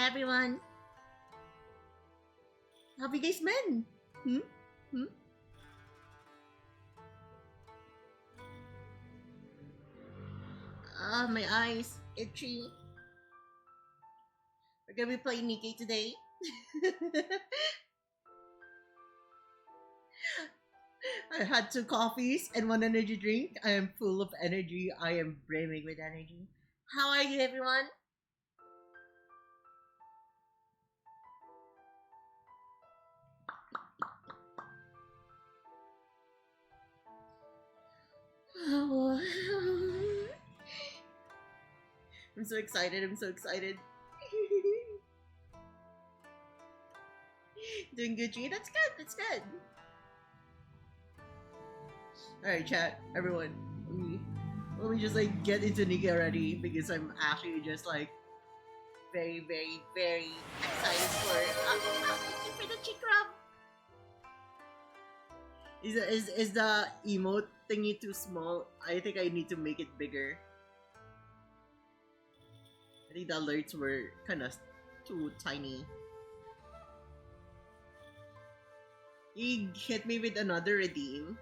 everyone. How have you guys been? Hmm? Hmm? My eyes itchy. We're gonna be playing Nikkei today. I had 2 coffees and 1 energy drink. I am full of energy. I am brimming with energy. How are you, everyone? I'm so excited. I'm so excited. Doing good, G. That's good. That's good. All right, chat, everyone. Let me just like get into Nikkei already because I'm actually just like very, very, very excited for. Thank you for the cheek rub. Is the emote thingy too small? I think I need to make it bigger. I think the alerts were kind of too tiny. He hit me with another redeem.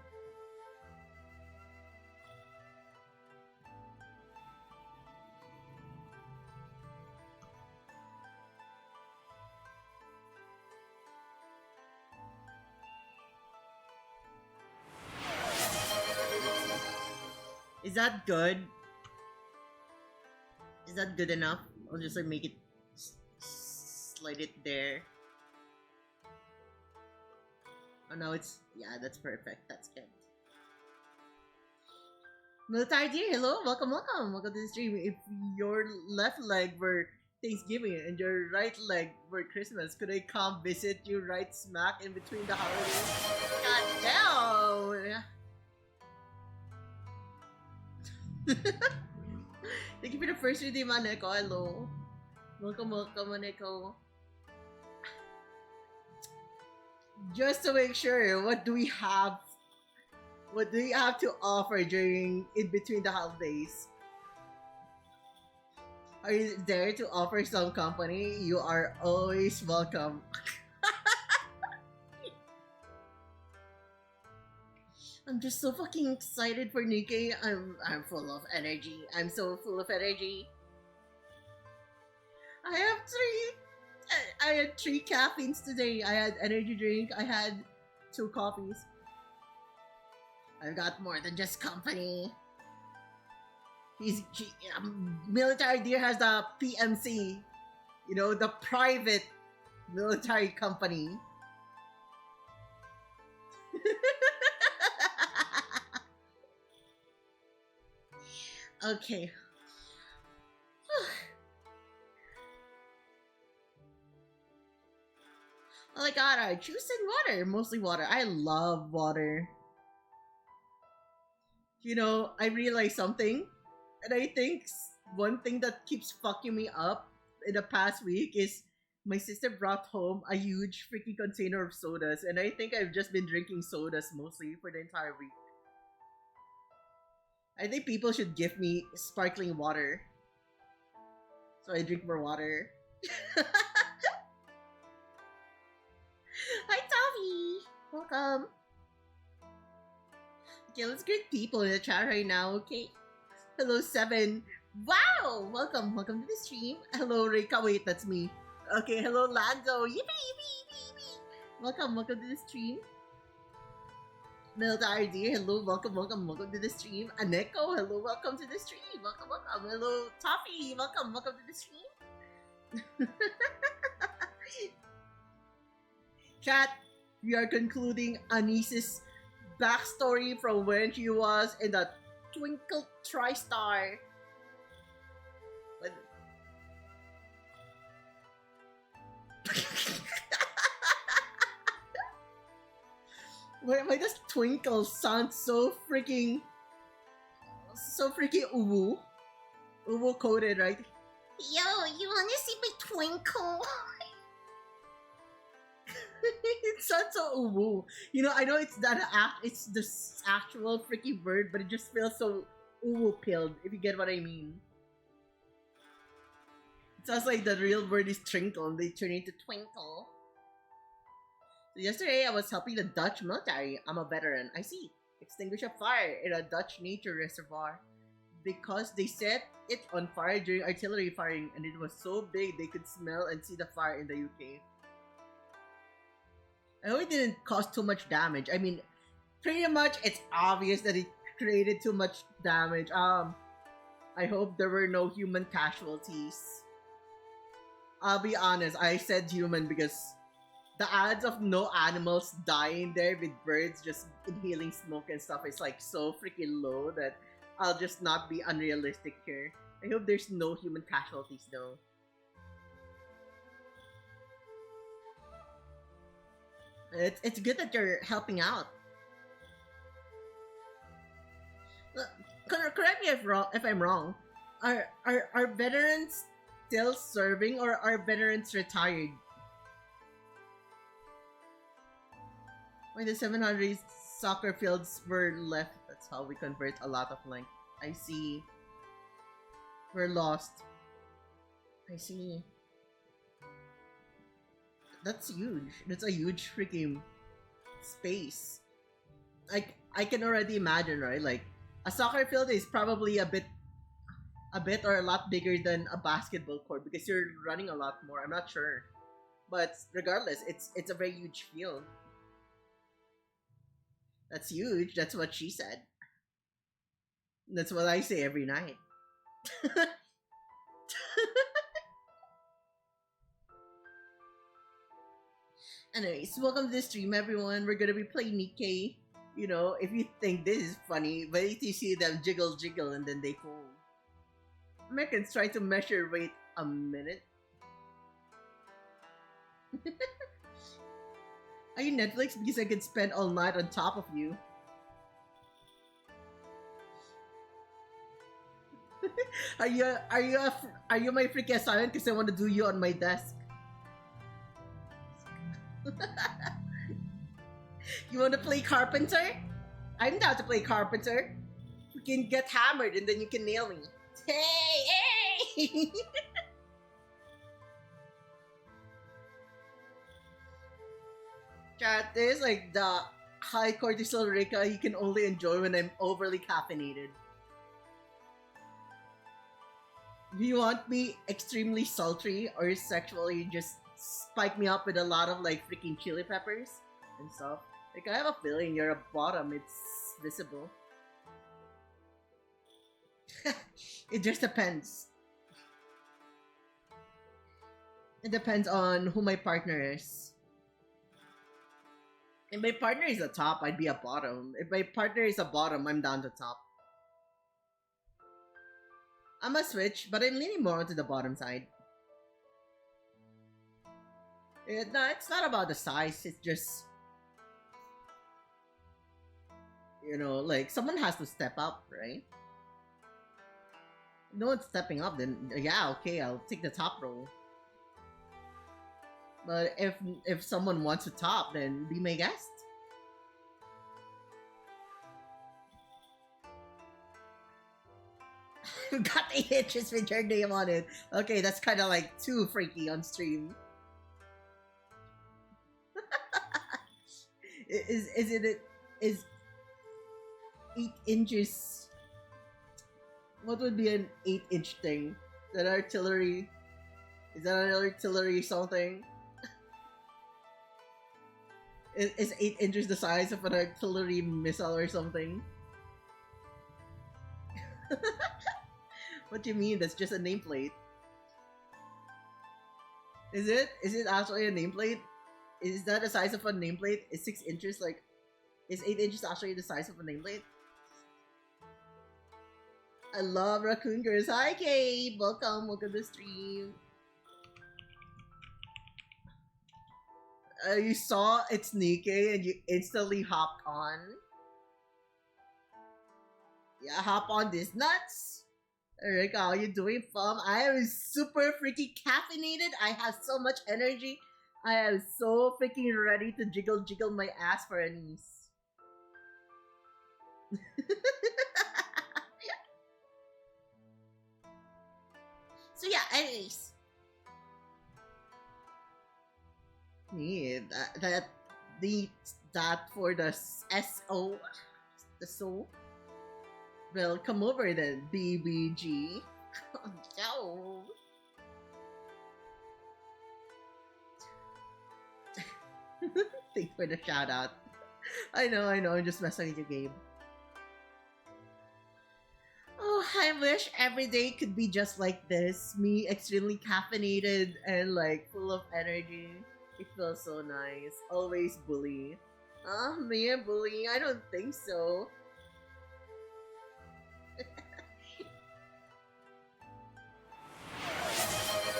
Is that good? Is that good enough? I'll just like make it slide it there. Oh no, it's yeah, that's perfect. That's good. Military dear, hello, welcome, welcome, welcome to the stream. If your left leg were Thanksgiving and your right leg were Christmas, could I come visit you right smack in between the holidays? God damn! Thank you for the first redeem, Aneko. Hello. Welcome, welcome, Aneko. Just to make sure, what do we have? What do you have to offer during in between the holidays? Are you there to offer some company? You are always welcome. I'm just so fucking excited for Nikkei. I'm full of energy. I'm so full of energy. I had 3 caffeines today. I had energy drink. I had 2 coffees. I've got more than just company. Military Deer has the PMC, you know, the private military company. Okay. Oh my god, I choose water. Mostly water. I love water. You know, I realized something. And I think one thing that keeps fucking me up in the past week is my sister brought home a huge freaking container of sodas. And I think I've just been drinking sodas mostly for the entire week. I think people should give me sparkling water. So I drink more water. Hi, Tommy! Welcome. Okay, let's greet people in the chat right now, okay? Hello, Seven. Wow! Welcome to the stream. Hello, Rika. Wait, that's me. Okay, hello, Lando. Yippee, yippee, yippee, yippee. Welcome to the stream. Military Deer, hello, welcome to the stream. Aneko, hello, welcome to the stream. Welcome. Hello, Toffee, welcome to the stream. Chat, we are concluding Anice's backstory from when she was in the Twinkle TriStar. Why does Twinkle sound so freaking uwu? Uwu coded, right? Yo, you wanna see my Twinkle? It sounds so uwu. You know, I know it's it's the actual freaking word, but it just feels so uwu pilled, if you get what I mean. Sounds like the real word is twinkle and they turn into twinkle. So yesterday I was helping the Dutch military. I'm a veteran. I see. Extinguish a fire in a Dutch nature reservoir because they set it on fire during artillery firing and it was so big they could smell and see the fire in the UK. I hope it didn't cause too much damage. I mean, pretty much it's obvious that it created too much damage. I hope there were no human casualties. I'll be honest, I said human because the odds of no animals dying there with birds just inhaling smoke and stuff is like so freaking low that I'll just not be unrealistic here. I hope there's no human casualties though. It's good that you're helping out. Correct me if I'm wrong. Are veterans still serving or are veterans retired? When the 700 soccer fields were left, that's how we convert a lot of land. I see. We're lost. I see. That's huge. That's a huge freaking space. I can already imagine, right? Like a soccer field is probably a bit or a lot bigger than a basketball court because you're running a lot more. I'm not sure. But regardless, it's a very huge field. That's huge. That's what she said. That's what I say every night. Anyways, welcome to the stream, everyone. We're gonna be playing Nikkei. You know, if you think this is funny, wait till you see them jiggle jiggle and then they fall. Americans try to measure weight a minute. Are you Netflix? Because I could spend all night on top of you. are you my freaking assignment? Because I want to do you on my desk. You want to play carpenter? I'm down to play carpenter. We can get hammered and then you can nail me. Hey! Chat, there's like the high cortisol Rika you can only enjoy when I'm overly caffeinated. Do you want me extremely sultry or sexually just spike me up with a lot of like freaking chili peppers and stuff? Like I have a feeling you're a bottom, it's visible. It just depends. It depends on who my partner is. If my partner is a top, I'd be a bottom. If my partner is a bottom, I'm down to top. I'm a switch, but I'm leaning more onto the bottom side. No, it's not about the size, it's just... You know, like, someone has to step up, right? If no one's stepping up, then yeah, okay, I'll take the top role. But if someone wants to top, then be my guest. Got 8 inches with your name on it. Okay, that's kind of like too freaky on stream. Is 8 inches? What would be an 8-inch thing? Is that artillery? Is that an artillery something? Is 8 inches the size of an artillery missile or something? What do you mean? That's just a nameplate. Is it? Is it actually a nameplate? Is that the size of a nameplate? Is 6 inches like... Is 8 inches actually the size of a nameplate? I love Raccoon Girls. Hi, Kate! Welcome to the stream. You saw it's Nikkei and you instantly hopped on. Yeah, hop on this nuts. Erika, how you doing, fam? I am super freaking caffeinated. I have so much energy. I am so freaking ready to jiggle my ass for a niece. So yeah, anyways. Yeah, the that for the SO, the soul. Well, come over then, BBG. Yo. Thanks for the shout out. I know, I'm just messing with you, Gabe. Oh, I wish every day could be just like this. Me extremely caffeinated and like full of energy. It feels so nice. Always bully. Me a bully? I don't think so.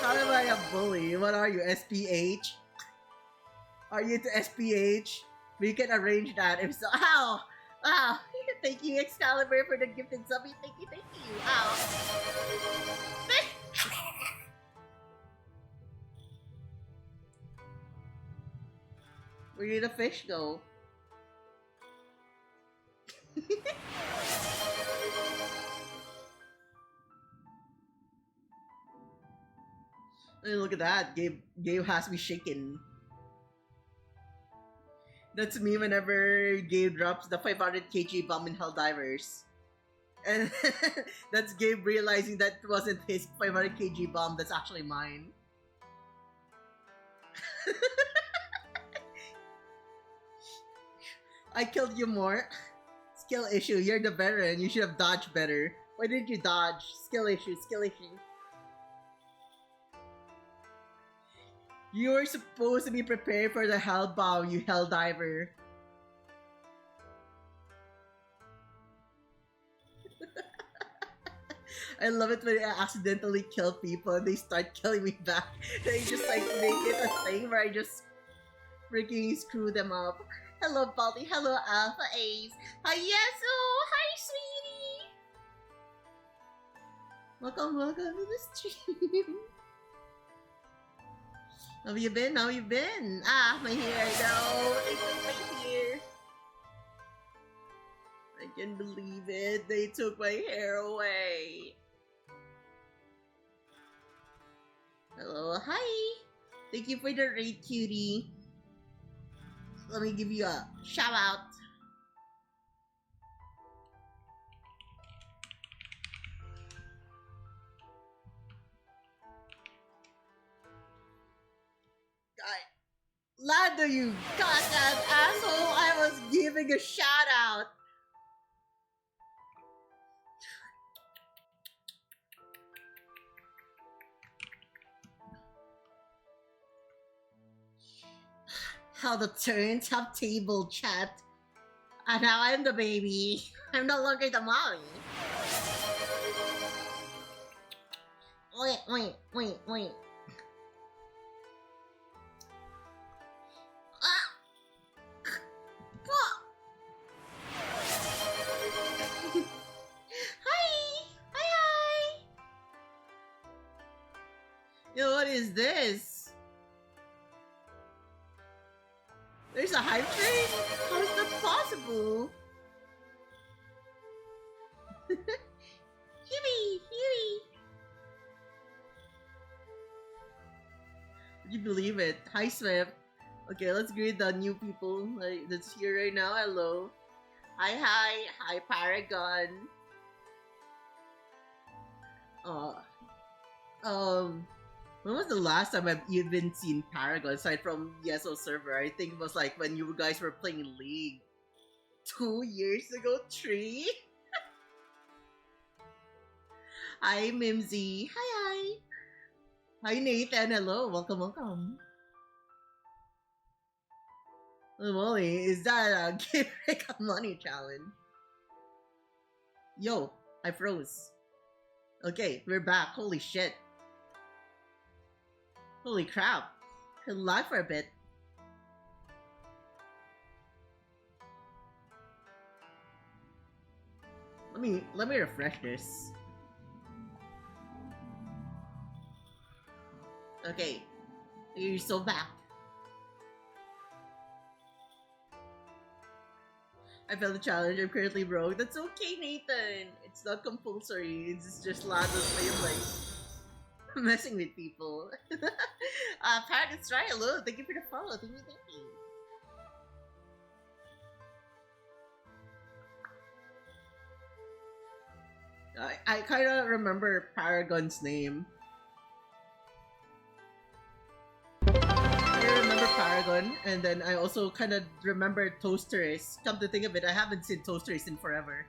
How am I a bully? What are you, SPH? Are you to SPH? We can arrange that if so. Ow! Wow! Thank you, Excalibur, for the gifted subby. Thank you, thank you. Ow! Where did the fish go? Hey, look at that. Gabe has me shaking. That's me whenever Gabe drops the 500 kg bomb in Helldivers. And that's Gabe realizing that it wasn't his 500 kg bomb, that's actually mine. I killed you more. Skill issue, you're the veteran, you should have dodged better. Why didn't you dodge? Skill issue, skill issue. You were supposed to be prepared for the Hellbound, you Helldiver. I love it when I accidentally kill people and they start killing me back. They just like make it a thing where I just freaking screw them up. Hello, Baldy. Hello, Alpha Ace. Hi, Yesu. Hi, sweetie. Welcome to the stream. How you been? How you been? Ah, my hair. No, they took my hair. I can't believe it. They took my hair away. Hello, hi. Thank you for the raid, cutie. Let me give you a shout out. Lando, you goddamn asshole! I was giving a shout out. How the turns have table chat. And now I'm the baby. I'm no longer the mommy. Wait. Hi! Yo, what is this? There's a hype train? How is that possible? Huey! Would you believe it? Hi, Swift. Okay, let's greet the new people that's here right now. Hello. Hi, Paragon. When was the last time I've even seen Paragon aside from Yeso server? I think it was like when you guys were playing League 2 years ago, 3. Hi, Mimsy. Hi. Hi, Nathan. Hello. Welcome. Molly, is that a Give Rick a Money challenge? Yo, I froze. Okay, we're back. Holy shit. Holy crap. I lag for a bit. Let me refresh this. Okay. You're so back. I failed the challenge. I'm currently broke. That's okay, Nathan. It's not compulsory. It's just Lado's way of life. messing with people. Paradise Try, hello. Thank you for the follow. Thank you, thank you. I kind of remember Paragon's name. I remember Paragon, and then I also kind of remember Toasterist. Come to think of it, I haven't seen Toasterist in forever.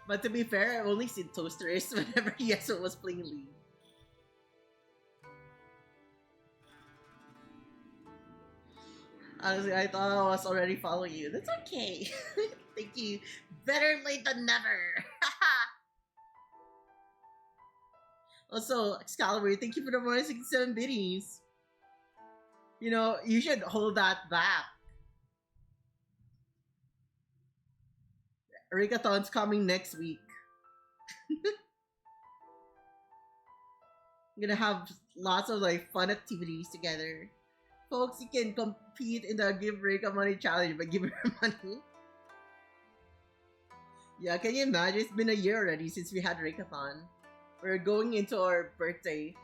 But to be fair, I've only seen Toasterist whenever Yeso was playing League. Honestly, I thought I was already following you. That's okay. Thank you. Better late than never. Also, Excalibur, thank you for the 167 biddies. You know, you should hold that back. Rigathon's coming next week. I'm gonna have lots of like fun activities together. Folks, you can compete in the Give Rika Money Challenge by giving her money. Yeah, can you imagine? It's been a year already since we had Rikathon. We're going into our birthday.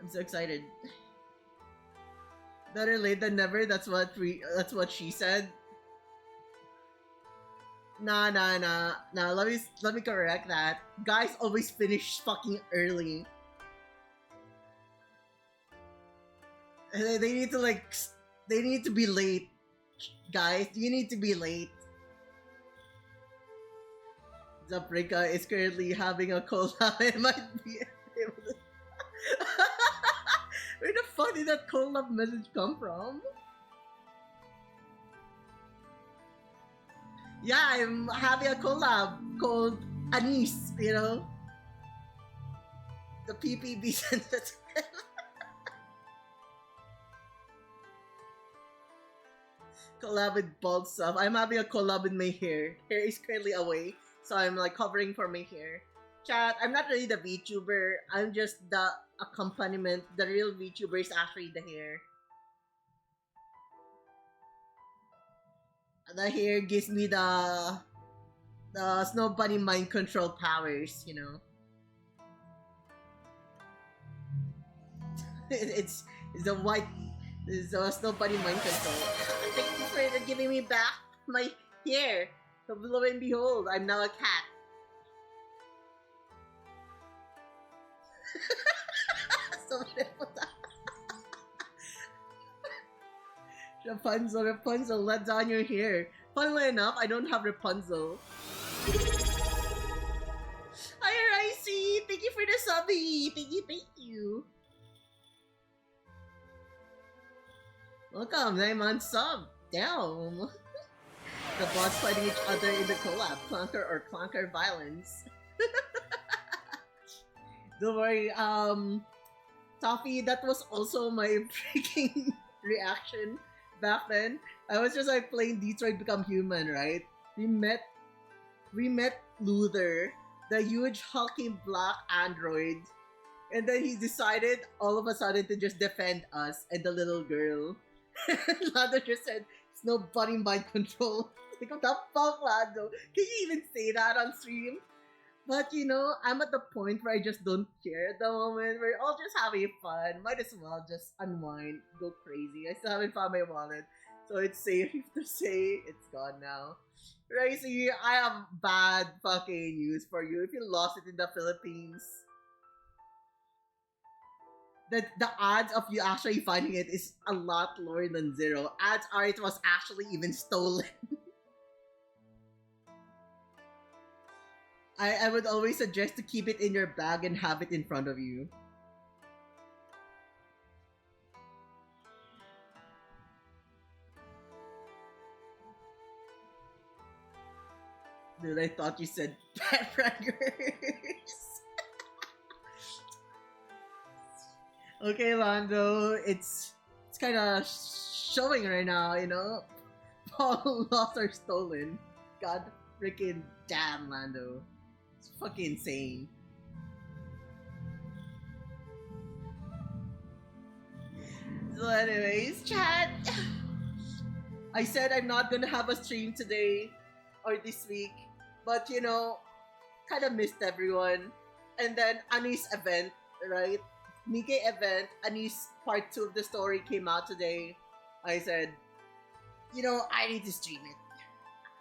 I'm so excited. Better late than never. That's what she said. Nah. Let me correct that. Guys always finish fucking early. They need to they need to be late. Guys, you need to be late. Zaprika is currently having a collab. It might be able to... Where the fuck did that collab message come from? Yeah, I'm having a collab called Anis, you know? The PPB sensitive. Collab with bald stuff. I'm having a collab with my hair. Hair is currently away, so I'm like covering for my hair. Chat, I'm not really the VTuber. I'm just the accompaniment. The real VTuber is actually the hair. The hair gives me the Snow Bunny mind control powers, you know. it's the white. It's the Snow Bunny mind control. Thank you for giving me back my hair. So lo and behold, I'm now a cat. Rapunzel, let down your hair. Funnily enough, I don't have Rapunzel. Hi, Ricey! Thank you for the subby! Thank you! Welcome, 9 months sub! Damn! The bots fighting each other in the collab. Clunker or Clunker violence. Don't worry, Toffee, that was also my freaking reaction back then. I was just like playing Detroit Become Human, right? We met Luther, the huge hulking black android, and then he decided all of a sudden to just defend us and the little girl. Lando just said, "It's no bunny mind control." Like, what the fuck, Lando? Can you even say that on stream? But you know, I'm at the point where I just don't care at the moment. We're all just having fun. Might as well just unwind, go crazy. I still haven't found my wallet, so it's safe to say it's gone now. Racy, I have bad fucking news for you. If you lost it in the Philippines, the odds of you actually finding it is a lot lower than zero. Odds are it was actually even stolen. I would always suggest to keep it in your bag and have it in front of you. Dude, I thought you said pet braggers. Okay, Lando, it's kind of showing right now, you know? All lost or stolen. God freaking damn, Lando. It's fucking insane. So anyways, chat. I said I'm not gonna have a stream today or this week, but kind of missed everyone. And then Anis event, right? Nikkei event, Anis part 2 of the story came out today. I said, I need to stream it.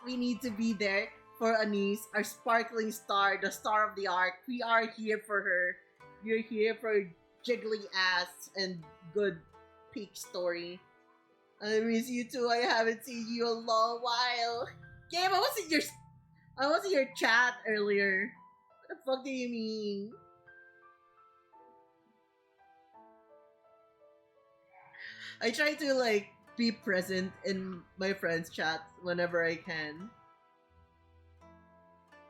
We need to be there for Anis, our sparkling star, the star of the arc. We are here for her. We're here for jiggly ass and good peak story. I miss you too. I haven't seen you a long while. Game, I was in your chat earlier. What the fuck do you mean? I try to be present in my friends' chat whenever I can.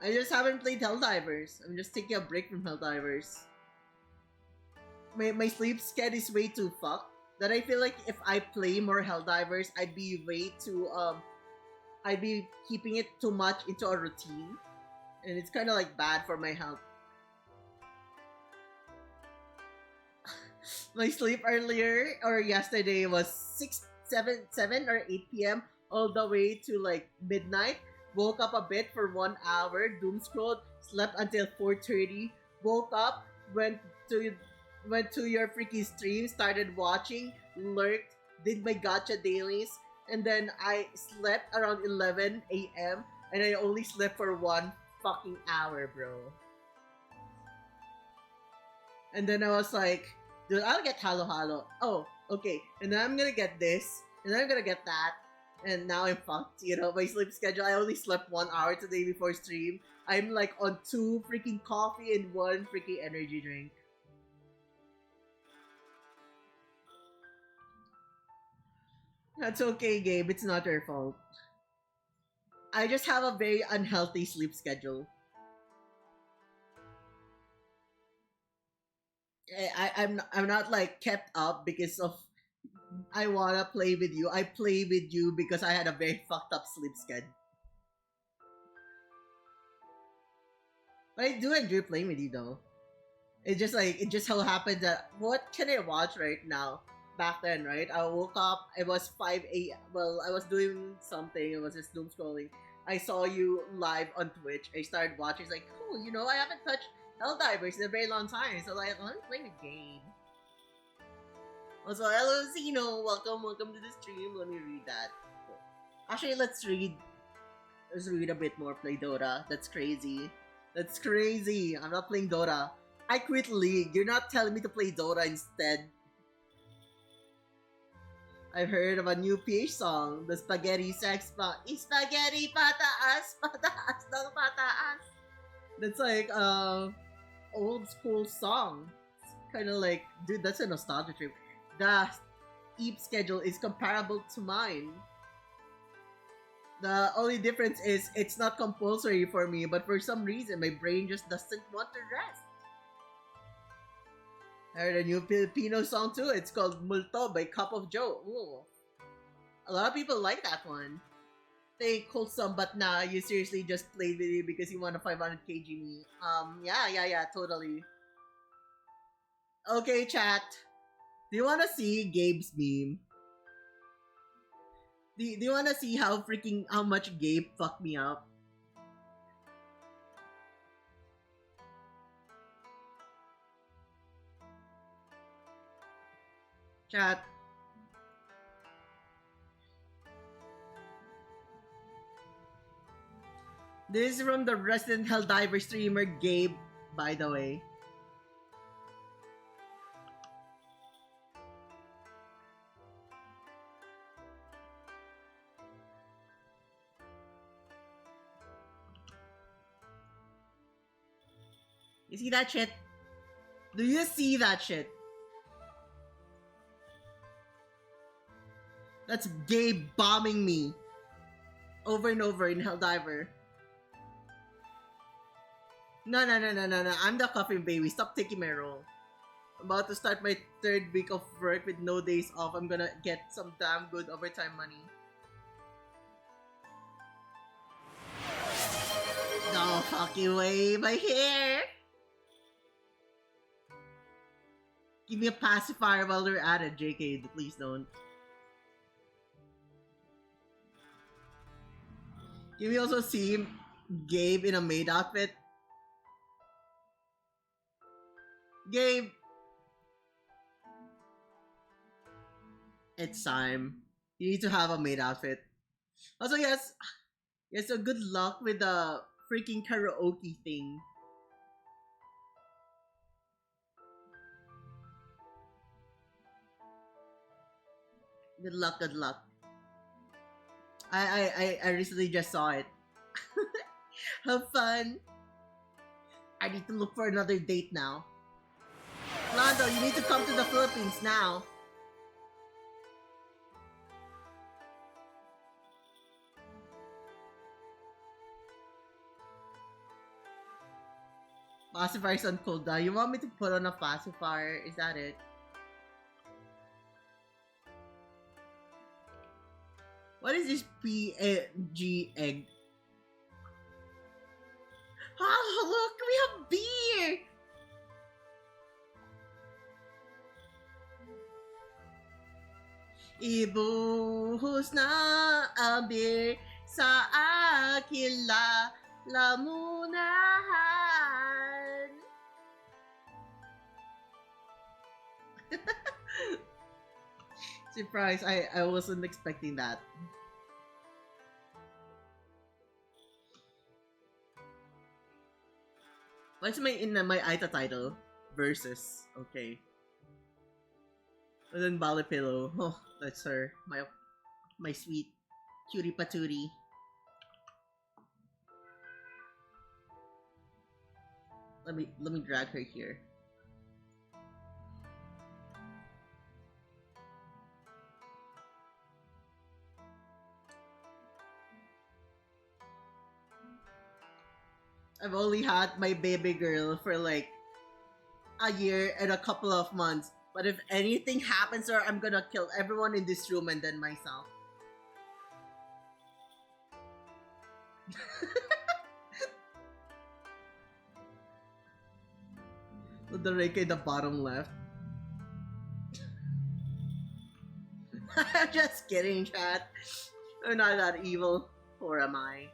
I just haven't played Helldivers. I'm just taking a break from Helldivers. My sleep schedule is way too fucked that I feel like if I play more Helldivers, I'd be way too I'd be keeping it too much into a routine, and it's kind of bad for my health. My sleep earlier or yesterday was 7 or 8 p.m. all the way to midnight. Woke up a bit for 1 hour, doom scrolled, slept until 4:30. Woke up, went to your freaking stream, started watching, lurked, did my gacha dailies, and then I slept around 11 a.m. and I only slept for 1 fucking hour, bro. And then I was like, dude, I'll get Halo Halo. Oh, okay. And then I'm gonna get this, and then I'm gonna get that. And now I'm fucked, my sleep schedule. I only slept 1 hour today before stream. I'm on 2 freaking coffee and 1 freaking energy drink. That's okay, Gabe. It's not your fault. I just have a very unhealthy sleep schedule. I'm not kept up because of I wanna play with you. I play with you because I had a very fucked up sleep schedule. But I do enjoy playing with you though. It just so happened that what can I watch right now? Back then, right? I woke up. It was 5 a.m. Well, I was doing something. I was just doom scrolling. I saw you live on Twitch. I started watching. It's cool. I haven't touched Helldivers in a very long time. So let me play the game. Also, hello Zeno. Welcome to the stream. Let me read that. Actually, let's read a bit more. Play Dota. That's crazy. That's crazy. I'm not playing Dota. I quit League. You're not telling me to play Dota instead. I've heard of a new PH song, the Spaghetti Sex Spaghetti Pataas, Pataas ng Pataas. That's old school song. It's kind of dude, that's a nostalgia trip. The sleep schedule is comparable to mine. The only difference is it's not compulsory for me, but for some reason my brain just doesn't want to rest. I heard a new Filipino song too. It's called Multo by Cup of Joe. Ooh. A lot of people like that one. They wholesome, but nah, you seriously just played with it because you want a 500 kg me. Yeah, totally. Okay, chat. Do you want to see Gabe's meme? Do you want to see how much Gabe fucked me up? Chat. This is from the Resident Helldiver streamer Gabe, by the way. You see that shit? Do you see that shit? That's Gabe bombing me over and over in Helldiver. No. I'm the coffin baby. Stop taking my role. I'm about to start my 3rd week of work with no days off. I'm gonna get some damn good overtime money. No fucking way, my hair! Give me a pacifier while they're at it, JK. Please don't. Can we also see Gabe in a maid outfit? Gabe! It's time. You need to have a maid outfit. Also, yes, so good luck with the freaking karaoke thing. Good luck, good luck. I recently just saw it. Have fun. I need to look for another date now. Lando, you need to come to the Philippines now. Pacifier's on cooldown. You want me to put on a pacifier? Is that it? What is this PG egg? Oh, look! We have beer! Ibuhos na ang beer sa aking lamunahan. Surprise, I wasn't expecting that. What's my Aita title? Versus. Okay. And then Bali Pillow. Oh, that's her. My sweet cutie patootie. Let me drag her here. I've only had my baby girl for like a year and a couple of months. But if anything happens to her, I'm gonna kill everyone in this room and then myself. With the Reika in the bottom left. I'm just kidding, chat. I'm not that evil. Or am I?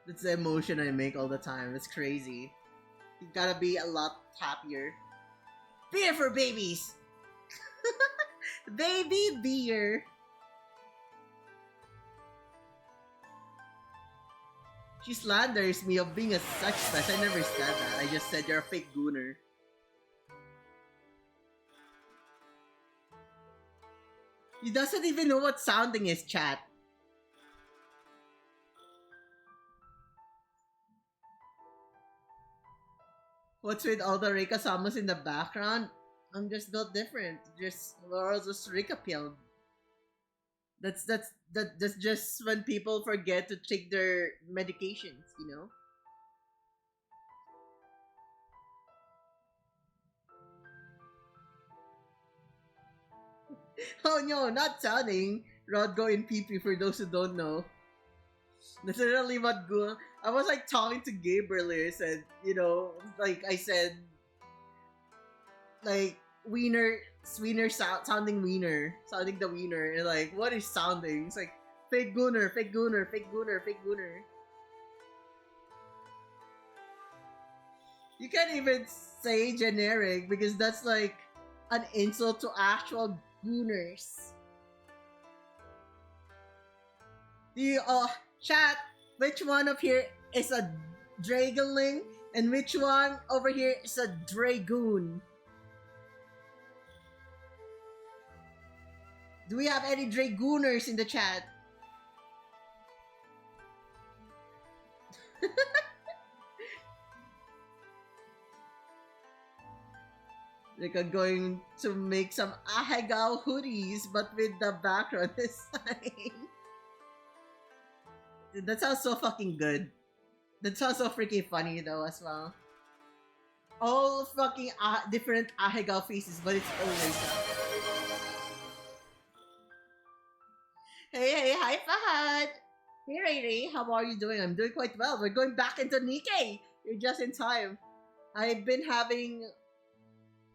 That's the emotion I make all the time. It's crazy. You gotta be a lot happier. Beer for babies! Baby beer! She slanders me of being a sex pest. I never said that. I just said you're a fake gooner. He doesn't even know what sounding is, chat. What's with all the Reika Samus in the background? I'm just built different. We're all just Reika pilled. That's just when people forget to take their medications, you know? Oh no, not sounding. Rodgo in PP for those who don't know. That's literally what I was like talking to Gabe earlier, said, you know, like I said, like wiener sounding wiener, sounding the wiener, and like what is sounding? It's like fake gooner, fake gooner, fake gooner, fake gooner. You can't even say generic because that's like an insult to actual gooners. Chat, which one of here is a Dragonling and which one over here is a Dragoon? Do we have any Dragooners in the chat? Like I'm going to make some Ahegao hoodies, but with the background design. Dude, that sounds so fucking good. That sounds so freaking funny though as well. All fucking different Ahegao faces, but it's all Reika. Hey, hi Fahad! Hey Ray Ray, how are you doing? I'm doing quite well. We're going back into Nikkei! You're just in time. I've been having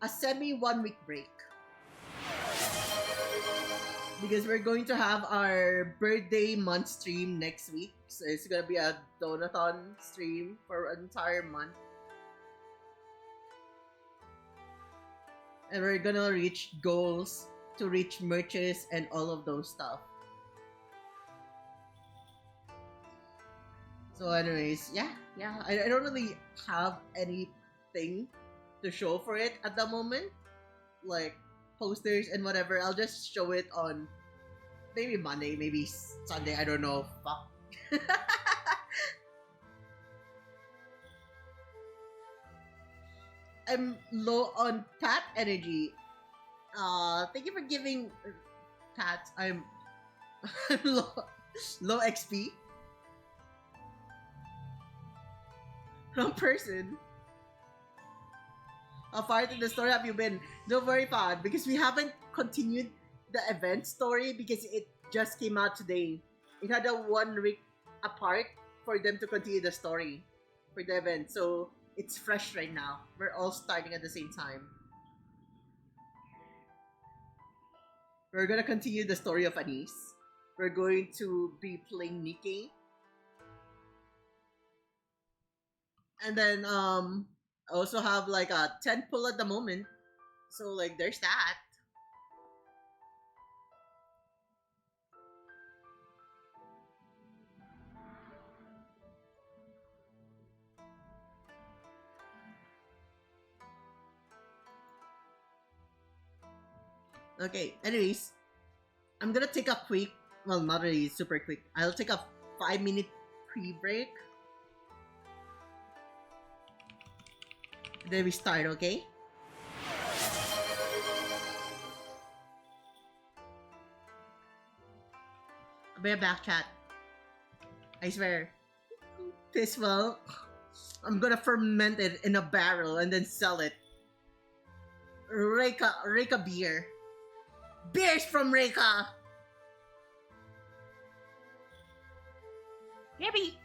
a semi 1 week break. because we're going to have our birthday month stream next week. So it's gonna be a donathon stream for an entire month. And we're gonna reach goals to reach merches and all of those stuff. So anyways, yeah. I don't really have anything to show for it at the moment. Like posters and whatever. I'll just show it on maybe Monday, maybe Sunday, I don't know. Fuck. I'm low on Pat energy. Thank you for giving Pat. I'm low XP. Wrong person. How far into the story have you been? Don't worry, Pod, because we haven't continued the event story because it just came out today. It had a 1 week apart for them to continue the story for the event. So it's fresh right now. We're all starting at the same time. We're gonna continue the story of Anise. We're going to be playing Nikki. And then I also have like a 10 pull at the moment. So like there's that. Okay, anyways, I'm gonna take a quick, well, not really super quick. I'll take a 5 minute pre-break. Then we start, okay? I'll be back, chat. I swear. This well, I'm gonna ferment it in a barrel and then sell it. Reka beer. Beers from Reka! Yippee!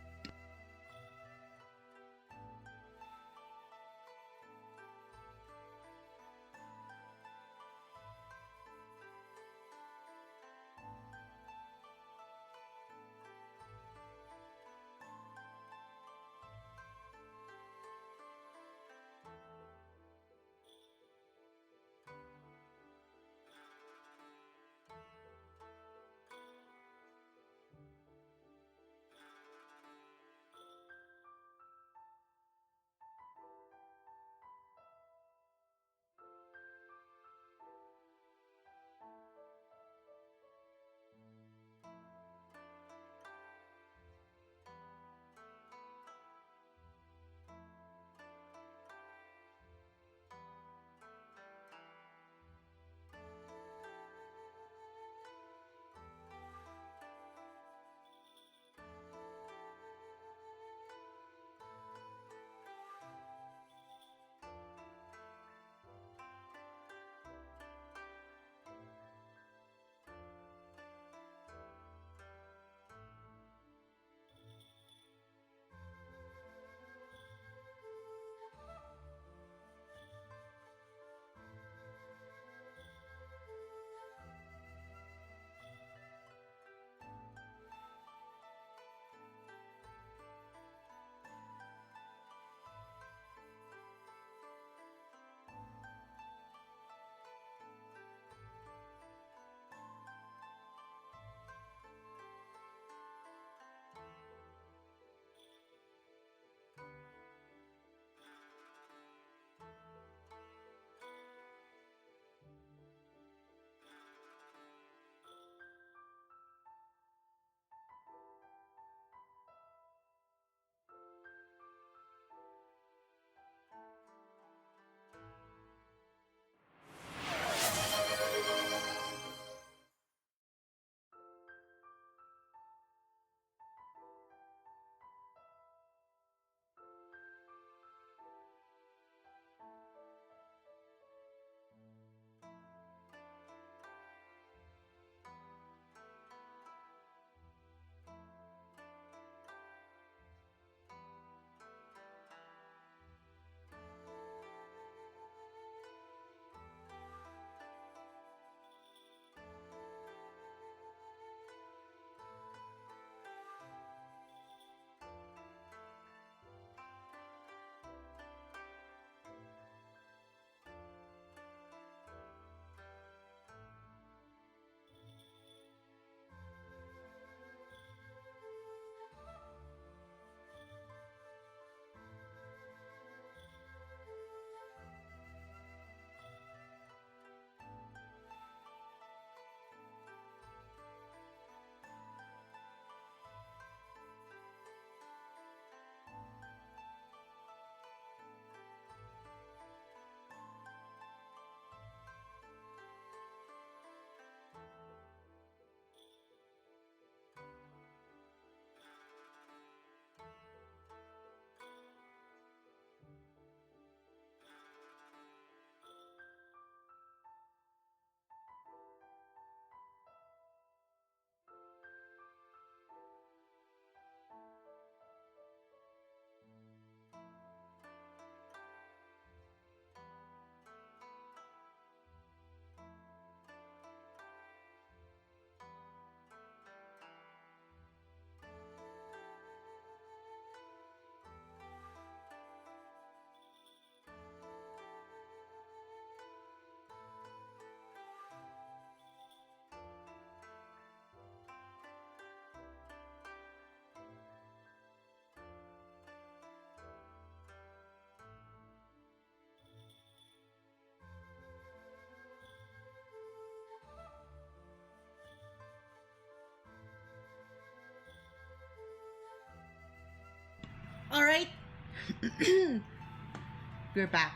We're back.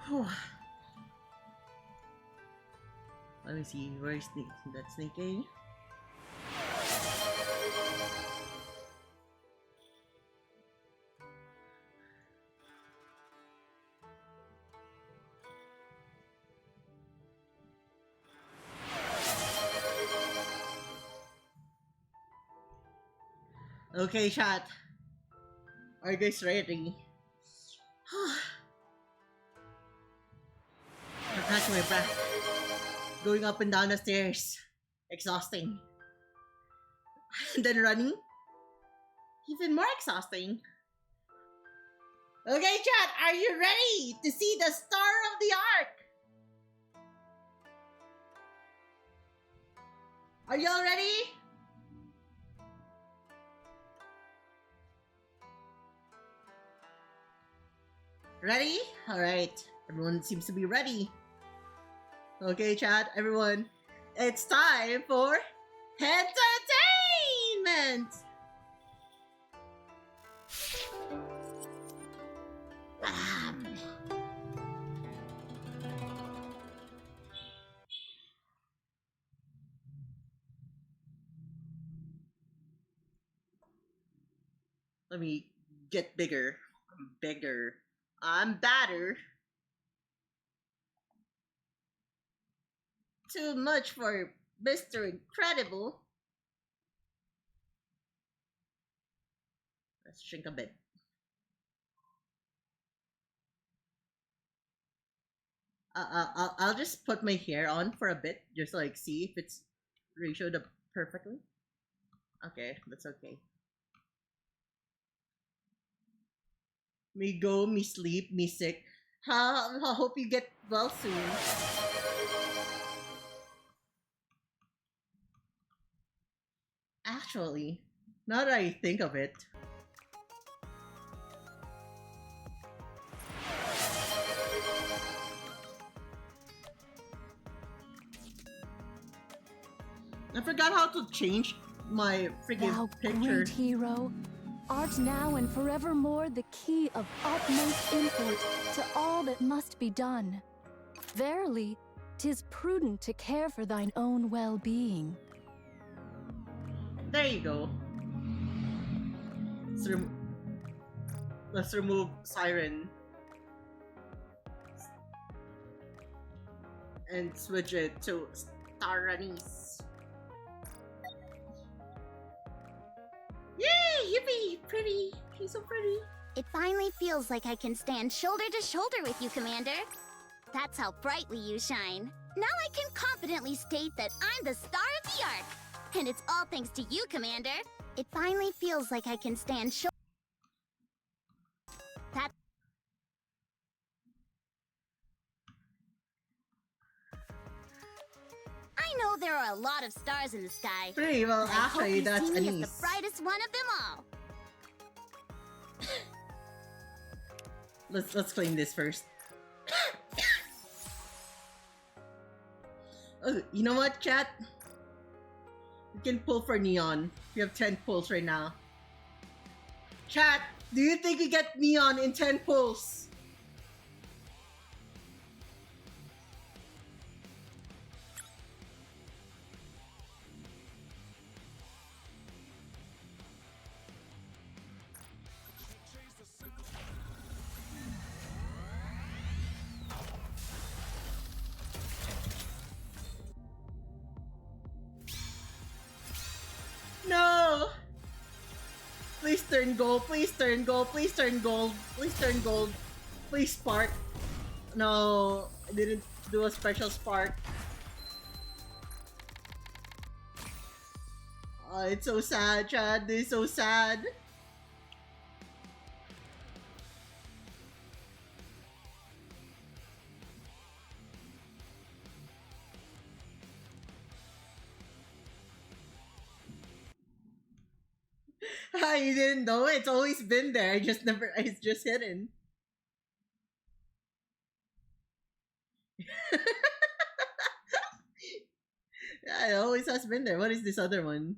Whew. Let me see, where is that sneaking? Okay, chat. Are you guys ready? I'm catching my breath. Going up and down the stairs. Exhausting. And then running. Even more exhausting. Okay, chat, are you ready to see the star of the arc? Are y'all ready? Ready? Alright. Everyone seems to be ready. Okay, chat, everyone. It's time for entertainment! Let me get bigger. I'm bigger. I'm badder. Too much for Mr. Incredible. Let's shrink a bit. I'll just put my hair on for a bit, just like see if it's ratioed up perfectly. Okay, that's okay. Me go, me sleep, me sick. I hope you get well soon. Actually, now that I think of it, I forgot how to change my freaking Thou picture. great hero, art now and forevermore the key of utmost import to all that must be done. Verily, 'tis prudent to care for thine own well-being. There you go. Let's remove Siren and switch it to Staranis. Yay! Yippee! Pretty! She's so pretty. It finally feels like I can stand shoulder to shoulder with you, Commander. That's how brightly you shine. Now I can confidently state that I'm the star of the arc. And it's all thanks to you, Commander. It finally feels like I can stand shoulder. I know there are a lot of stars in the sky. Pretty well, but I hope actually, you that's see me as Anise. the brightest one of them all. Let's clean this first. Oh, you know what, chat? We can pull for Neon. We have 10 pulls right now. Chat, do you think you get Neon in 10 pulls? No! Please turn gold, please turn gold, please turn gold, please turn gold. Please spark. No, I didn't do a special spark. Oh, it's so sad, Chad. This is so sad. You didn't know? It's always been there. It's just hidden. Yeah, it always has been there. What is this other one?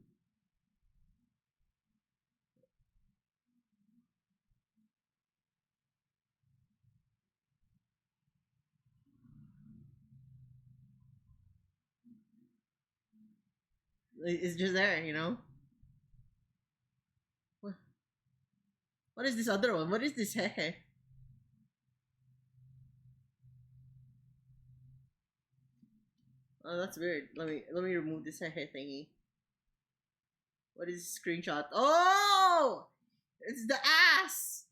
It's just there, you know? What, what is this other one? What is this hehe? Oh, that's weird. Let me remove this hehe thingy. What is this screenshot? Oh! It's the ass!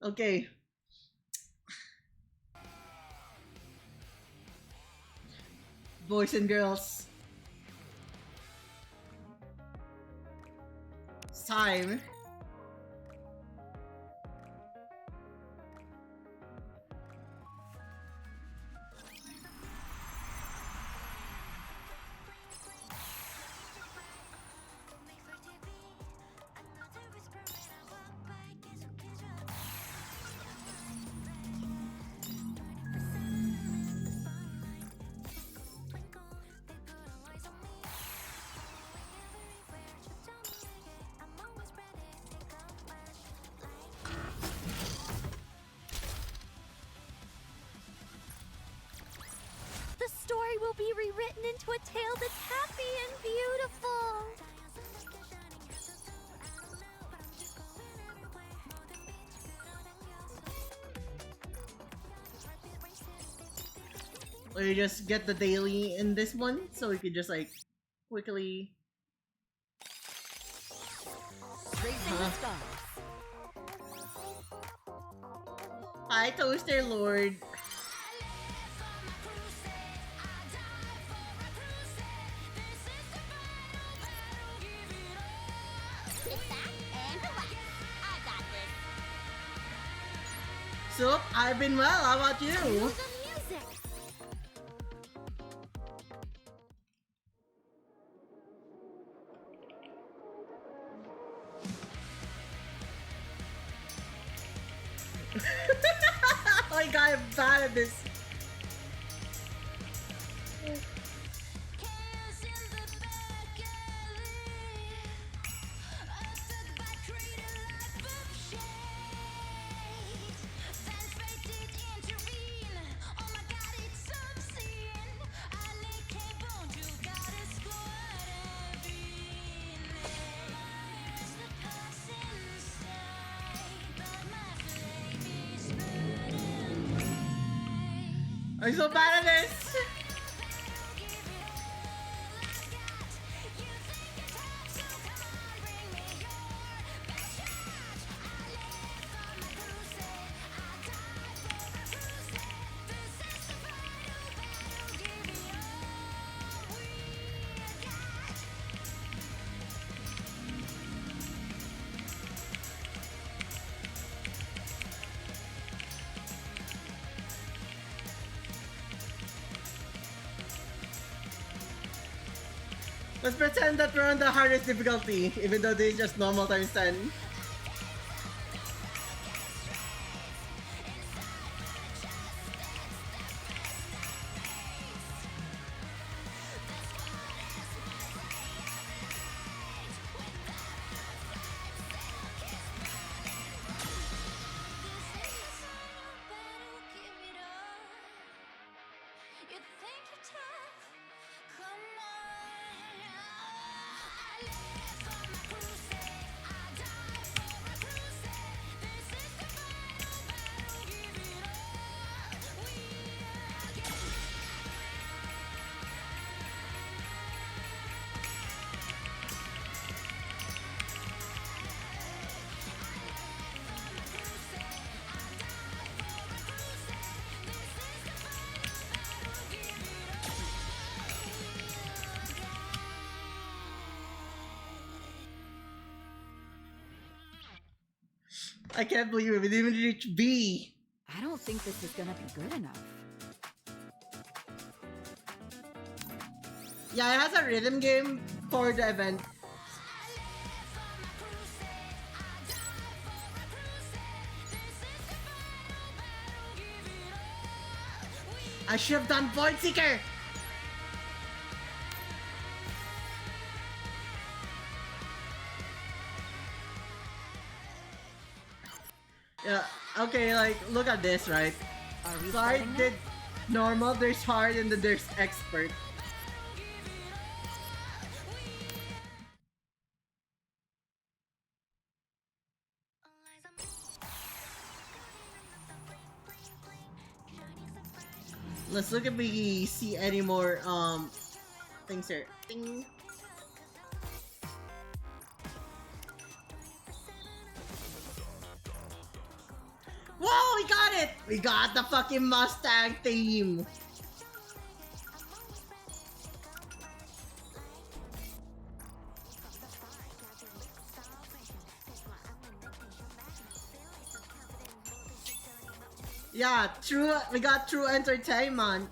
Okay. Boys and girls. It's time. The story will be rewritten into a tale that's happy and beautiful. Or you just get the daily in this one, so you could just like quickly. Hi, Toaster Lord. Sit back and relax. I got this. Soup, I've been well. How about you? The music. Oh my god, I'm bad at this. I'm so bad at this. Let's pretend that we're on the hardest difficulty, even though this is just normal times 10. I can't believe it. We didn't even reach B. I don't think this is gonna be good enough. Yeah, it has a rhythm game for the event. I should have done Void Seeker! Yeah, okay, like, look at this, right? Are we So I starting did normal, there's hard, and then there's expert. Let's look if we see any more things here. Ding. Whoa, we got it! We got the fucking Mustang theme! Yeah, we got true entertainment.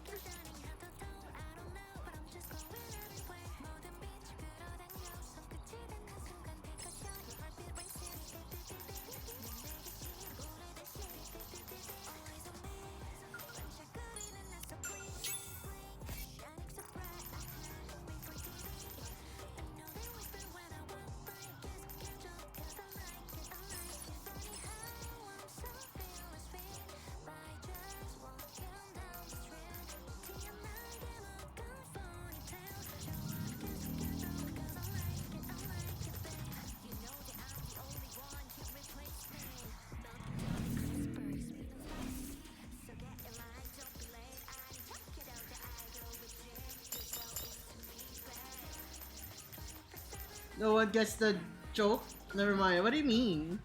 No one gets the joke? Never mind. What do you mean?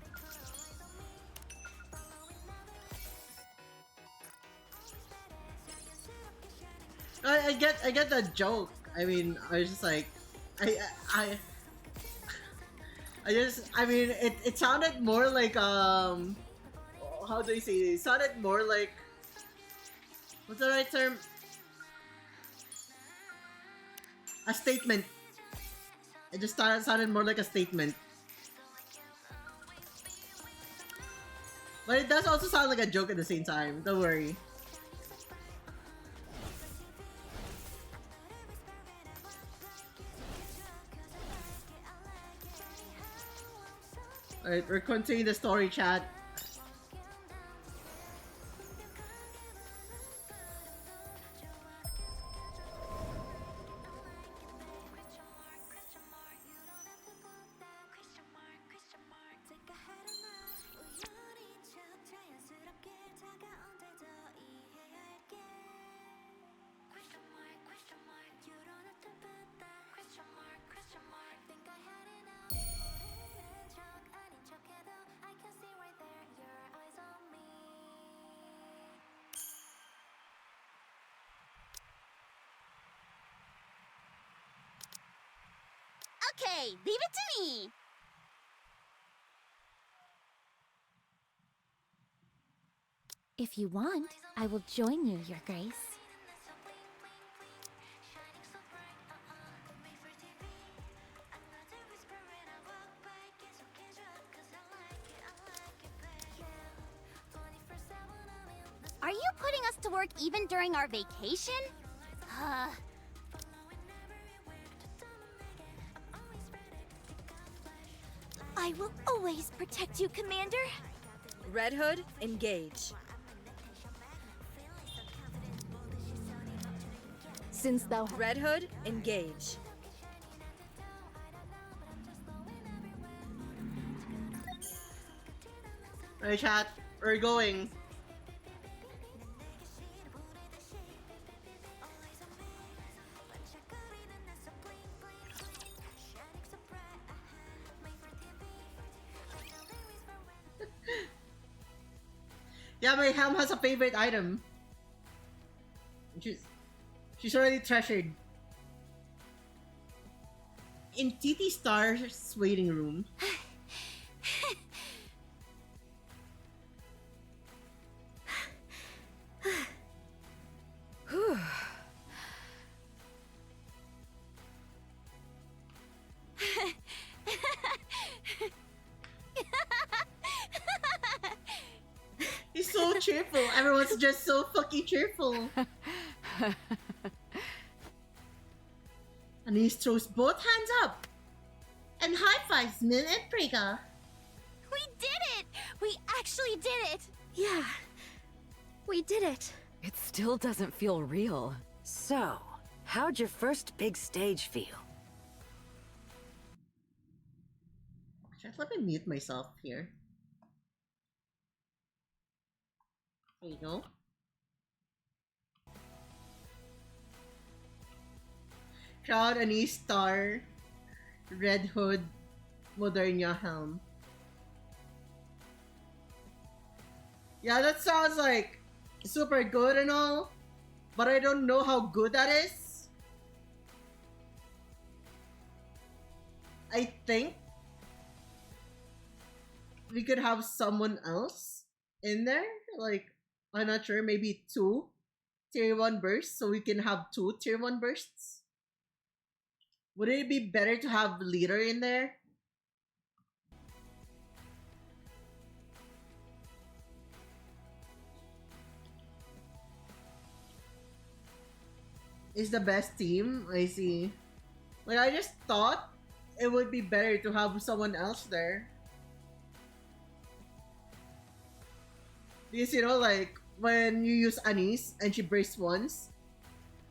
I get the joke. I mean, I was just like, I I mean, it sounded more like how do I say it? It sounded more like, what's the right term? A statement. It just sounded more like a statement. But it does also sound like a joke at the same time. Don't worry. Alright, we're continuing the story chat. Okay, leave it to me! If you want, I will join you, Your Grace. Are you putting us to work even during our vacation? I will always protect you, Commander. Red Hood, engage. Since thou Red Hood, engage. Alright, chat. We're going. Yeah, my Ham has a favorite item. She's already treasured. In TT Star's waiting room. He's so cheerful. Everyone's just so fucking cheerful. Anise throws both hands up and high fives Min and Priga. We did it! We actually did it! Yeah, we did it. It still doesn't feel real. So, how'd your first big stage feel? Just let me mute myself here. There you go. Shroud, Anise, Star, Red Hood, Modernia, Helm. Yeah, that sounds like super good and all, but I don't know how good that is. I think we could have someone else in there. Like, I'm not sure, maybe 2 tier 1 bursts, so we can have 2 tier 1 bursts. Would it be better to have leader in there? Is the best team? I see. Like, I just thought it would be better to have someone else there. Because, you know, like, when you use Anise and she bursts once,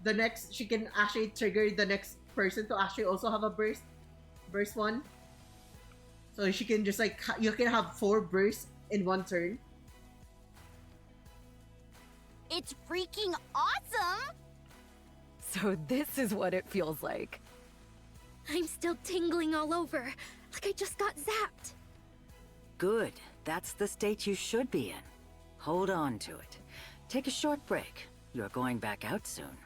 the next, she can actually trigger the next person to actually also have a burst one. So she can just, like, you can have 4 bursts in one turn. It's freaking awesome! So this is what it feels like. I'm still tingling all over, like I just got zapped. Good. That's the state you should be in. Hold on to it. Take a short break. You're going back out soon.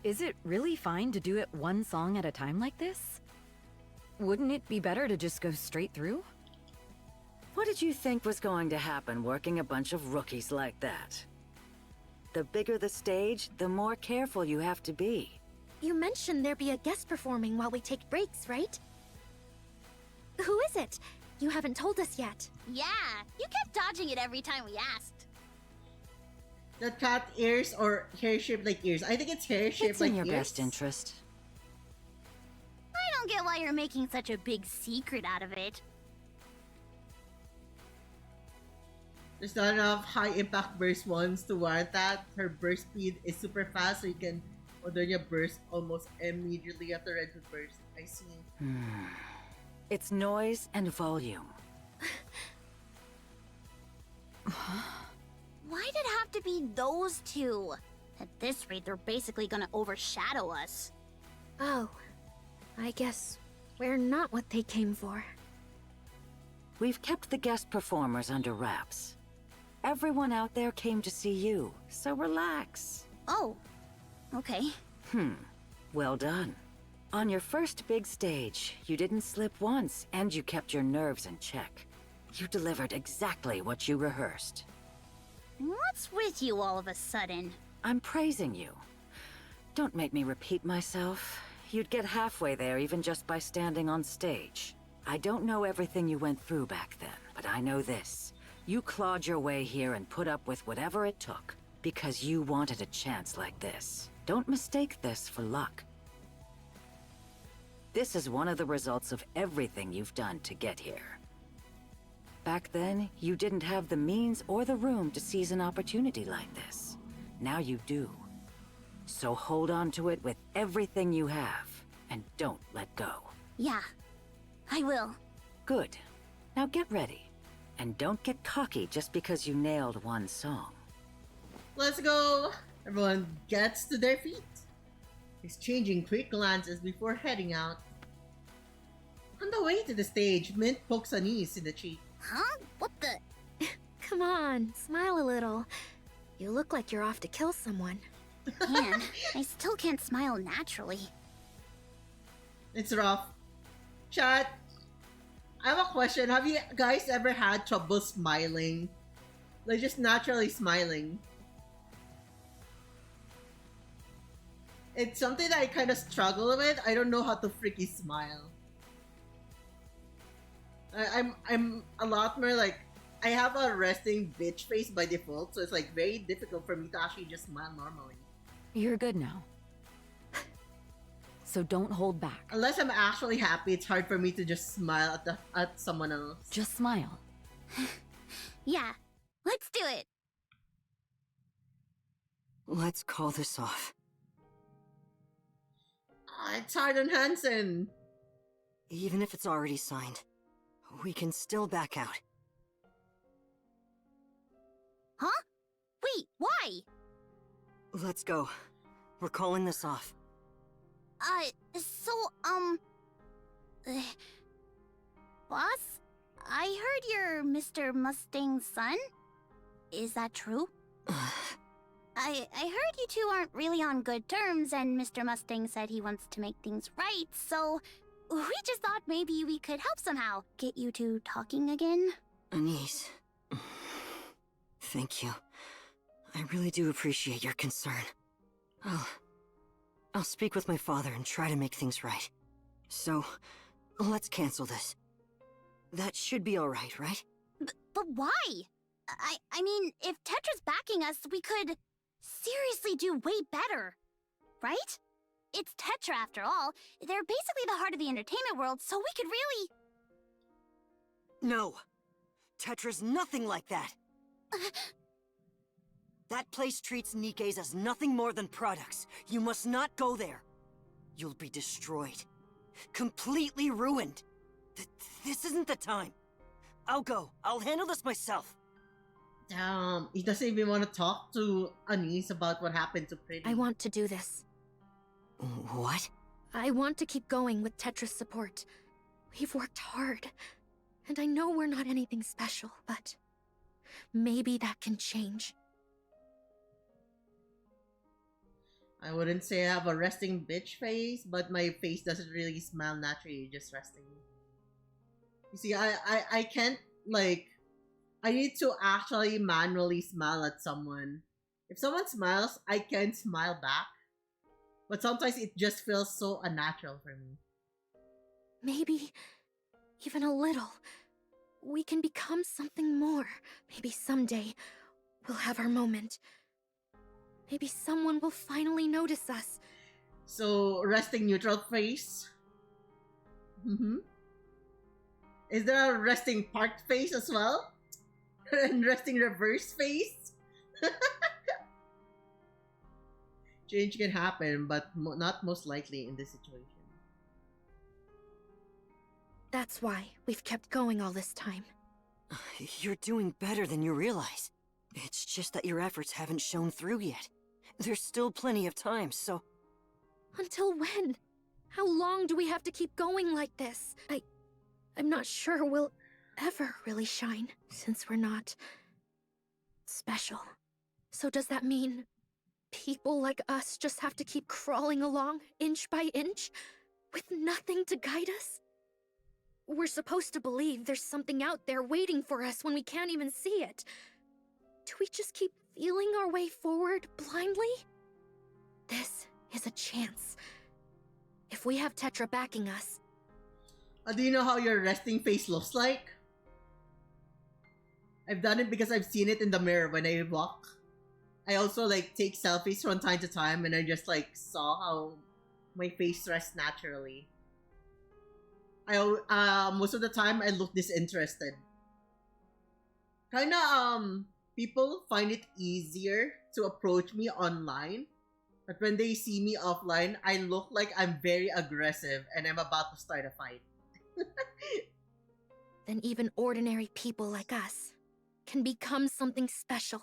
Is it really fine to do it one song at a time like this? Wouldn't it be better to just go straight through? What did you think was going to happen working a bunch of rookies like that? The bigger the stage, the more careful you have to be. You mentioned there be a guest performing while we take breaks, right? Who is it? You haven't told us yet. Yeah, you kept dodging it every time we asked. The cat ears or hair shaped like ears? I think it's hair shaped It's like in your ears. best interest. I don't get why you're making such a big secret out of it. There's not enough high impact burst ones to warrant that. Her burst speed is super fast, so you can Modernia burst almost immediately after Red Hood burst. I see. It's noise and volume. Why did it have to be those two? At this rate, they're basically gonna overshadow us. Oh, I guess we're not what they came for. We've kept the guest performers under wraps. Everyone out there came to see you, so relax. Oh, okay. Well done. On your first big stage, you didn't slip once, and you kept your nerves in check. You delivered exactly what you rehearsed. What's with you all of a sudden? I'm praising you. Don't make me repeat myself. You'd get halfway there even just by standing on stage. I don't know everything you went through back then, but I know this. You clawed your way here and put up with whatever it took, because you wanted a chance like this. Don't mistake this for luck. This is one of the results of everything you've done to get here. Back then, you didn't have the means or the room to seize an opportunity like this. Now you do. So hold on to it with everything you have, and don't let go. Yeah, I will. Good. Now get ready. And don't get cocky just because you nailed one song. Let's go! Everyone gets to their feet, exchanging quick glances before heading out. On the way to the stage, Mint pokes Anise in the cheek. Huh? What the? Come on, smile a little. You look like you're off to kill someone. Man, I still can't smile naturally. It's rough. Chat, I have a question. Have you guys ever had trouble smiling? Like, just naturally smiling? It's something that I kind of struggle with. I don't know how to freaky smile. I'm a lot more like, I have a resting bitch face by default, so it's like very difficult for me to actually just smile normally. You're good now. So don't hold back. Unless I'm actually happy, it's hard for me to just smile at someone else. Just smile. Yeah, let's do it. Let's call this off. It's hard on Hansen. Even if it's already signed, we can still back out. Huh? Wait, why? Let's go. We're calling this off. So, boss? I heard you're Mr. Mustang's son? Is that true? I heard you two aren't really on good terms, and Mr. Mustang said he wants to make things right, so we just thought maybe we could help somehow. Get you two talking again? Anise. Thank you. I really do appreciate your concern. I'll speak with my father and try to make things right. So, let's cancel this. That should be alright, right? But why? I mean, if Tetra's backing us, we could seriously do way better, right? It's Tetra after all. They're basically the heart of the entertainment world, so we could really... No! Tetra's nothing like that! That place treats Nikkei's as nothing more than products. You must not go there. You'll be destroyed. Completely ruined. This isn't the time. I'll go. I'll handle this myself. Damn, he doesn't even want to talk to Anise about what happened to Pretty. I want to do this. What? I want to keep going with Tetra's support. We've worked hard, and I know we're not anything special, but maybe that can change. I wouldn't say I have a resting bitch face, but my face doesn't really smile naturally, just resting. You see, I can't, like, I need to actually manually smile at someone. If someone smiles, I can smile back. But sometimes it just feels so unnatural for me. Maybe even a little. We can become something more. Maybe someday we'll have our moment. Maybe someone will finally notice us. So, resting neutral face? Is there a resting parked face as well? And resting reverse face? Change can happen, but not most likely in this situation. That's why we've kept going all this time. You're doing better than you realize. It's just that your efforts haven't shown through yet. There's still plenty of time, so... Until when? How long do we have to keep going like this? I'm not sure we'll ever really shine, since we're not... special. So does that mean people like us just have to keep crawling along, inch by inch, with nothing to guide us? We're supposed to believe there's something out there waiting for us when we can't even see it. Do we just keep feeling our way forward blindly? This is a chance. If we have Tetra backing us... Do you know how your resting face looks like? I've done it because I've seen it in the mirror when I walk. I also like take selfies from time to time, and I just like saw how my face rests naturally. Most of the time I look disinterested. Kinda people find it easier to approach me online, but when they see me offline, I look like I'm very aggressive and I'm about to start a fight. Then even ordinary people like us can become something special.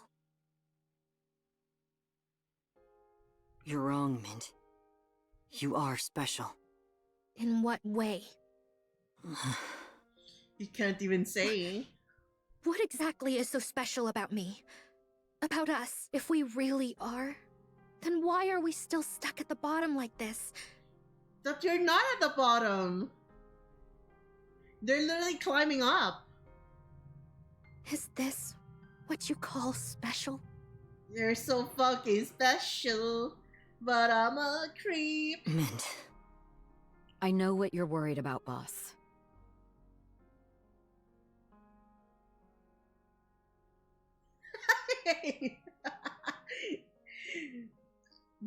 You're wrong, Mint. You are special. In what way? You can't even say. What exactly is so special about me? About us? If we really are, then why are we still stuck at the bottom like this? That you're not at the bottom. They're literally climbing up. Is this what you call special? You're so fucking special, but I'm a creep. Mint. I know what you're worried about, boss.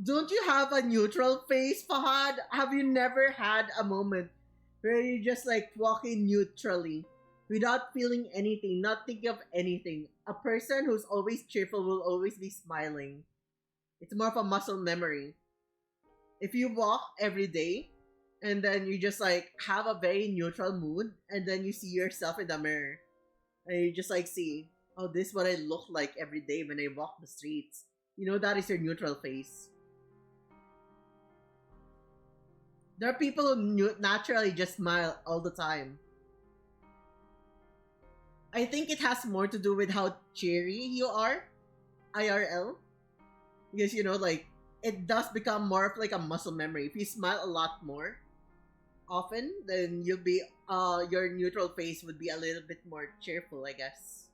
Don't you have a neutral face, Fahad? Have you never had a moment where you're just like walking neutrally without feeling anything, not thinking of anything? A person who's always cheerful will always be smiling. It's more of a muscle memory. If you walk every day and then you just like have a very neutral mood and then you see yourself in the mirror and you just like see, oh, this is what I look like every day when I walk the streets. You know, that is your neutral face. There are people who naturally just smile all the time. I think it has more to do with how cheery you are, IRL. Because, you know, like, it does become more of like a muscle memory. If you smile a lot more often, then you'll be, your neutral face would be a little bit more cheerful, I guess.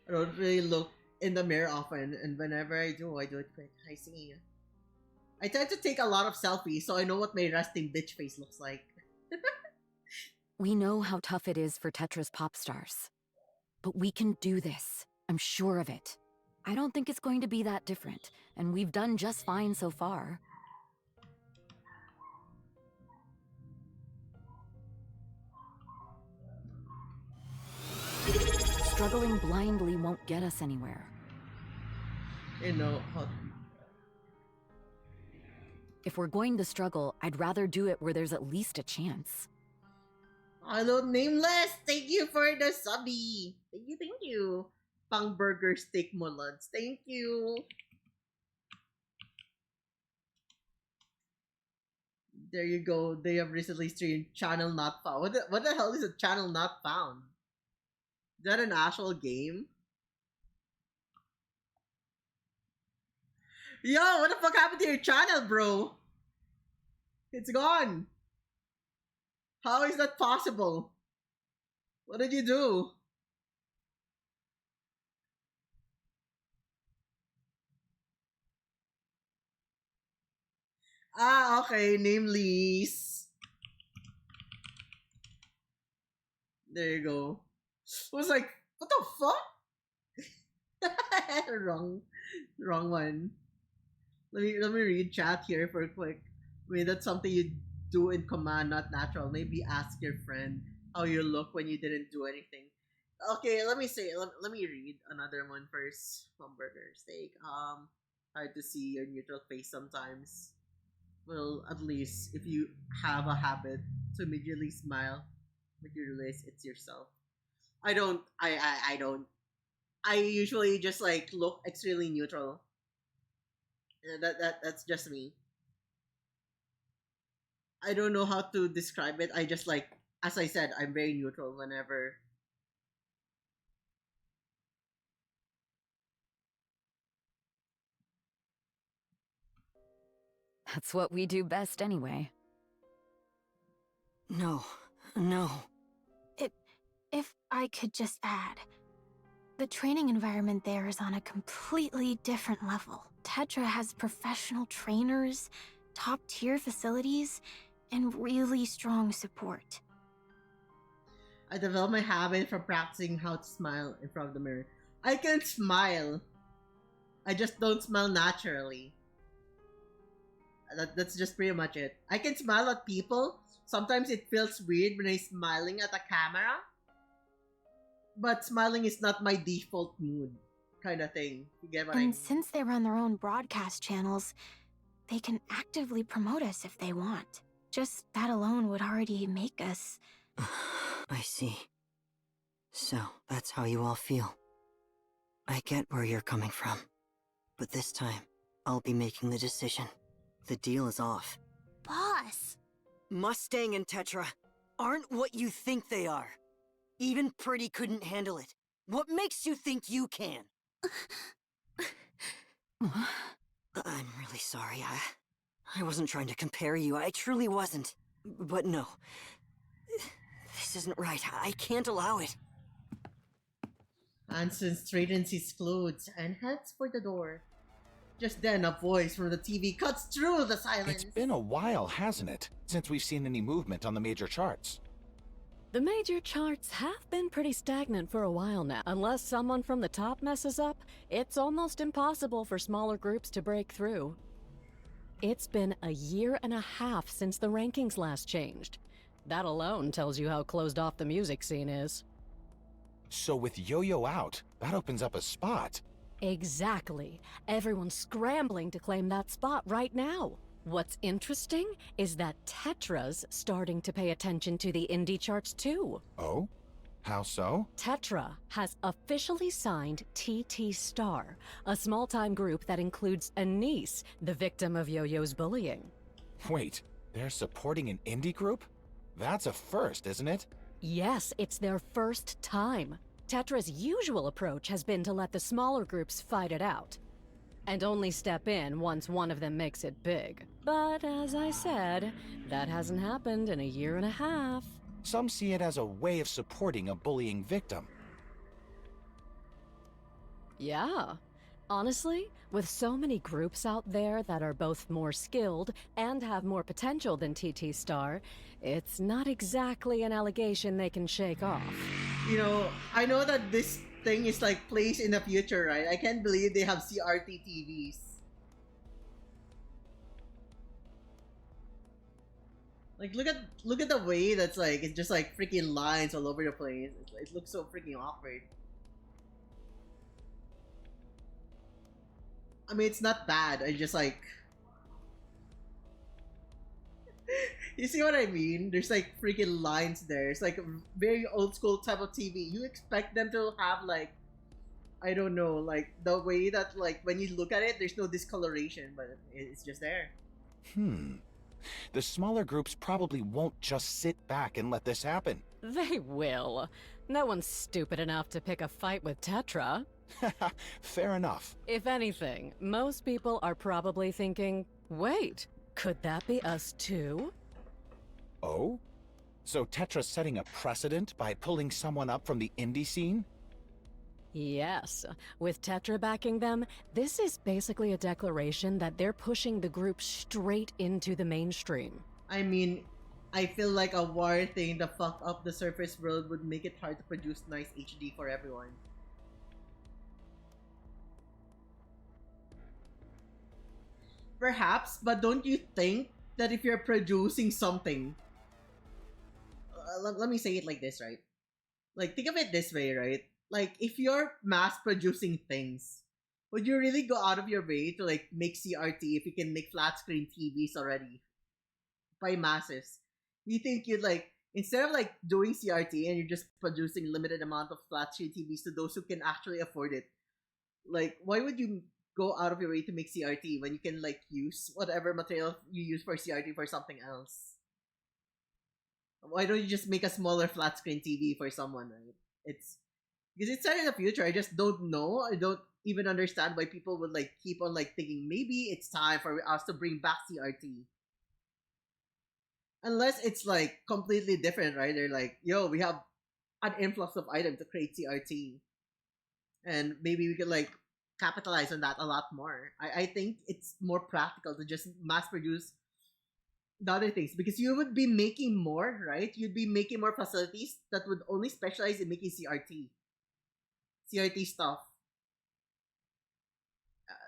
I don't really look in the mirror often, and whenever I do it quick. I see. I tend to take a lot of selfies, so I know what my resting bitch face looks like. We know how tough it is for Tetra's pop stars. But we can do this. I'm sure of it. I don't think it's going to be that different, and we've done just fine so far. Struggling blindly won't get us anywhere. You know, if we're going to struggle, I'd rather do it where there's at least a chance. hello, Nameless! Thank you for the subby! Thank you. Pang Burger Steak Mullets. Thank you. There you go. They have recently streamed Channel Not Found. What the hell is a Channel Not Found? Is that an actual game? Yo, what the fuck happened to your channel, bro? It's gone. How is that possible? What did you do? Ah, okay. Name Lease. There you go. I was like, what the fuck? Wrong one. Let me read chat here for a quick. I mean, that's something you do in command, not natural. Maybe ask your friend how you look when you didn't do anything. Okay, let me read another one first. Hamburger steak. Hard to see your neutral face sometimes. Well, at least if you have a habit to immediately smile, but you realize it's yourself. I don't. I don't. I usually just like look extremely neutral. That's just me. I don't know how to describe it. I just like, as I said, I'm very neutral whenever. That's what we do best anyway. No. If I could just add, the training environment there is on a completely different level. Tetra has professional trainers, top-tier facilities, and really strong support. I developed my habit from practicing how to smile in front of the mirror. I can smile. I just don't smile naturally. That's just pretty much it. I can smile at people. Sometimes it feels weird when I'm smiling at a camera. But smiling is not my default mood, kind of thing. You get what I mean? And since they run their own broadcast channels, they can actively promote us if they want. Just that alone would already make us... I see. So, that's how you all feel. I get where you're coming from. But this time, I'll be making the decision. The deal is off. Boss! Mustang and Tetra aren't what you think they are. Even Pretty couldn't handle it. What makes you think you can? I'm really sorry. I wasn't trying to compare you. I truly wasn't. But no. This isn't right. I can't allow it. Hansen straightens his clothes and heads for the door. Just then, a voice from the TV cuts through the silence. It's been a while, hasn't it, since we've seen any movement on the major charts? The major charts have been pretty stagnant for a while now. Unless someone from the top messes up, it's almost impossible for smaller groups to break through. It's been a year and a half since the rankings last changed. That alone tells you how closed off the music scene is. So with Yo-Yo out, that opens up a spot. Exactly. Everyone's scrambling to claim that spot right now. What's interesting is that Tetra's starting to pay attention to the indie charts too. Oh? How so? Tetra has officially signed TT Star, a small-time group that includes Anise, the victim of Yo-Yo's bullying. Wait, they're supporting an indie group? That's a first, isn't it? Yes, it's their first time. Tetra's usual approach has been to let the smaller groups fight it out, and only step in once one of them makes it big. But as I said, that hasn't happened in a year and a half. Some see it as a way of supporting a bullying victim. Yeah. Honestly, with so many groups out there that are both more skilled and have more potential than TT Star, it's not exactly an allegation they can shake off. You know, I know that this thing is like placed in the future, right? I can't believe they have CRT TVs. Like, look at the way that's like, it's just like freaking lines all over the place. It looks so freaking awkward. I mean, it's not bad. I just like... You see what I mean? There's like freaking lines there. It's like a very old school type of TV. You expect them to have like, I don't know, like the way that like when you look at it, there's no discoloration, but it's just there. The smaller groups probably won't just sit back and let this happen. They will. No one's stupid enough to pick a fight with Tetra. Fair enough. If anything, most people are probably thinking, wait, could that be us too? Oh? So Tetra's setting a precedent by pulling someone up from the indie scene? Yes. With Tetra backing them, this is basically a declaration that they're pushing the group straight into the mainstream. I mean, I feel like a war thing to fuck up the surface world would make it hard to produce nice HD for everyone. Perhaps, but don't you think that if you're producing something... let me say it like this, right? Like, think of it this way, right? Like, if you're mass-producing things, would you really go out of your way to, like, make CRT if you can make flat-screen TVs already? By masses. You think you'd, like, instead of, like, doing CRT and you're just producing limited amount of flat-screen TVs to those who can actually afford it, like, why would you go out of your way to make CRT when you can, like, use whatever material you use for CRT for something else? Why don't you just make a smaller flat-screen TV for someone, right? It's... Because it's set in the future, I just don't know. I don't even understand why people would, like, keep on, like, thinking maybe it's time for us to bring back CRT. Unless it's, like, completely different, right? They're like, yo, we have an influx of items to create CRT. And maybe we could, like, capitalize on that a lot more. I think it's more practical to just mass produce the other things, because you would be making more, right? You'd be making more facilities that would only specialize in making CRT stuff.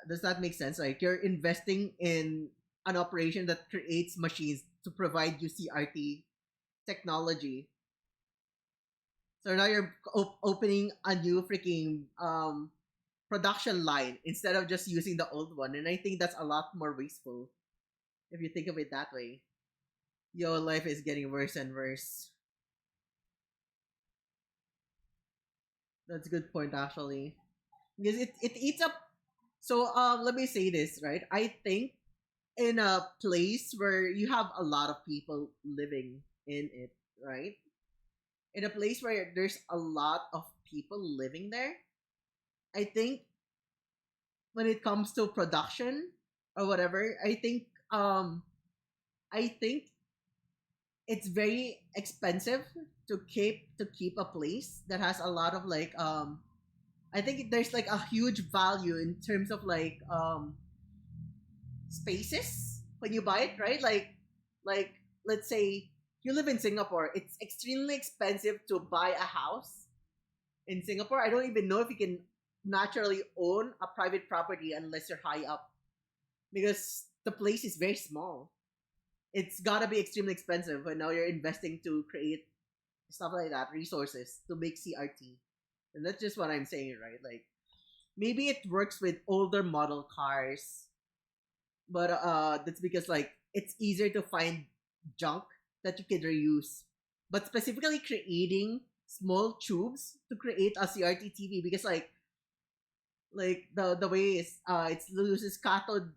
Does that make sense? Like, you're investing in an operation that creates machines to provide you CRT technology. So now you're opening a new freaking production line instead of just using the old one. And I think that's a lot more wasteful if you think of it that way. Your life is getting worse and worse. That's a good point, actually. Because it eats up... So, let me say this, right? I think in a place where you have a lot of people living in it, right? In a place where there's a lot of people living there, I think when it comes to production or whatever, I think it's very expensive to keep a place that has a lot of like I think there's like a huge value in terms of like spaces when you buy it, right? Like let's say you live in Singapore. It's extremely expensive to buy a house in Singapore. I don't even know if you can naturally own a private property unless you're high up because the place is very small. It's gotta be extremely expensive, and now you're investing to create stuff like that, resources to make CRT. And that's just what I'm saying, right? Like, maybe it works with older model cars, but that's because like it's easier to find junk that you can reuse. But specifically creating small tubes to create a CRT TV because like the way it uses cathode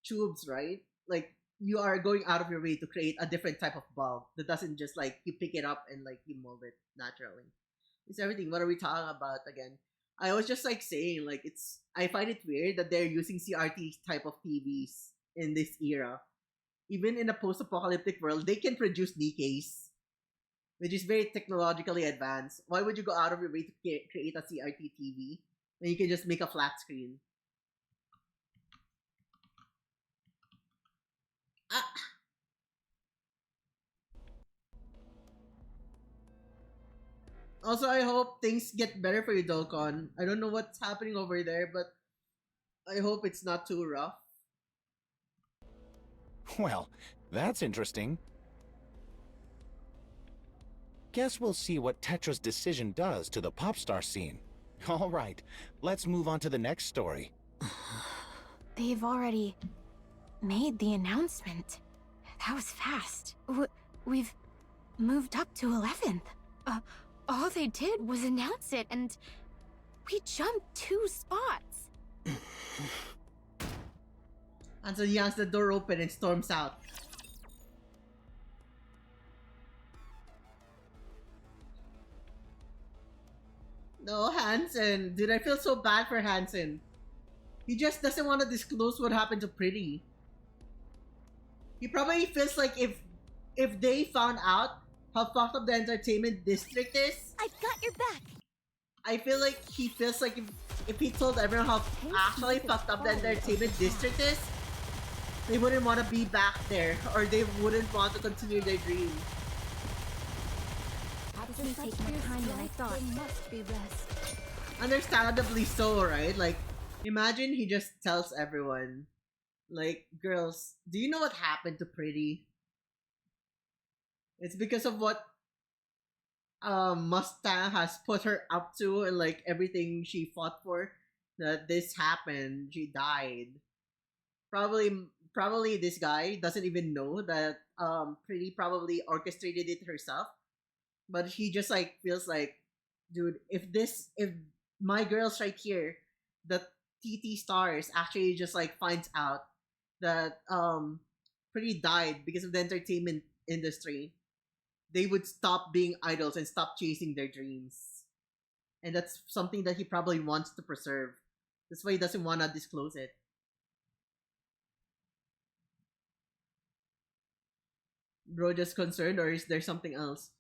tubes, right? Like you are going out of your way to create a different type of bulb that doesn't just like you pick it up and like you mold it naturally. It's everything. What are we talking about again? I was just like saying like I find it weird that they're using CRT type of TVs in this era. Even in a post-apocalyptic world, they can produce Nikkeis, which is very technologically advanced. Why would you go out of your way to create a CRT TV when you can just make a flat screen? Ah. Also, I hope things get better for you, Dolcon. I don't know what's happening over there, but I hope it's not too rough. Well, that's interesting. Guess we'll see what Tetra's decision does to the pop star scene. All right, let's move on to the next story. They've already made the announcement. That was fast. We've moved up to 11th. All they did was announce it, and we jumped 2 spots. Hansen yanks the door open and storms out. No, Hansen. Dude, I feel so bad for Hansen. He just doesn't want to disclose what happened to Pretty. He probably feels like if they found out how fucked up the entertainment district is, I've got your back. I feel like he feels like if he told everyone how actually fucked up the entertainment district is, they wouldn't want to be back there, or they wouldn't want to continue their dream. This may take more time than I thought. There must be rest. Understandably so, right? Like, imagine he just tells everyone, like, girls, do you know what happened to Pretty? It's because of what Mustang has put her up to and like everything she fought for that this happened. She died. Probably this guy doesn't even know that Pretty probably orchestrated it herself. But he just like feels like, dude, if my girls right here, the TT stars actually just like finds out that Pretty died because of the entertainment industry, they would stop being idols and stop chasing their dreams. And that's something that he probably wants to preserve. That's why he doesn't want to disclose it. Bro, just concerned, or is there something else?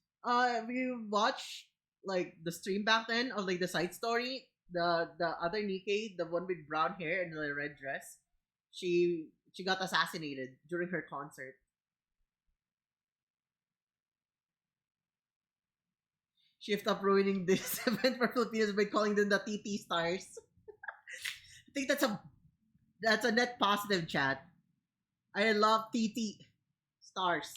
We watched like the stream back then of like the side story. The other Nikke, the one with brown hair and the red dress, she got assassinated during her concert. Shift up ruining this event for Filipinos by calling them the TT stars. I think that's a net positive, chat. I love TT stars.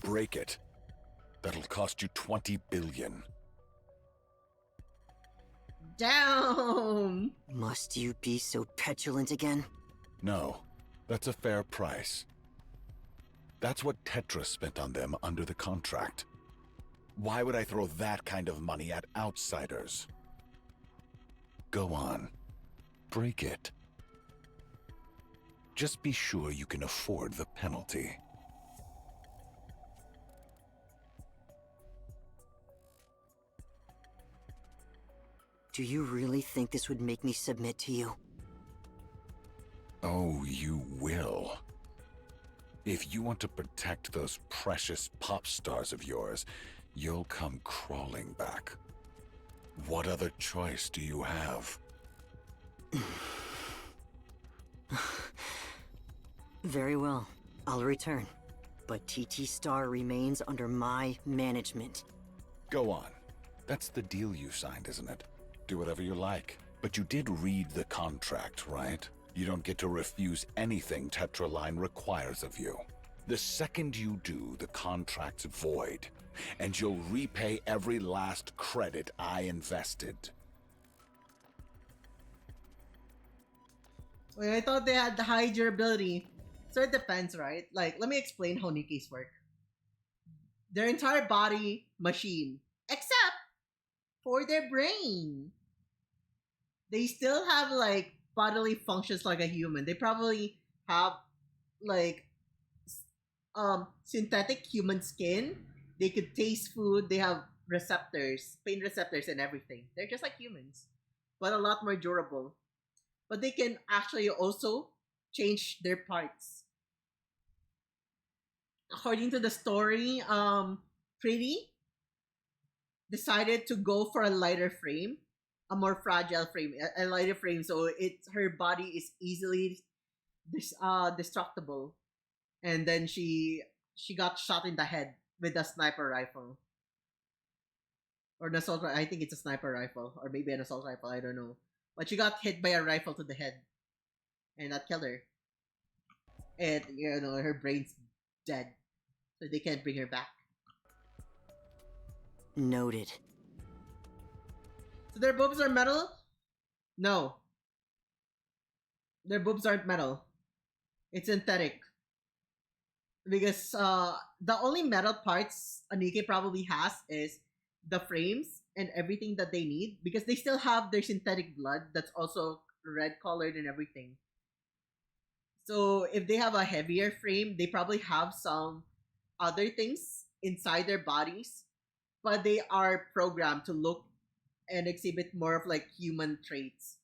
Break it. That'll cost you 20 billion. Damn! Must you be so petulant again? No, that's a fair price. That's what Tetra spent on them under the contract. Why would I throw that kind of money at outsiders? Go on. Break it. Just be sure you can afford the penalty. Do you really think this would make me submit to you? Oh, you will. If you want to protect those precious pop stars of yours, you'll come crawling back. What other choice do you have? Very well. I'll return. But TT Star remains under my management. Go on. That's the deal you signed, isn't it? Do whatever you like. But you did read the contract, right? You don't get to refuse anything Tetraline requires of you. The second you do, the contract's void, and you'll repay every last credit I invested. Wait, I thought they had the high durability. So it depends, right? Like, let me explain how Nikkeis work. Their entire body, machine. Except for their brain. They still have, like, bodily functions like a human. They probably have, like, synthetic human skin. They could taste food. They have receptors, pain receptors and everything. They're just like humans, but a lot more durable. But they can actually also change their parts. According to the story, Pretty decided to go for a lighter frame, a more fragile frame, a lighter frame, so her body is easily destructible. And then she got shot in the head with a sniper rifle. Or an assault rifle. I think it's a sniper rifle. Or maybe an assault rifle, I don't know. But she got hit by a rifle to the head. And that killed her. And, you know, her brain's dead. So they can't bring her back. Noted. So their boobs are metal? No. Their boobs aren't metal. It's synthetic. Because the only metal parts Anike probably has is the frames and everything that they need. Because they still have their synthetic blood that's also red colored and everything. So if they have a heavier frame, they probably have some other things inside their bodies. But they are programmed to look and exhibit more of like human traits.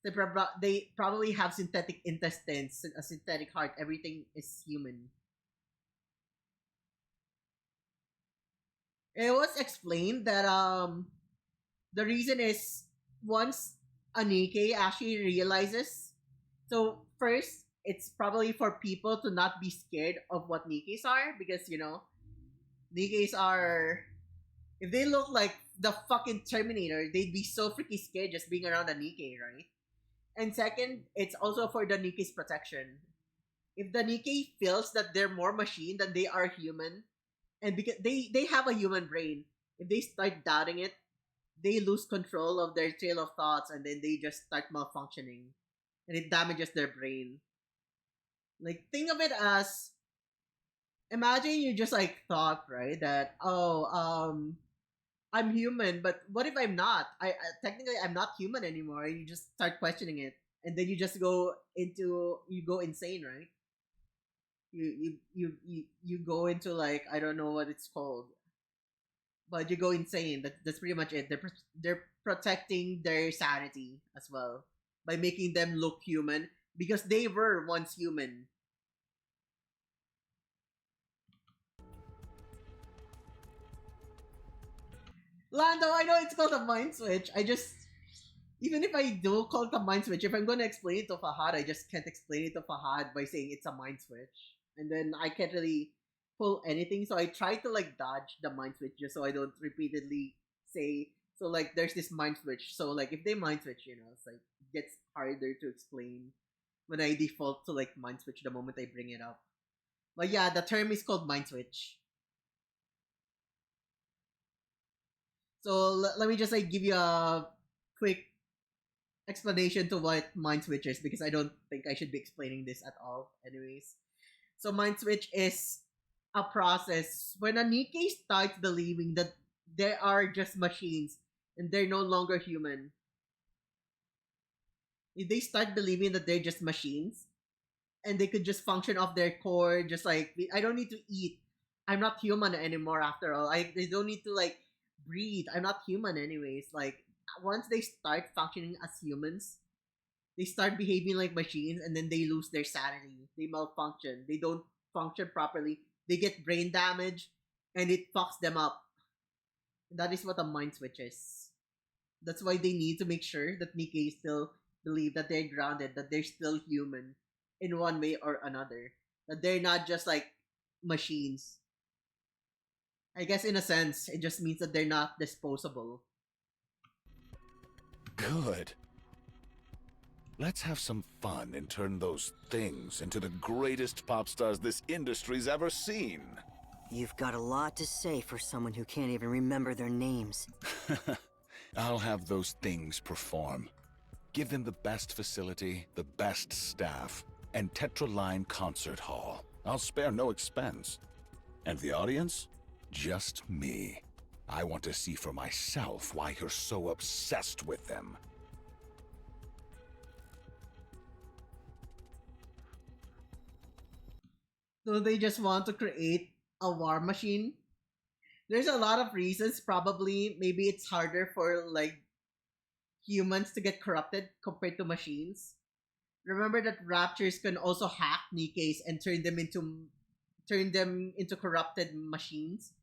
They probably have synthetic intestines, a synthetic heart. Everything is human. It was explained that the reason is once Anike actually realizes. So first, it's probably for people to not be scared of what Nikkeis are, because you know, Nikkeis are, if they look like the fucking Terminator, they'd be so freaking scared just being around a Nikke, right? And second, it's also for the Nikke's protection. If the Nikke feels that they're more machine than they are human, and because they have a human brain, if they start doubting it, they lose control of their trail of thoughts and then they just start malfunctioning. And it damages their brain. Like, think of it as, imagine you just like thought, right, that, I'm human, but what if I'm not? I technically I'm not human anymore. And you just start questioning it, and then you just go insane, right? You go into like, I don't know what it's called, but you go insane. That's pretty much it. They're protecting their sanity as well by making them look human because they were once human. Lando, I know it's called a mind switch. Even if I do call it a mind switch, if I'm gonna explain it to Fahad, I just can't explain it to Fahad by saying it's a mind switch. And then I can't really pull anything, so I try to like dodge the mind switch just so I don't repeatedly say, so like there's this mind switch. So like if they mind switch, you know, it's like it gets harder to explain when I default to like mind switch the moment I bring it up. But yeah, the term is called mind switch. So let me just like give you a quick explanation to what mind switch is, because I don't think I should be explaining this at all anyways. So mind switch is a process when a Nikke starts believing that they are just machines and they're no longer human. If they start believing that they're just machines and they could just function off their core, just like, I don't need to eat, I'm not human anymore after all. They don't need to like breathe, I'm not human anyways. Like, once they start functioning as humans, they start behaving like machines, and then they lose their sanity. They malfunction. They don't function properly. They get brain damage, and it fucks them up. That is what a mind switch is. That's why they need to make sure that Nikke still believe that they're grounded, that they're still human, in one way or another. That they're not just like machines. I guess in a sense, it just means that they're not disposable. Good. Let's have some fun and turn those things into the greatest pop stars this industry's ever seen. You've got a lot to say for someone who can't even remember their names. I'll have those things perform. Give them the best facility, the best staff, and Tetraline Concert Hall. I'll spare no expense. And the audience? Just me. I want to see for myself why you're so obsessed with them. So they just want to create a war machine? There's a lot of reasons, probably. Maybe it's harder for, like, humans to get corrupted compared to machines. Remember that Raptures can also hack Nikkeis and turn them into corrupted machines.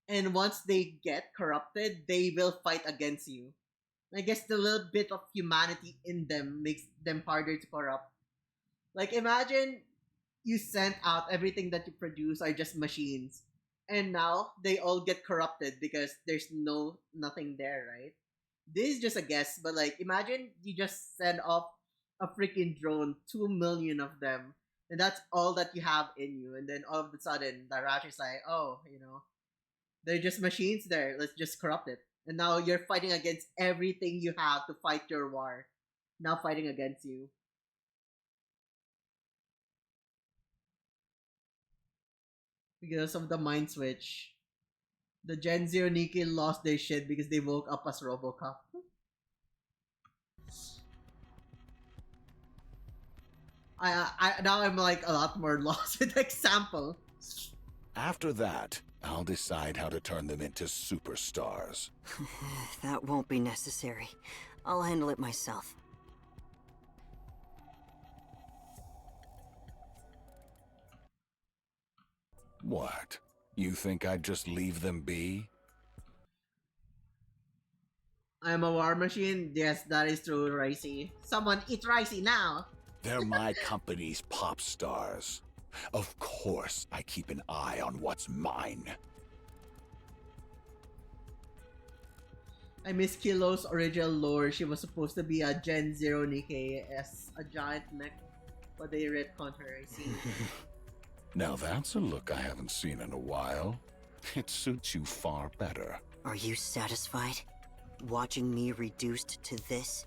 And once they get corrupted, they will fight against you. I guess the little bit of humanity in them makes them harder to corrupt. Like, imagine you sent out everything that you produce are just machines. And now they all get corrupted because there's nothing there, right? This is just a guess, but like imagine you just send off a freaking drone, 2 million of them, and that's all that you have in you, and then all of a sudden the Rash is like, oh, they're just machines there, let's just corrupt it. And now you're fighting against everything you have to fight your war. Now fighting against you. Because of the mind switch, the Gen Zero Nikkei lost their shit because they woke up as RoboCop. I now I'm like a lot more lost with the example. After that, I'll decide how to turn them into superstars. That won't be necessary. I'll handle it myself. What? You think I'd just leave them be? I'm a war machine? Yes, that is true, Ricey. Someone eat Ricey now! They're my company's pop stars. Of course, I keep an eye on what's mine. I miss Kilo's original lore. She was supposed to be a Gen Zero Nikkei as a giant mech, but they retconned her, I see. Now that's a look I haven't seen in a while. It suits you far better. Are you satisfied? Watching me reduced to this?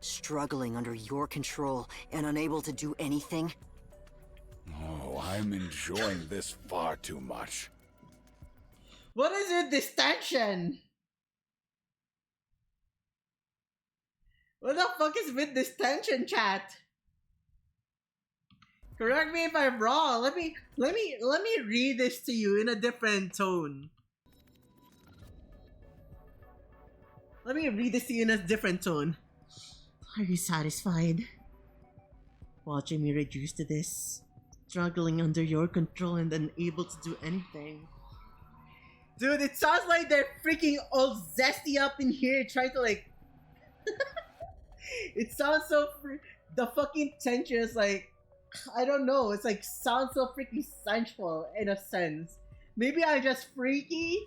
Struggling under your control and unable to do anything? Oh, I'm enjoying this far too much. What is it, this tension? What the fuck is with this tension, chat? Correct me if I'm wrong. Let me read this to you in a different tone. Let me read this to you in a different tone. Are you satisfied? Watching me reduced to this, struggling under your control and unable to do anything. Dude, it sounds like they're freaking all zesty up in here trying to like... It sounds so... The fucking tension is like... I don't know, it's like sounds so freaking sensual in a sense. Maybe I'm just freaky,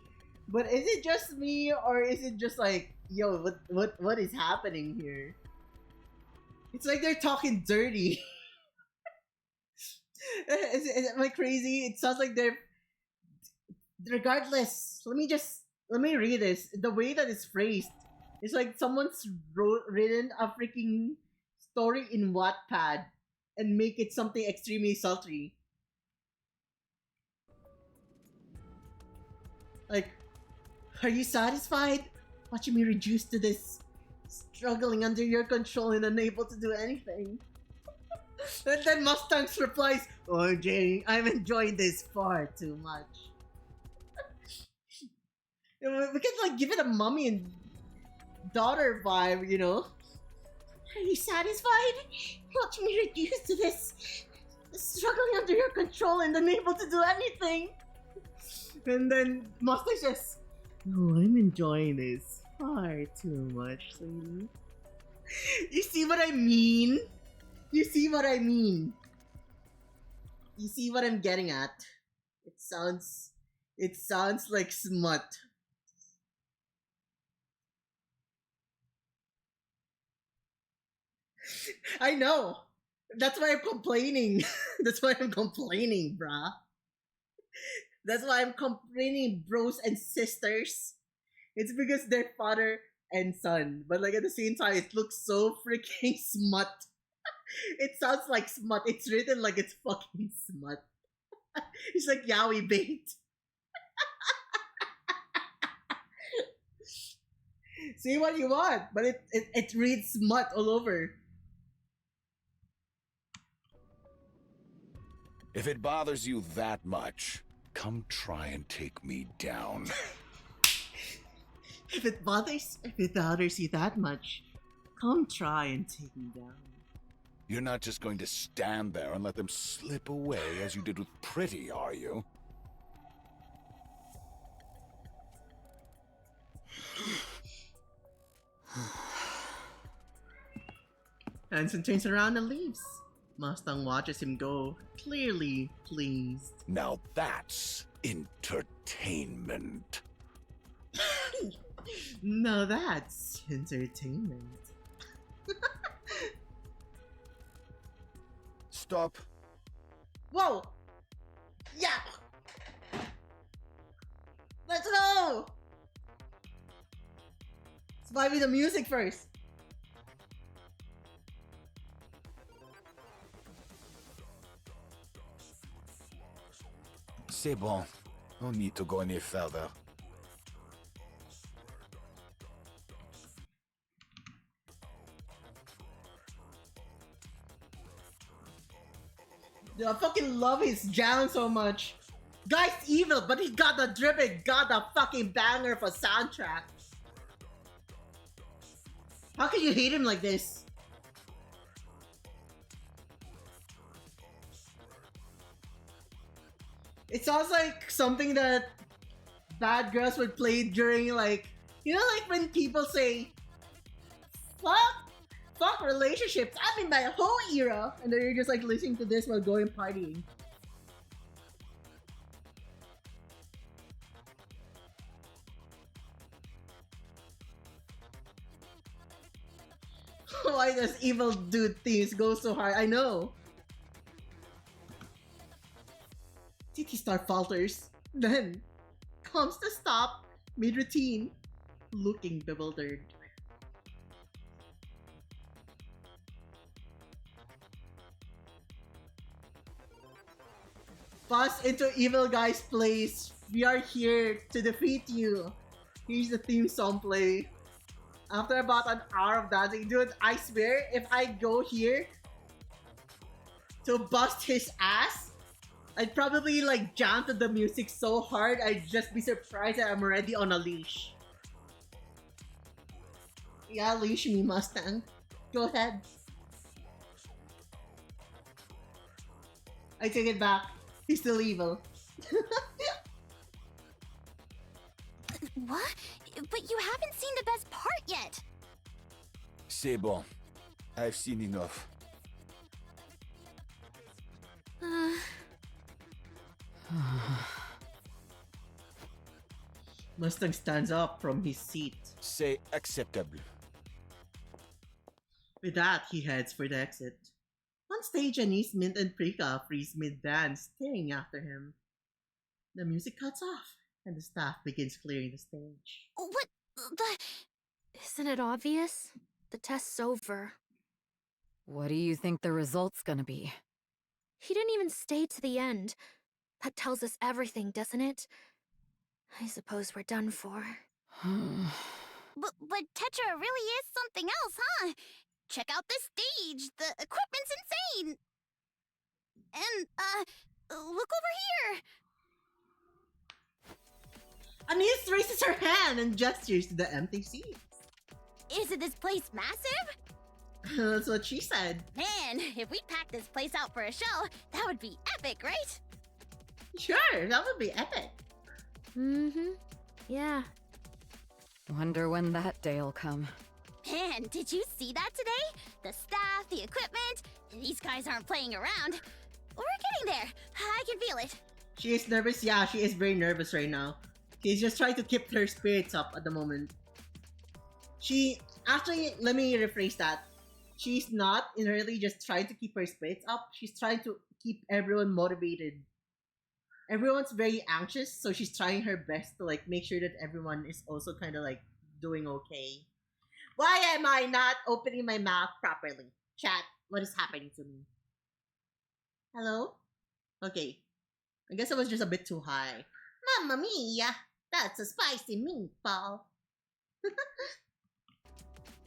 but is it just me or is it just like, yo, what is happening here? It's like they're talking dirty. Am I crazy? It sounds like they're... Regardless, let me read this. The way that it's phrased, it's like someone's written a freaking story in Wattpad and make it something extremely sultry. Like, are you satisfied? Watching me reduced to this, struggling under your control and unable to do anything. And then Mustangs replies, "Oh Jay, I'm enjoying this far too much." We can like give it a mommy and daughter vibe, you know? Are you satisfied? Watch me reduced to this, struggling under your control and unable to do anything. And then Mustang says, "Oh, I'm enjoying this far too much, sweetie." You see what I mean? You see what I mean? You see what I'm getting at? It sounds like smut. I know. That's why I'm complaining. That's why I'm complaining, bruh. That's why I'm complaining, bros and sisters. It's because they're father and son. But like at the same time, it looks so freaking smut. It sounds like smut. It's written like it's fucking smut. It's like yaoi bait. See what you want, but it reads smut all over. If it bothers you that much, come try and take me down. If it bothers you that much, come try and take me down. You're not just going to stand there and let them slip away as you did with Pretty, are you? Hanson turns around and leaves. Mustang watches him go, clearly pleased. Now that's entertainment. No, that's entertainment. Stop. Whoa! Yeah! Let's go! Let's vibe with the music first. C'est bon. No need to go any further. Dude, I fucking love his jam so much. Guy's evil, but he got the drip and got the fucking banger for soundtrack. How can you hate him like this? It sounds like something that Bad Girls would play during, like, you know, like when people say, fuck relationships, I'm in my whole era, and then you're just like listening to this while going partying. Why does evil dude themes go so hard? I know. Titi Star falters, then comes to stop mid-routine, looking bewildered. Bust into evil guy's place. We are here to defeat you. Here's the theme song play. After about an hour of dancing, dude, I swear, if I go here to bust his ass, I'd probably like jam to the music so hard, I'd just be surprised that I'm already on a leash. Yeah, leash me, Mustang. Go ahead. I take it back. He's still evil. What? But you haven't seen the best part yet. C'est bon. I've seen enough. Mustang stands up from his seat. C'est acceptable. With that, he heads for the exit. On stage, Anise, Mint, and Prika freeze mid-dance, staring after him. The music cuts off, and the staff begins clearing the stage. What the... Isn't it obvious? The test's over. What do you think the result's gonna be? He didn't even stay to the end. That tells us everything, doesn't it? I suppose we're done for. But Tetra really is something else, huh? Check out this stage. The equipment's insane. And, look over here. Anise raises her hand and gestures to the empty seats. Isn't this place massive? That's what she said. Man, if we packed this place out for a show, that would be epic, right? Sure, that would be epic. Mm-hmm. Yeah. Wonder when that day'll come. Man, did you see that today? The staff, the equipment. These guys aren't playing around. We're getting there. I can feel it. She is nervous. Yeah, she is very nervous right now. She's just trying to keep her spirits up at the moment. Actually, let me rephrase that. She's not inherently just trying to keep her spirits up. She's trying to keep everyone motivated. Everyone's very anxious, so she's trying her best to like make sure that everyone is also kind of like doing okay. Why am I not opening my mouth properly? Chat, what is happening to me? Hello? Okay. I guess I was just a bit too high. Mamma mia! That's a spicy meatball.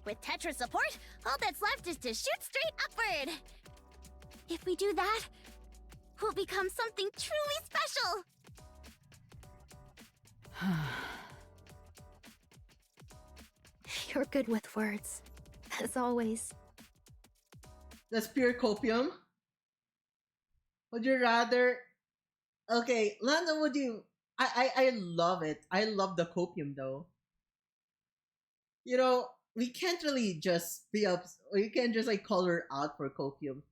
With Tetra's support, all that's left is to shoot straight upward. If we do that, we'll become something truly special. You're good with words, as always. That's pure copium. Would you rather? Okay, Lana, would you? I love it. I love the copium though. You know, we can't really just be up. We can't just like call her out for copium.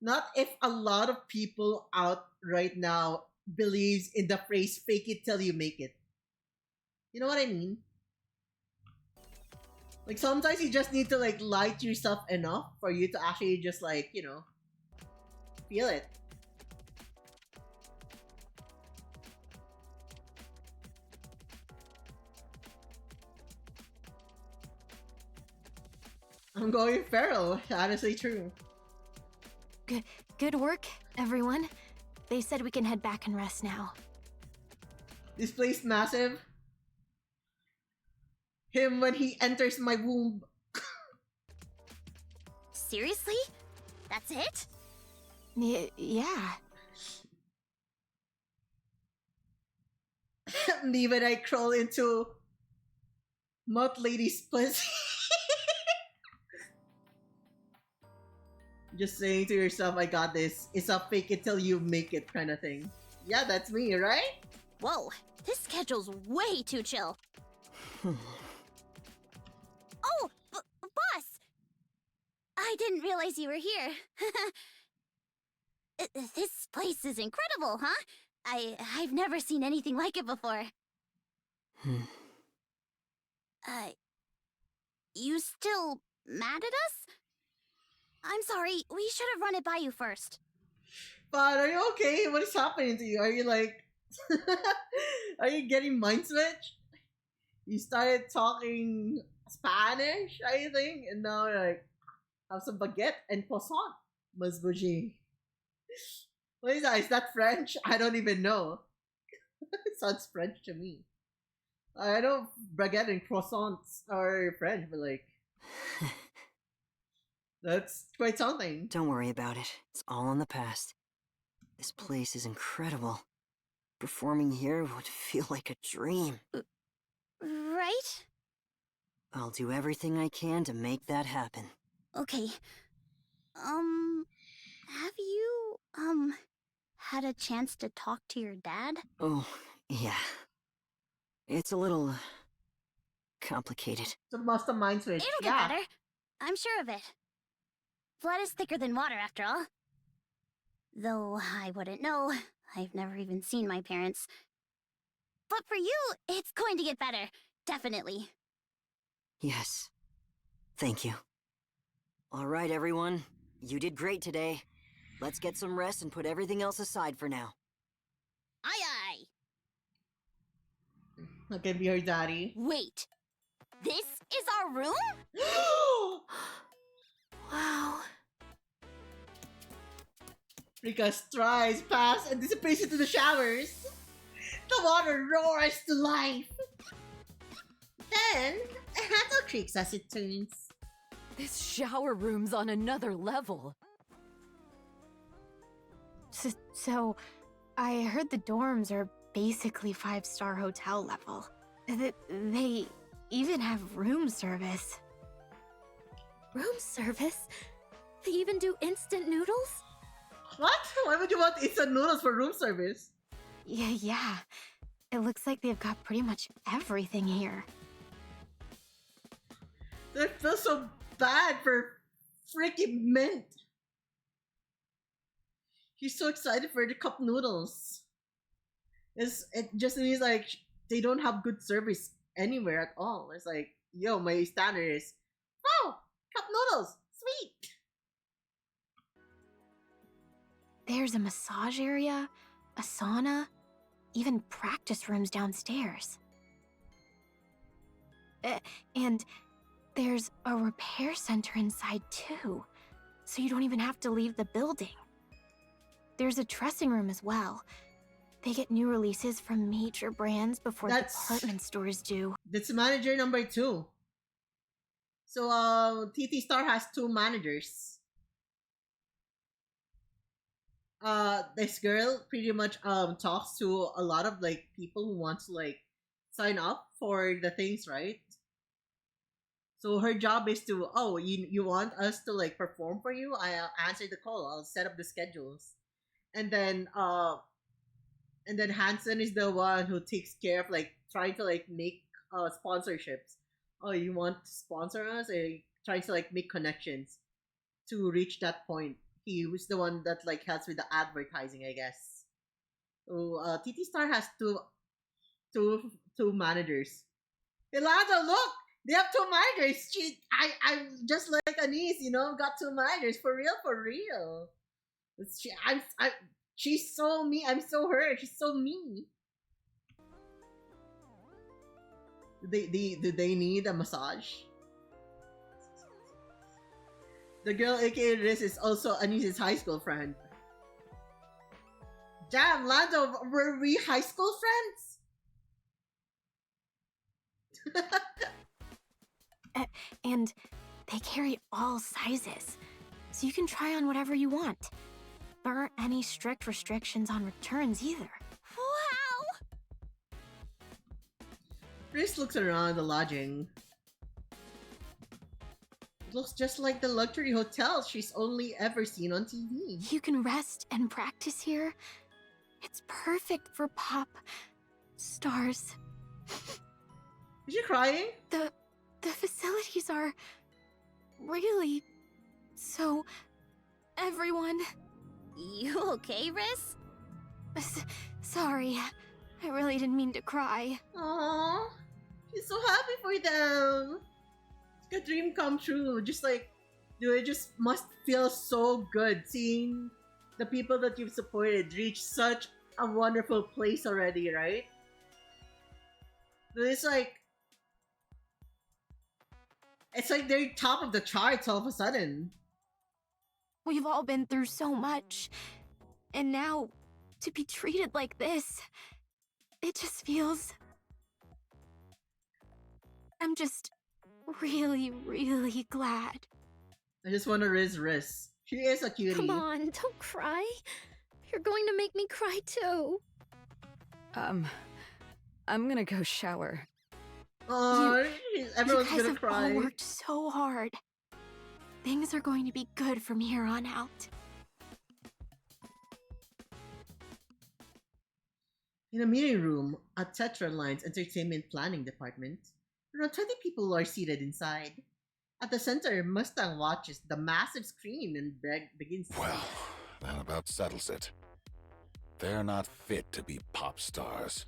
Not if a lot of people out right now believes in the phrase "fake it till you make it." You know what I mean? Like sometimes you just need to like lie to yourself enough for you to actually just like, you know, feel it. I'm going feral. Honestly, true. Good work, everyone. They said we can head back and rest now. This place massive. Him when he enters my womb. Seriously? That's it? Yeah. Me when I crawl into Mud Lady's pussy. Just saying to yourself, I got this. It's a fake it till you make it kind of thing. Yeah, that's me, right? Whoa, this schedule's way too chill. Oh, boss! I didn't realize you were here. This place is incredible, huh? I've never seen anything like it before. You still mad at us? I'm sorry, we should have run it by you first. But are you okay? What is happening to you? Are you like... Are you getting mind switched? You started talking Spanish, I think, and now like have some baguette and croissant. Mas bougie. What is that? Is that French? I don't even know. It sounds French to me. I know baguette and croissants are French, but like... That's quite something. Don't worry about it. It's all in the past. This place is incredible. Performing here would feel like a dream. Right? I'll do everything I can to make that happen. Okay. Have you, had a chance to talk to your dad? Oh, yeah. It's a little... complicated. It's a must of mind switch. It'll get better. I'm sure of it. Blood is thicker than water, after all. Though I wouldn't know. I've never even seen my parents. But for you, it's going to get better. Definitely. Yes. Thank you. All right, everyone. You did great today. Let's get some rest and put everything else aside for now. Aye, aye. Okay, be your daddy. Wait. This is our room? Wow. Rika strides past and dissipates into the showers. The water roars to life. Then, a handle creaks as it turns. This shower room's on another level. So, I heard the dorms are basically 5-star hotel level. They even have room service. Room service? They even do instant noodles? What? Why would you want instant noodles for room service? Yeah. It looks like they've got pretty much everything here. I feel so bad for freaking Mint. She's so excited for the cup noodles. It just means like they don't have good service anywhere at all. It's like, yo, my standard is, oh, cup noodles, sweet. There's a massage area, a sauna, even practice rooms downstairs. And there's a repair center inside too, so you don't even have to leave the building. There's a dressing room as well. They get new releases from major brands before department stores do. That's manager number 2. So TT Star has 2 managers. This girl pretty much talks to a lot of like people who want to like sign up for the things, right? So her job is to, oh, you want us to like perform for you? I'll answer the call. I'll set up the schedules. And then Hansen is the one who takes care of like trying to like make sponsorships. Oh, you want to sponsor us? And trying to like make connections to reach that point. He was the one that like helps with the advertising, I guess. So TT Star has two managers. Yolanda, look, they have 2 managers. I'm just like Anise, you know, got 2 managers for real. She's so me. I'm so her. She's so me. Do they need a massage? The girl aka Riz is also Anise's high school friend. Damn, Lando, were we high school friends? And they carry all sizes, so you can try on whatever you want. There aren't any strict restrictions on returns either. Wow! Riz looks around the lodging. It looks just like the luxury hotel she's only ever seen on TV. You can rest and practice here. It's perfect for pop stars. Is she crying? The facilities are really so everyone. You okay, Riz? Sorry, I really didn't mean to cry. Aww, she's so happy for them. It's like a dream come true. Just like, dude, it just must feel so good seeing the people that you've supported reach such a wonderful place already, right? Dude, it's like they're top of the charts all of a sudden. We've all been through so much, and now to be treated like this, it just feels... I'm just really, really glad. I just want to Riz. She is a cutie. Come on, don't cry. You're going to make me cry too. I'm gonna go shower. Oh, everyone's you guys gonna have cry. all worked so hard. Things are going to be good from here on out. In a meeting room at Tetra Line's entertainment planning department, around 20 people are seated inside. At the center, Mustang watches the massive screen and begins to Well, that about settles it. They're not fit to be pop stars.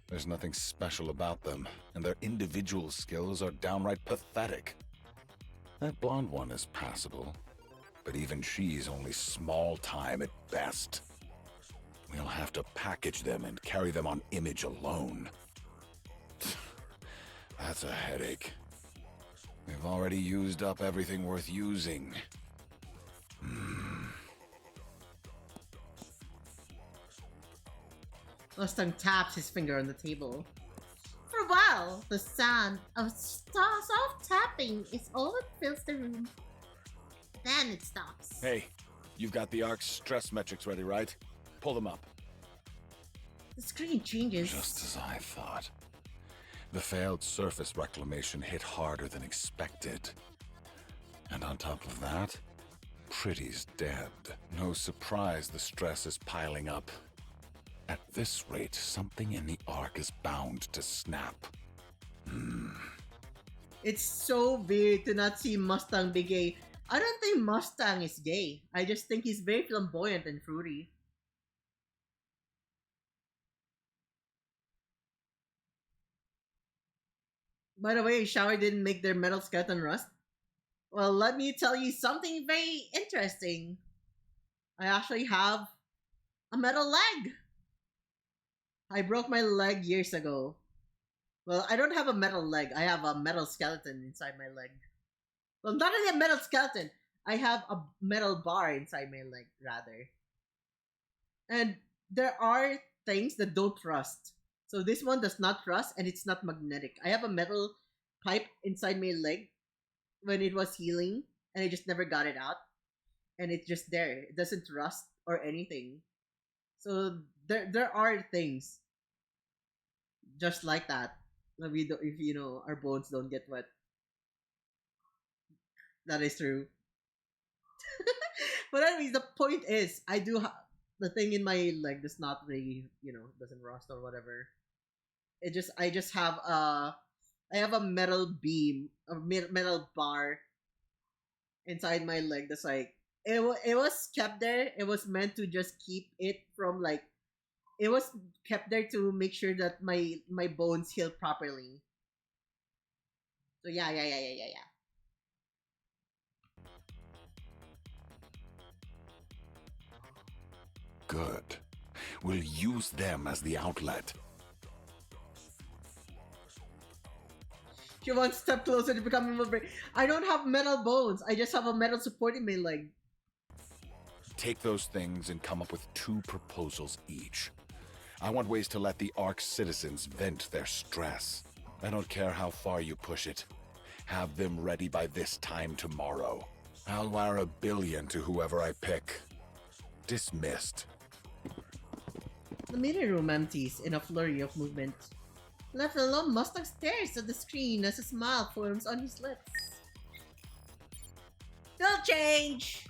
There's nothing special about them, and their individual skills are downright pathetic. That blonde one is passable, but even she's only small time at best. We'll have to package them and carry them on image alone. That's a headache. We've already used up everything worth using. Mustang taps his finger on the table. For a while, the sound of soft tapping is all that fills the room. Then it stops. Hey, you've got the ARC's stress metrics ready, right? Pull them up. The screen changes. Just as I thought. The failed surface reclamation hit harder than expected. And on top of that, Pretty's dead. No surprise the stress is piling up. At this rate, something in the ARC is bound to snap. It's so weird to not see Mustang Big A I don't think Mustang is gay. I just think he's very flamboyant and fruity. By the way, Shower didn't make their metal skeleton rust. Well, let me tell you something very interesting. I actually have a metal leg. I broke my leg years ago. Well, I don't have a metal leg. I have a metal skeleton inside my leg. Well, not really a metal skeleton. I have a metal bar inside my leg, rather. And there are things that don't rust. So this one does not rust and it's not magnetic. I have a metal pipe inside my leg when it was healing and I just never got it out. And it's just there. It doesn't rust or anything. So there are things just like that. We don't, if you know, our bones don't get wet. That is true. But anyways, the point is, I do the thing in my leg does not really, doesn't rust or whatever. I just have I have a metal beam, a metal bar inside my leg. That's like it was kept there. It was meant to just keep it from like. It was kept there to make sure that my bones heal properly. So yeah. Good. We'll use them as the outlet. She one step closer to becoming more brave. I don't have metal bones. I just have a metal support in my leg. Take those things and come up with 2 proposals each. I want ways to let the Ark's citizens vent their stress. I don't care how far you push it. Have them ready by this time tomorrow. I'll wire $1 billion to whoever I pick. Dismissed. The meeting room empties in a flurry of movement. Left alone, Mustang stares at the screen as a smile forms on his lips. Still change!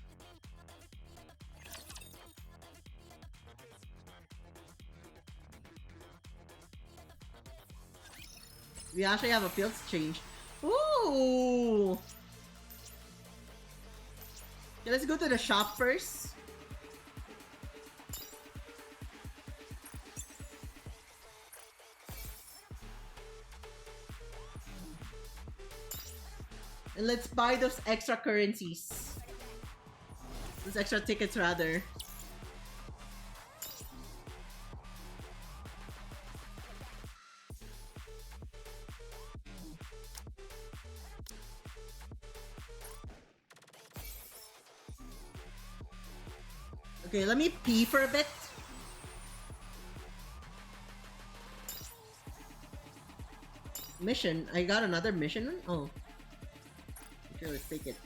We actually have a field change. Ooh! Okay, let's go to the shop first. And let's buy those extra currencies. Those extra tickets, rather. Okay, let me pee for a bit. Mission? I got another mission? Oh. Okay, let's take it.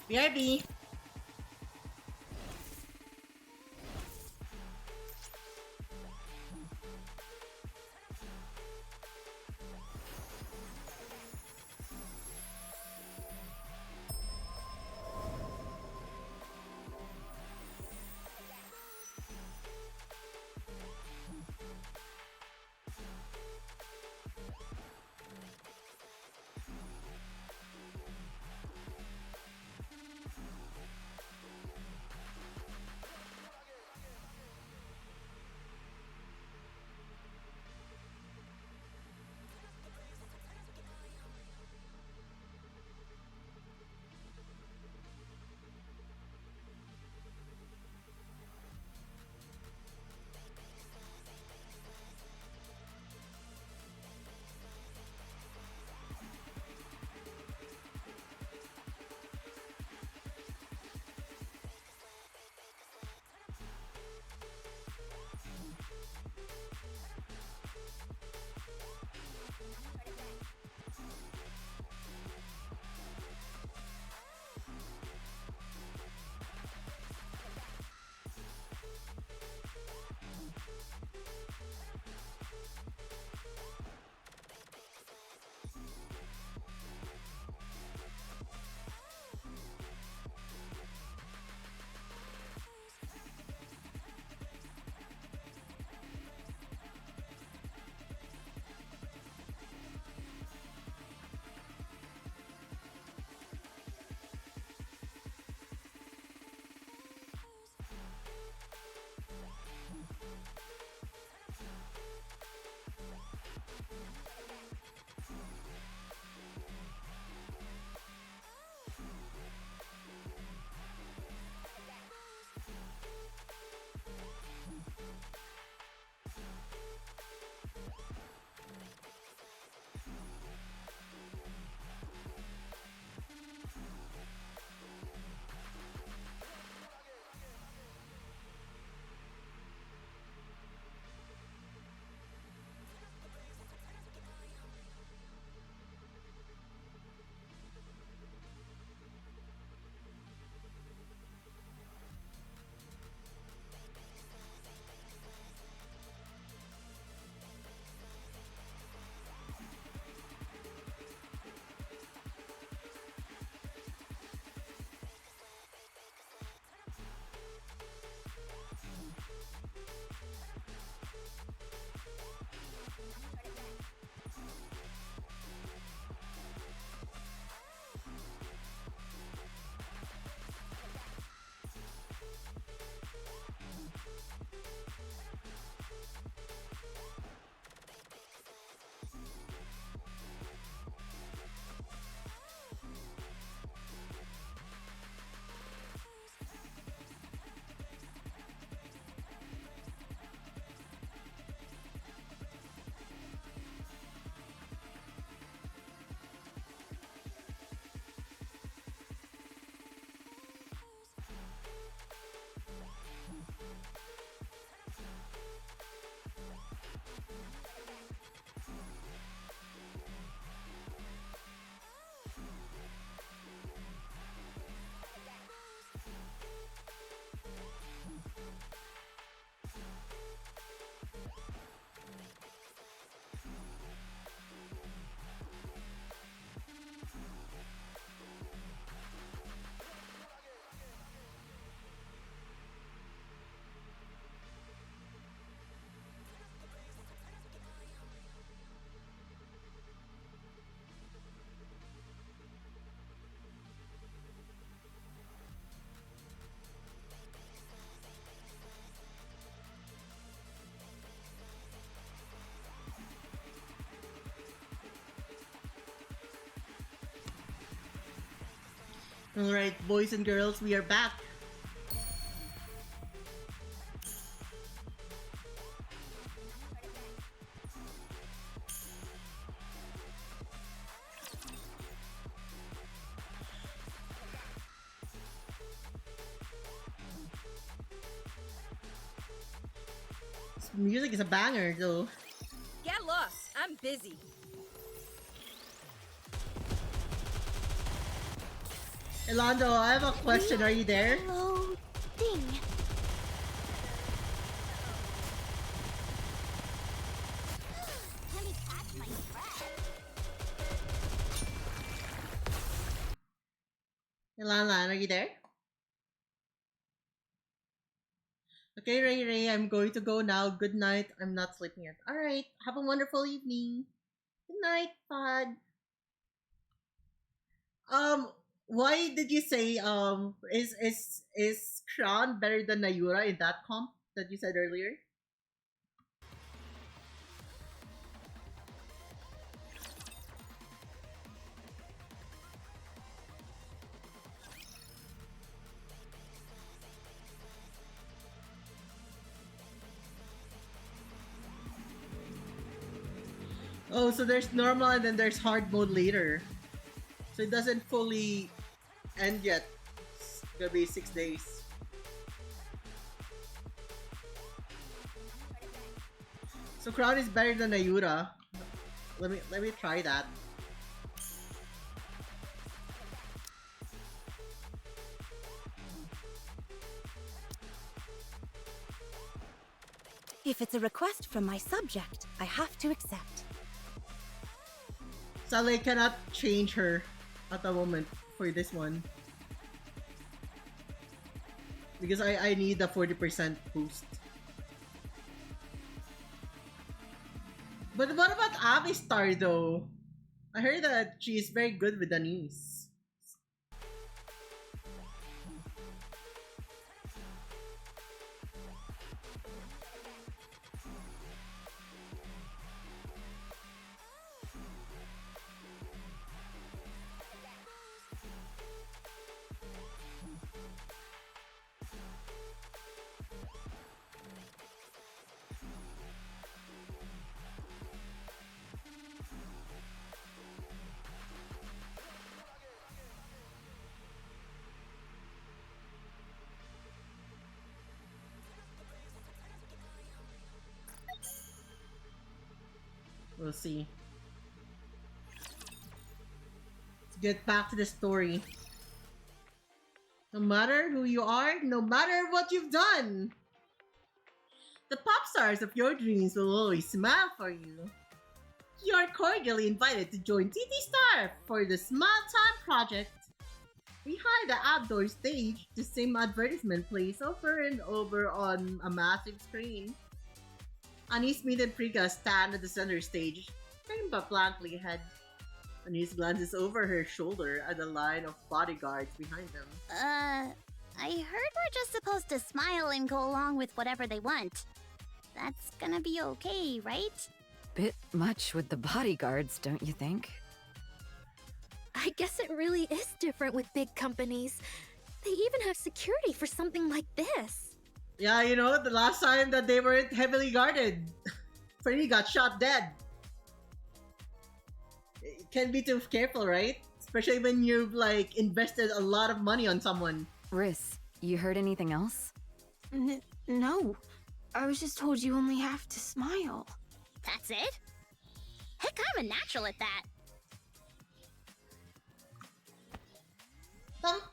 BRB! Alright, boys and girls, we are back. This music is a banger, though. Get lost. I'm busy. Elando, I have a question. Are you there? Loading. Let me catch my breath. Elan, are you there? Okay, Ray, I'm going to go now. Good night. I'm not sleeping yet. Alright, have a wonderful evening. Good night, Pod. Why did you say is Kran better than Nayura in that comp that you said earlier? Oh, so there's normal and then there's hard mode later. So it doesn't fully end yet. It's gonna be 6 days. So Crown is better than Ayura. Let me try that. If it's a request from my subject, I have to accept. Sadly, I cannot change her at the moment for this one. Because I need the 40% boost. But what about Amistar though? I heard that she is very good with Denise. We'll see. Let's get back to the story. No matter who you are, no matter what you've done, the pop stars of your dreams will always smile for you. You are cordially invited to join TT Star for the Smile Time project. Behind the outdoor stage, the same advertisement plays over and over on a massive screen. Anise, Mid, and Priga stand at the center stage, staring but blankly ahead. Anise glances over her shoulder at the line of bodyguards behind them. I heard we're just supposed to smile and go along with whatever they want. That's gonna be okay, right? Bit much with the bodyguards, don't you think? I guess it really is different with big companies. They even have security for something like this. Yeah, you know, the last time that they weren't heavily guarded, Freddy got shot dead. You can't be too careful, right? Especially when you've, like, invested a lot of money on someone. Riss, you heard anything else? No. I was just told you only have to smile. That's it? Heck, I'm a natural at that. Thump.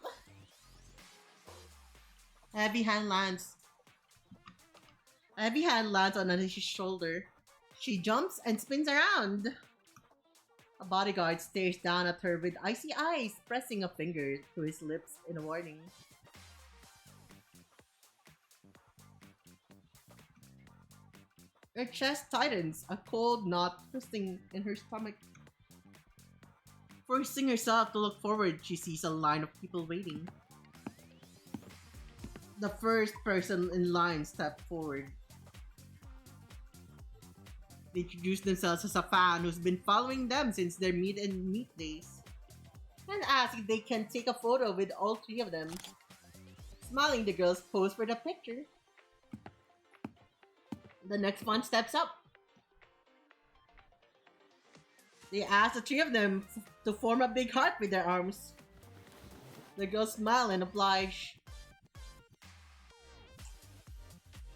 A heavy hand lands on Anisha's shoulder. She jumps and spins around. A bodyguard stares down at her with icy eyes, pressing a finger to his lips in a warning. Her chest tightens, a cold knot twisting in her stomach. Forcing herself to look forward, she sees a line of people waiting. The first person in line stepped forward. They introduced themselves as a fan who's been following them since their meet and meet days. and asks if they can take a photo with all three of them. Smiling, the girls pose for the picture. The next fan steps up. They ask the three of them to form a big heart with their arms. The girls smile and oblige.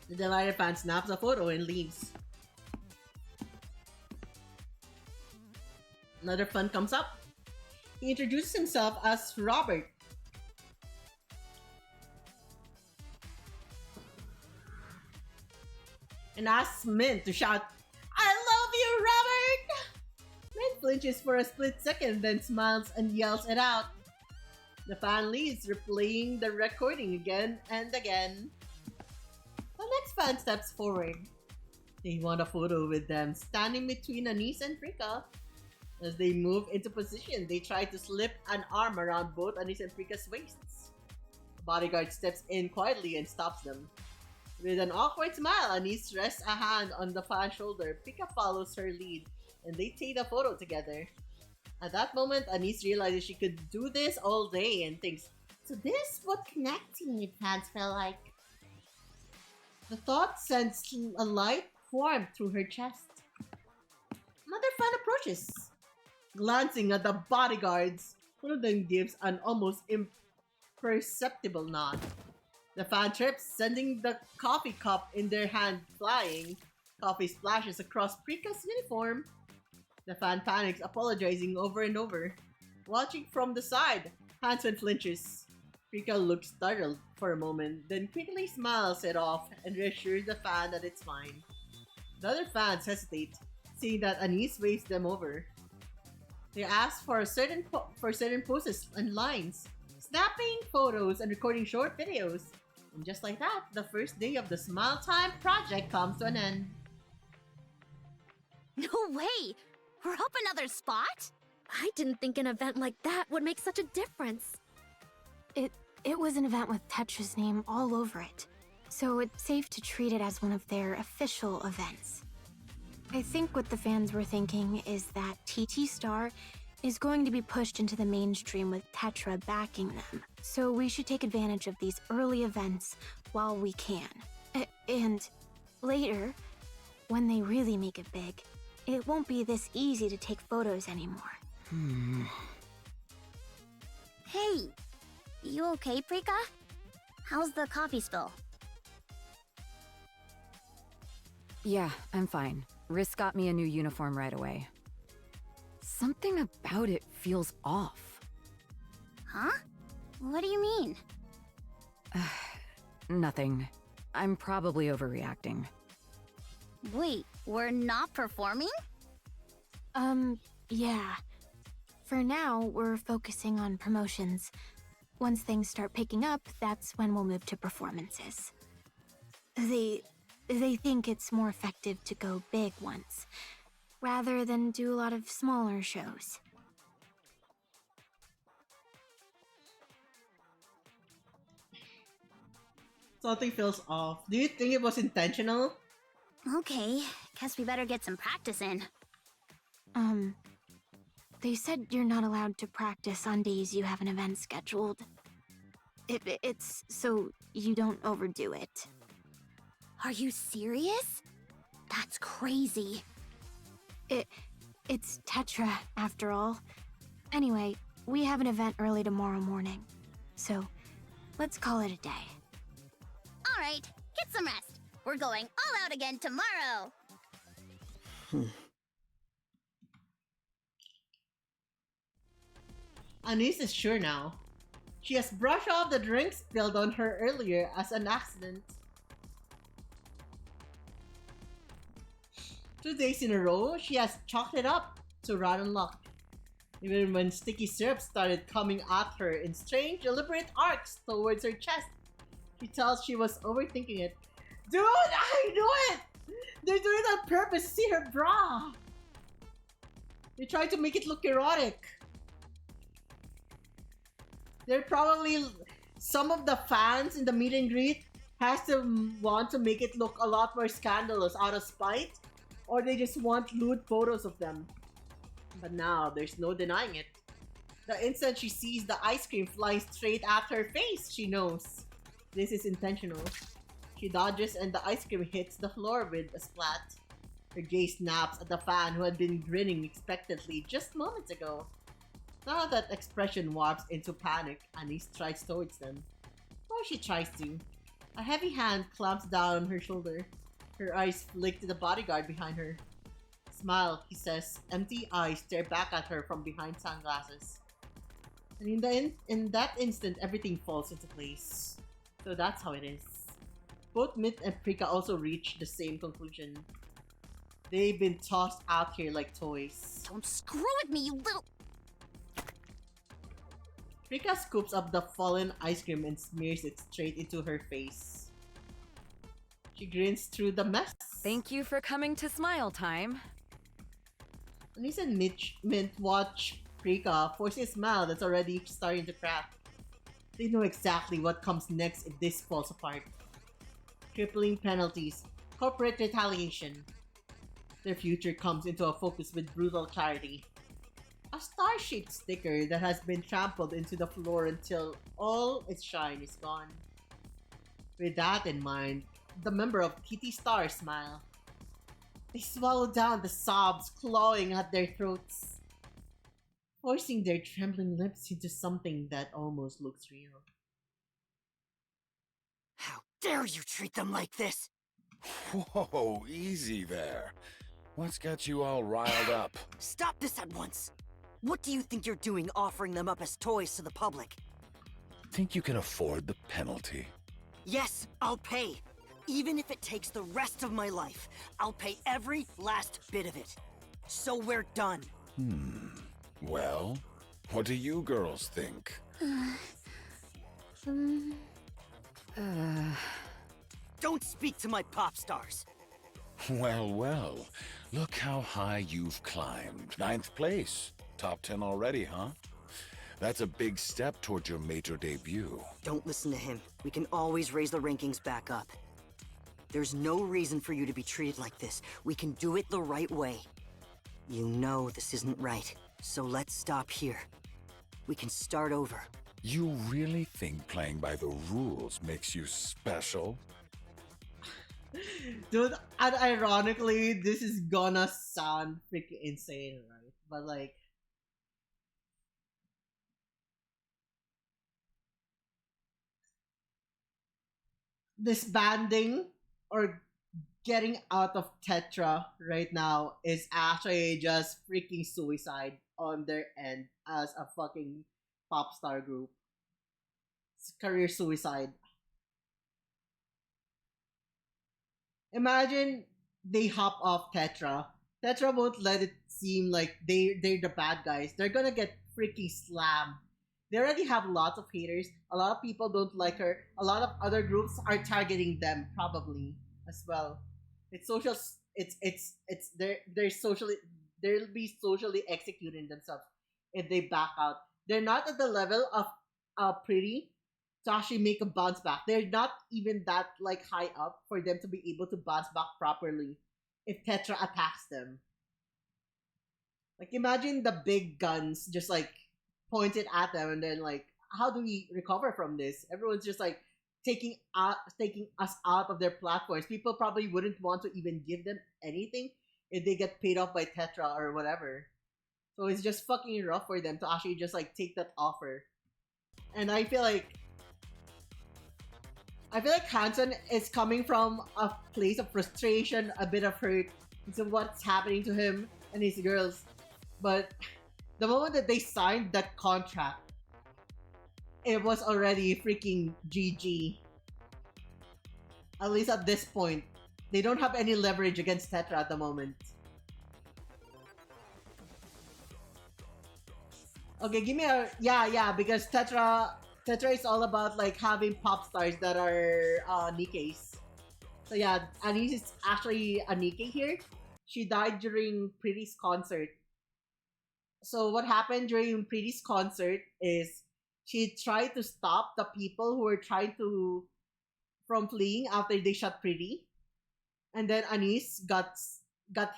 The delighted fan snaps a photo and leaves. Another fan comes up. He introduces himself as Robert. And asks Mint to shout, "I love you, Robert!" Mint flinches for a split second, then smiles and yells it out. The fan leaves, replaying the recording again and again. The next fan steps forward. They want a photo with them, standing between Anise and Frika. As they move into position, they try to slip an arm around both Anise and Frika's waists. The bodyguard steps in quietly and stops them. With an awkward smile, Anise rests a hand on the fan's shoulder. Frika follows her lead, and they take a photo together. At that moment, Anise realizes she could do this all day and thinks, "So this is what connecting with fans felt like." The thought sends a light warmth through her chest. Another fan approaches. Glancing at the bodyguards, one of them gives an almost imperceptible nod. The fan trips, sending the coffee cup in their hand flying. Coffee splashes across Prika's uniform. The fan panics, apologizing over and over. Watching from the side, Hanson flinches. Prika looks startled for a moment, then quickly smiles it off and reassures the fan that it's fine. The other fans hesitate, seeing that Anise waves them over. They ask for certain poses and lines, snapping photos and recording short videos. And just like that, the first day of the Smile Time project comes to an end. No way! We're up another spot? I didn't think an event like that would make such a difference. It was an event with Tetra's name all over it, so it's safe to treat it as one of their official events. I think what the fans were thinking is that TT Star is going to be pushed into the mainstream with Tetra backing them, so we should take advantage of these early events while we can. And later, when they really make it big, it won't be this easy to take photos anymore. Hey, you okay, Prika? How's the coffee spill? Yeah, I'm fine. Riss got me a new uniform right away. Something about it feels off. Huh? What do you mean? Nothing. I'm probably overreacting. Wait, we're not performing? Yeah. For now, we're focusing on promotions. Once things start picking up, that's when we'll move to performances. They think it's more effective to go big once, rather than do a lot of smaller shows. Something feels off. Do you think it was intentional? Okay, guess we better get some practice in. They said you're not allowed to practice on days you have an event scheduled. It's so you don't overdo it. Are you serious? That's crazy. It's Tetra, after all. Anyway, we have an event early tomorrow morning, so let's call it a day. All right, get some rest. We're going all out again tomorrow. Anise is sure now. She has brushed off the drink spilled on her earlier as an accident. 2 days in a row, she has chalked it up to rotten luck. Even when sticky syrup started coming at her in strange, deliberate arcs towards her chest, she tells she was overthinking it. Dude, I knew it! They're doing it on purpose to see her bra! They tried to make it look erotic. They're probably... Some of the fans in the meet and greet has to want to make it look a lot more scandalous out of spite, or they just want lewd photos of them. But now, there's no denying it. The instant she sees the ice cream flying straight at her face, she knows this is intentional. She dodges and the ice cream hits the floor with a splat. Her gaze snaps at the fan who had been grinning expectantly just moments ago. Now that expression warps into panic, Anise strides towards them. Or she tries to. A heavy hand clamps down on her shoulder. Her eyes flick to the bodyguard behind her. Smile, he says. Empty eyes stare back at her from behind sunglasses. And in that instant, everything falls into place. So that's how it is. Both Myth and Prika also reach the same conclusion. They've been tossed out here like toys. Don't screw with me, you little... Prika scoops up the fallen ice cream and smears it straight into her face. She grins through the mess. Thank you for coming to Smile Time. Anise and Mint watch Prika forcing a smile that's already starting to crack. They know exactly what comes next if this falls apart. Crippling penalties, corporate retaliation. Their future comes into a focus with brutal clarity. A star-shaped sticker that has been trampled into the floor until all its shine is gone. With that in mind, the member of TT Star smile. They swallow down the sobs clawing at their throats, forcing their trembling lips into something that almost looks real. How dare you treat them like this? Whoa, easy there. What's got you all riled up? Stop this at once! What do you think you're doing offering them up as toys to the public? Think you can afford the penalty? Yes, I'll pay. Even if it takes the rest of my life, I'll pay every last bit of it. So we're done. Well, what do you girls think? Don't speak to my pop stars. Well, well. Look how high you've climbed. 9th place. Top 10 already, huh? That's a big step towards your major debut. Don't listen to him. We can always raise the rankings back up. There's no reason for you to be treated like this. We can do it the right way. You know this isn't right, so let's stop here. We can start over. You really think playing by the rules makes you special? Dude, and ironically, this is gonna sound freaking insane, right? But like... disbanding or getting out of Tetra right now is actually just freaking suicide on their end as a fucking pop star group. It's career suicide. Imagine they hop off Tetra. Tetra won't let it seem like they're the bad guys. They're gonna get freaking slammed. They already have lots of haters. A lot of people don't like her. A lot of other groups are targeting them probably as well. It's social. They're socially. They'll be socially executing themselves if they back out. They're not at the level of Pretty to actually make a bounce back. They're not even that like high up for them to be able to bounce back properly if Tetra attacks them. Like imagine the big guns just like pointed at them and then like how do we recover from this? Everyone's just like taking us out of their platforms. People probably wouldn't want to even give them anything if they get paid off by Tetra or whatever. So it's just fucking rough for them to actually just like take that offer. And I feel like Hanson is coming from a place of frustration, a bit of hurt into what's happening to him and his girls. But the moment that they signed that contract, it was already freaking GG. At least at this point. They don't have any leverage against Tetra at the moment. Okay, give me a... Yeah, because Tetra is all about like having pop stars that are Nikkeis. So yeah, Anise is actually a Nikkei here. She died during Pretty's concert. So what happened during Pretty's concert is she tried to stop the people who were trying to from fleeing after they shot Pretty. And then Anise got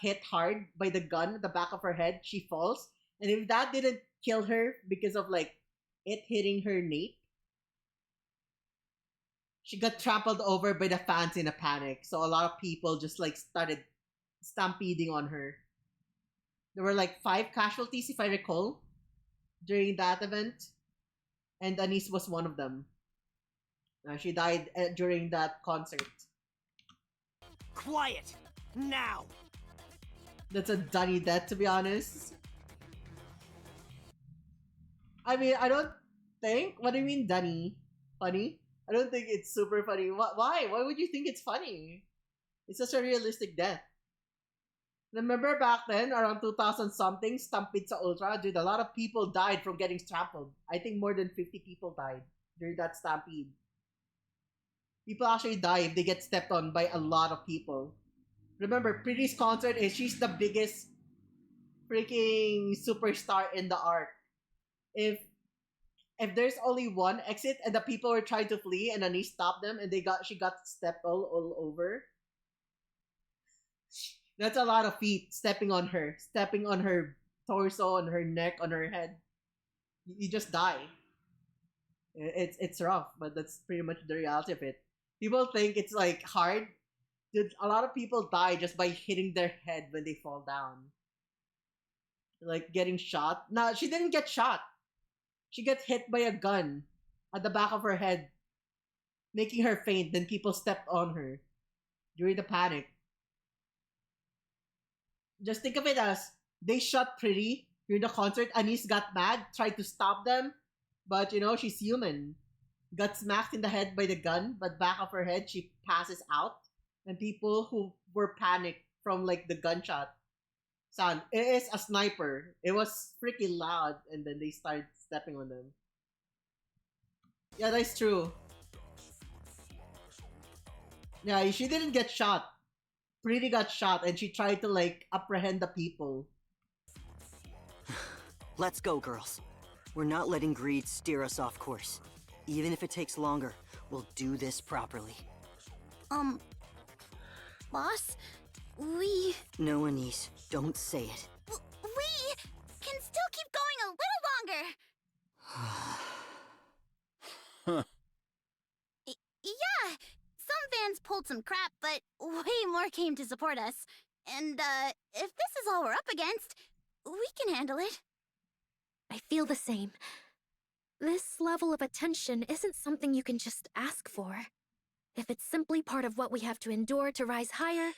hit hard by the gun at the back of her head. She falls. And if that didn't kill her because of like it hitting her nape. She got trampled over by the fans in a panic, so a lot of people just like started stampeding on her. There were like 5 casualties, if I recall, during that event, and Anise was one of them. She died during that concert. Quiet! Now! That's a Dunny death, to be honest. I mean, I don't think. What do you mean, Dunny? Funny? I don't think it's super funny. Why? Why would you think it's funny? It's such a realistic death. Remember back then, around 2000 something, Stampede sa Ultra, dude, a lot of people died from getting trampled. I think more than 50 people died during that stampede. People actually die if they get stepped on by a lot of people. Remember, Pretty's concert is she's the biggest freaking superstar in the arc. If there's only one exit and the people were trying to flee and Anise stopped them and she got stepped all over. That's a lot of feet stepping on her torso, on her neck, on her head. You just die. It's rough, but that's pretty much the reality of it. People think it's like hard. Dude, a lot of people die just by hitting their head when they fall down. Like getting shot. No, she didn't get shot. She got hit by a gun at the back of her head, making her faint. Then people stepped on her during the panic. Just think of it as they shot Pretty during the concert. Anise got mad, tried to stop them, but you know, she's human. Got smacked in the head by the gun, but back of her head, she passes out. And people who were panicked from like the gunshot sound, it is a sniper. It was freaking loud, and then they started stepping on them. Yeah, that's true. Yeah, she didn't get shot. Pretty got shot, and she tried to like apprehend the people. Let's go, girls. We're not letting greed steer us off course. Even if it takes longer, we'll do this properly. Boss, we... No, Anise, don't say it. We can still keep going a little longer. Yeah, some fans pulled some crap, but way more came to support us. And, if this is all we're up against, we can handle it. I feel the same. This level of attention isn't something you can just ask for. If it's simply part of what we have to endure to rise higher,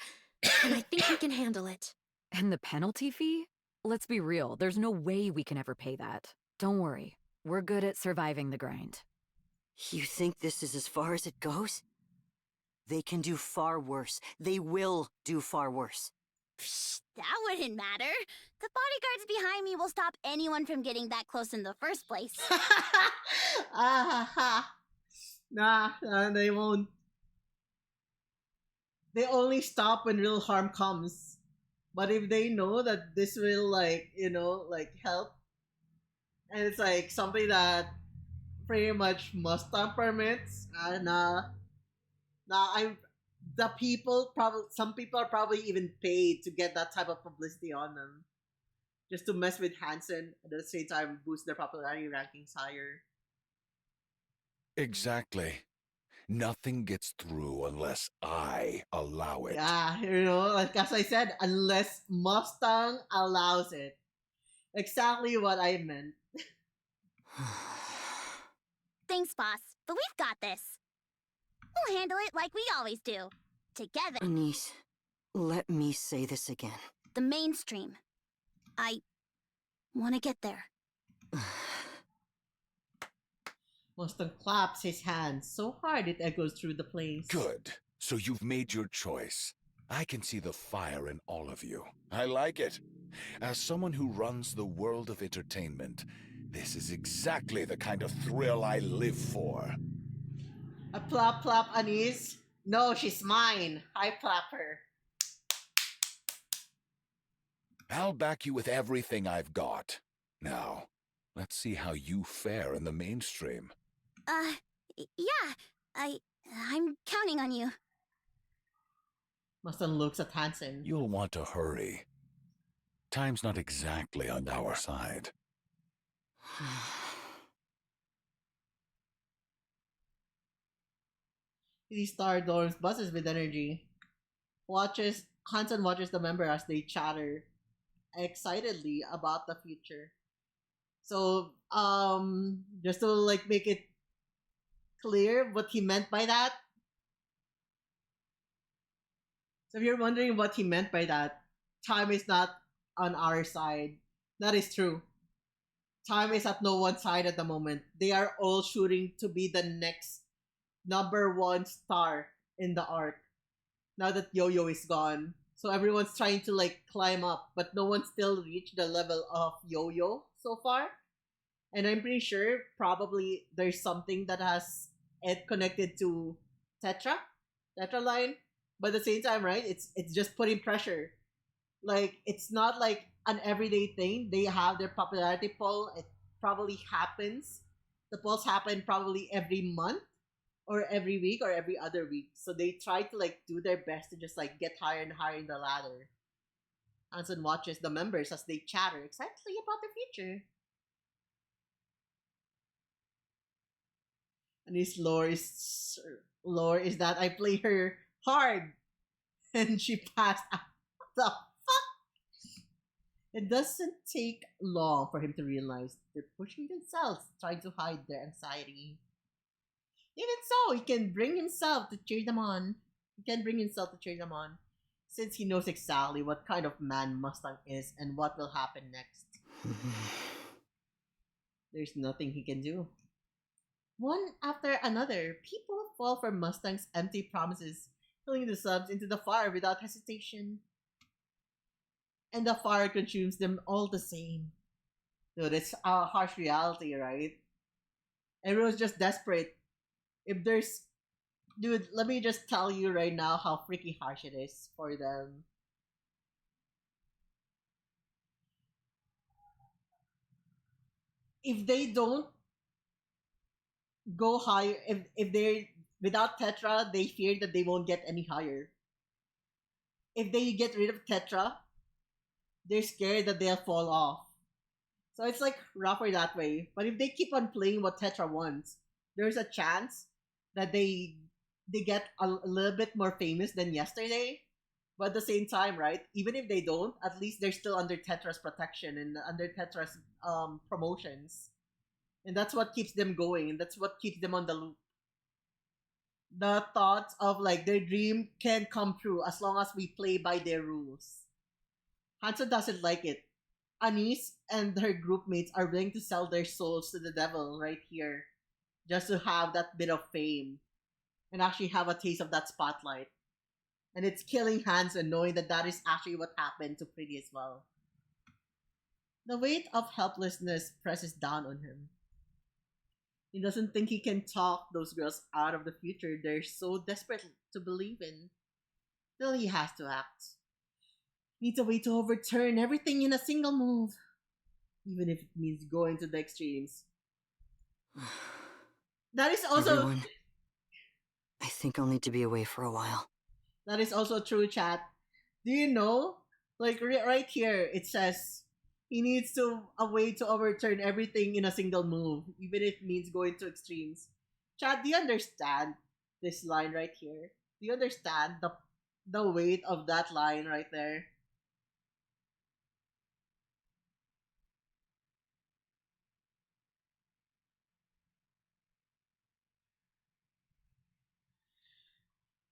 then I think we can handle it. And the penalty fee? Let's be real, there's no way we can ever pay that. Don't worry, we're good at surviving the grind. You think this is as far as it goes? They can do far worse. They will do far worse. Psh, that wouldn't matter. The bodyguards behind me will stop anyone from getting that close in the first place. Nah, they won't. They only stop when real harm comes. But if they know that this will like, you know, like help, and it's like something that pretty much Mustang permits, some people are probably even paid to get that type of publicity on them. Just to mess with Hansen, and at the same time boost their popularity rankings higher. Exactly. Nothing gets through unless I allow it. Yeah, you know, like as I said, unless Mustang allows it. Exactly what I meant. Thanks, boss, but we've got this. We'll handle it like we always do. Together. Anise, let me say this again. The mainstream. I want to get there. Mustang claps his hands so hard it echoes through the place. Good. So you've made your choice. I can see the fire in all of you. I like it. As someone who runs the world of entertainment, this is exactly the kind of thrill I live for. A plop plop, Anise. No, she's mine. I plap her. I'll back you with everything I've got. Now, let's see how you fare in the mainstream. Yeah. I'm counting on you. Mustang looks at Hansen. You'll want to hurry. Time's not exactly on our side. He Star Dorms buzzes with energy. Hanson watches the member as they chatter excitedly about the future. So, just to like make it clear what he meant by that. So if you're wondering what he meant by that, time is not on our side. That is true. Time is at no one's side at the moment. They are all shooting to be the next number one star in the arc. Now that Yo-Yo is gone. So everyone's trying to like climb up, but no one's still reached the level of Yo-Yo so far. And I'm pretty sure probably there's something that has it connected to Tetra line. But at the same time, right? It's just putting pressure. Like it's not like an everyday thing. They have their popularity poll. It probably happens. The polls happen probably every month or every week or every other week. So they try to like do their best to just like get higher and higher in the ladder. Anson watches the members as they chatter excitedly about the future. And his lore is that I play her hard and she passed out. What the fuck? It doesn't take long for him to realize they're pushing themselves, trying to hide their anxiety. Even so, he can bring himself to cheer them on. Since he knows exactly what kind of man Mustang is and what will happen next. There's nothing he can do. One after another, people fall for Mustang's empty promises, pulling the subs into the fire without hesitation. And the fire consumes them all the same. Dude, it's a harsh reality, right? Everyone's just desperate. If there's... Dude, let me just tell you right now how freaking harsh it is for them. If they don't go higher, if they're without Tetra, they fear that they won't get any higher. If they get rid of Tetra, they're scared that they'll fall off. So it's like rougher that way. But if they keep on playing what Tetra wants, there's a chance that they get a little bit more famous than yesterday. But at the same time, right? Even if they don't, at least they're still under Tetra's protection and under Tetra's promotions. And that's what keeps them going, and that's what keeps them on the loop. The thoughts of like their dream can come true as long as we play by their rules. Hanson doesn't like it. Anise and her group mates are willing to sell their souls to the devil right here, just to have that bit of fame and actually have a taste of that spotlight. And it's killing Hanson knowing that that is actually what happened to Pretty as well. The weight of helplessness presses down on him. He doesn't think he can talk those girls out of the future they're so desperate to believe in. Still, he has to act. Needs a way to overturn everything in a single move, even if it means going to the extremes. That is also... Everyone, I think I'll need to be away for a while. That is also true, chat. Do you know? Like, right here, it says... He needs a way to overturn everything in a single move, even if it means going to extremes. Chad, do you understand this line right here? Do you understand the weight of that line right there?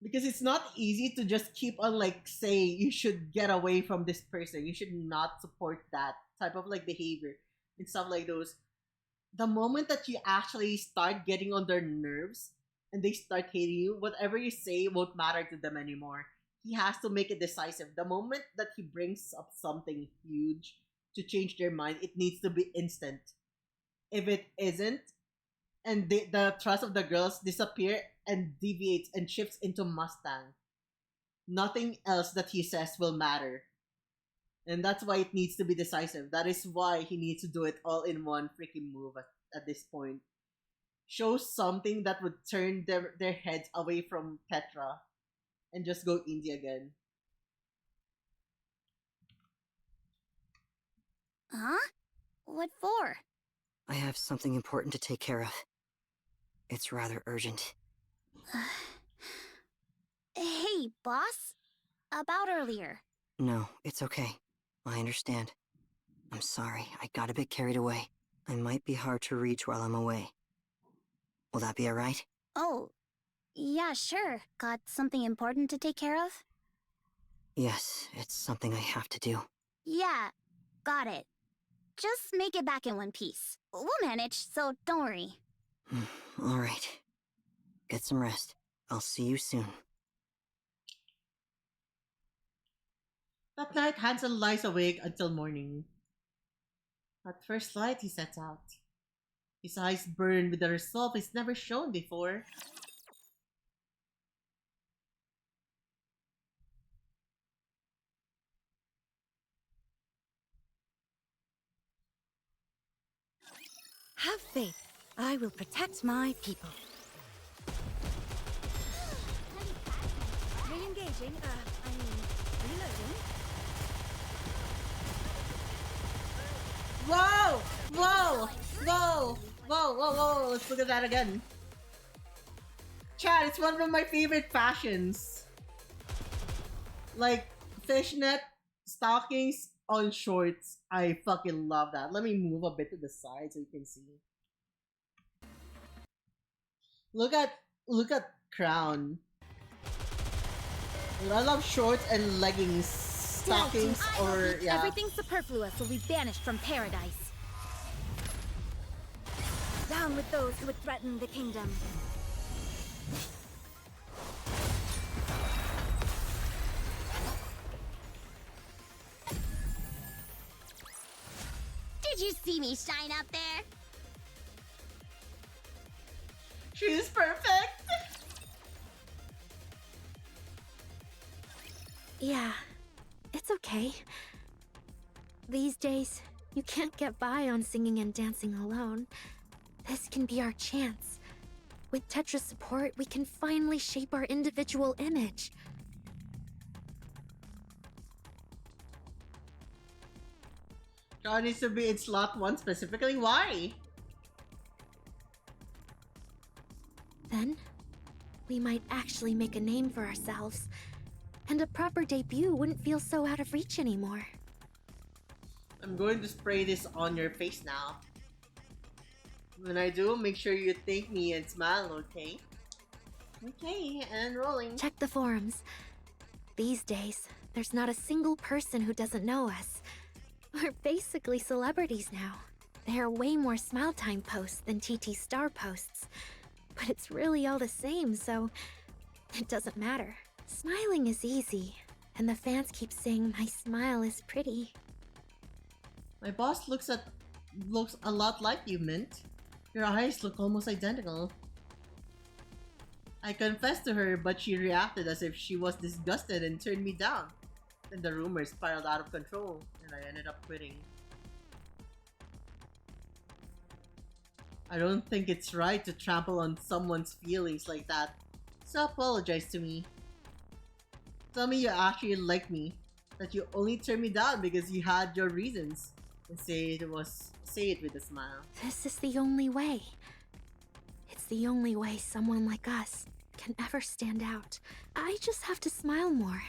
Because it's not easy to just keep on like say you should get away from this person. You should not support that type of like behavior and stuff like those. The moment that you actually start getting on their nerves and they start hating you, whatever you say won't matter to them anymore. He has to make it decisive. The moment that he brings up something huge to change their mind, it needs to be instant. If it isn't, and the trust of the girls disappear and deviates and shifts into Mustang, nothing else that he says will matter. And that's why it needs to be decisive. That is why he needs to do it all in one freaking move at this point. Show something that would turn their heads away from Tetra and just go indie again. Huh? What for? I have something important to take care of. It's rather urgent. Hey, boss. About earlier. No, it's okay. I understand. I'm sorry, I got a bit carried away. I might be hard to reach while I'm away. Will that be alright? Oh, yeah, sure. Got something important to take care of? Yes, it's something I have to do. Yeah, got it. Just make it back in one piece. We'll manage, so don't worry. Alright. Get some rest. I'll see you soon. That night, Hansel lies awake until morning. At first light, he sets out. His eyes burn with a resolve he's never shown before. Have faith. I will protect my people. Re-engaging, reloading. Whoa! Whoa! Whoa! Whoa! Whoa! Whoa! Let's look at that again. Chad, it's one of my favorite fashions. Like fishnet stockings on shorts. I fucking love that. Let me move a bit to the side so you can see. Look at Crown. I love shorts and leggings, stockings, or yeah. Everything superfluous will be banished from paradise. Down with those who would threaten the kingdom. Did you see me shine up there? She's perfect. Yeah, it's okay. These days, you can't get by on singing and dancing alone. This can be our chance. With Tetra's support, we can finally shape our individual image. John needs to be in slot 1 specifically. Why? Then, we might actually make a name for ourselves. And a proper debut wouldn't feel so out of reach anymore. I'm going to spray this on your face now. When I do, make sure you thank me and smile, okay? Okay, and rolling. Check the forums. These days, there's not a single person who doesn't know us. We're basically celebrities now. There are way more Smile Time posts than TT Star posts. But it's really all the same, so it doesn't matter. Smiling is easy, and the fans keep saying my smile is pretty. My boss looks a lot like you, Mint. Your eyes look almost identical. I confessed to her, but she reacted as if she was disgusted and turned me down. Then the rumors spiraled out of control, and I ended up quitting. I don't think it's right to trample on someone's feelings like that, so apologize to me. Tell me you actually like me, that you only turned me down because you had your reasons, and say it with a smile. This is the only way. It's the only way someone like us can ever stand out. I just have to smile more.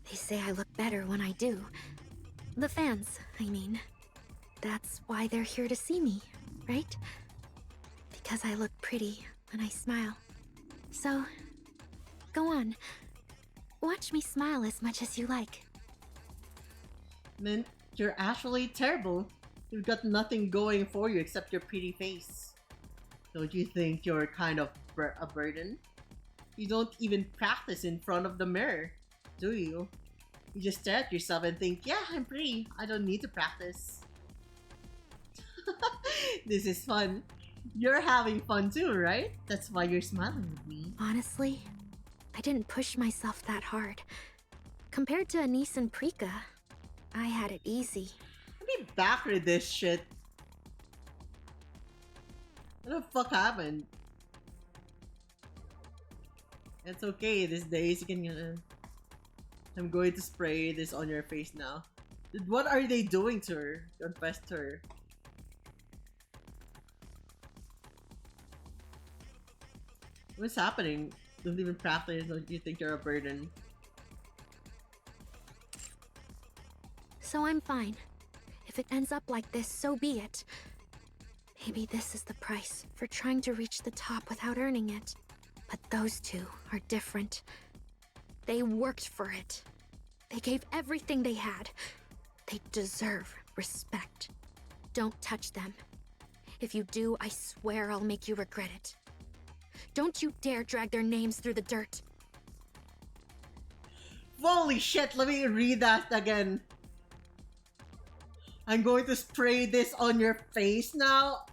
They say I look better when I do. The fans, I mean. That's why they're here to see me, right? Because I look pretty when I smile. So, go on. Watch me smile as much as you like. Mint, you're actually terrible. You've got nothing going for you except your pretty face. Don't you think you're kind of a burden? You don't even practice in front of the mirror, do you? You just stare at yourself and think, yeah, I'm pretty. I don't need to practice. This is fun. You're having fun too, right? That's why you're smiling with me. Honestly, I didn't push myself that hard. Compared to Anise and Prika, I had it easy. Let me backread this shit. What the fuck happened? It's okay, these days you can I'm going to spray this on your face now. What are they doing to her? Confess to her. What's happening? Don't even practice, don't you think you're a burden? So I'm fine. If it ends up like this, so be it. Maybe this is the price for trying to reach the top without earning it. But those two are different. They worked for it. They gave everything they had. They deserve respect. Don't touch them. If you do, I swear I'll make you regret it. Don't you dare drag their names through the dirt. Holy shit, let me read that again. I'm going to spray this on your face now.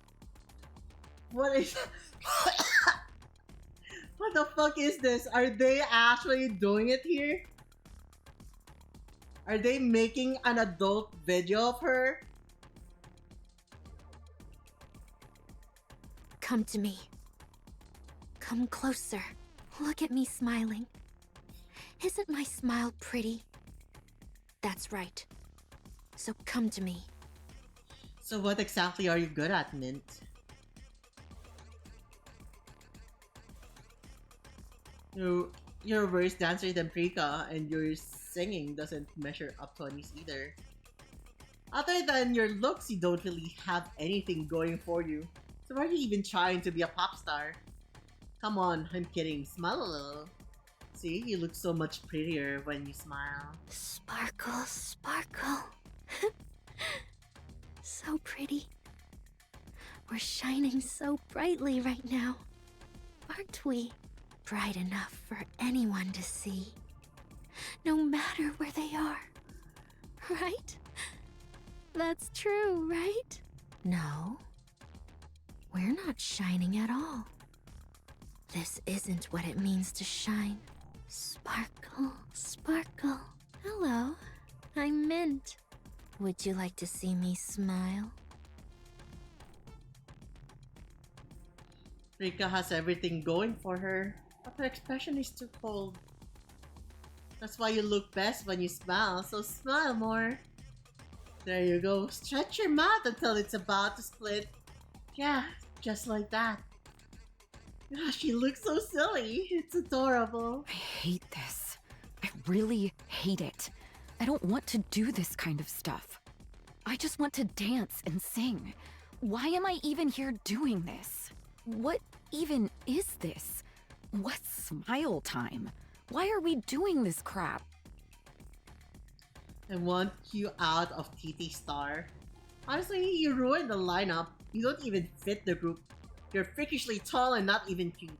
What is... What the fuck is this? Are they actually doing it here? Are they making an adult video of her? Come to me. Come closer. Look at me smiling. Isn't my smile pretty? That's right. So come to me. So what exactly are you good at, Mint? You're a worse dancer than Prika, and your singing doesn't measure up to Anis either. Other than your looks, you don't really have anything going for you. So why are you even trying to be a pop star? Come on, I'm kidding. Smile a little. See, you look so much prettier when you smile. Sparkle, sparkle. So pretty. We're shining so brightly right now. Aren't we? Bright enough for anyone to see. No matter where they are. Right? That's true, right? No. We're not shining at all. This isn't what it means to shine. Sparkle, sparkle. Hello, I'm Mint. Would you like to see me smile? Rika has everything going for her, but her expression is too cold. That's why you look best when you smile, so smile more. There you go. Stretch your mouth until it's about to split. Yeah, just like that. Gosh, she looks so silly. It's adorable. I hate this. I really hate it. I don't want to do this kind of stuff. I just want to dance and sing. Why am I even here doing this? What even is this? What's smile time? Why are we doing this crap? I want you out of TT Star. Honestly, you ruined the lineup. You don't even fit the group. You're freakishly tall and not even cute.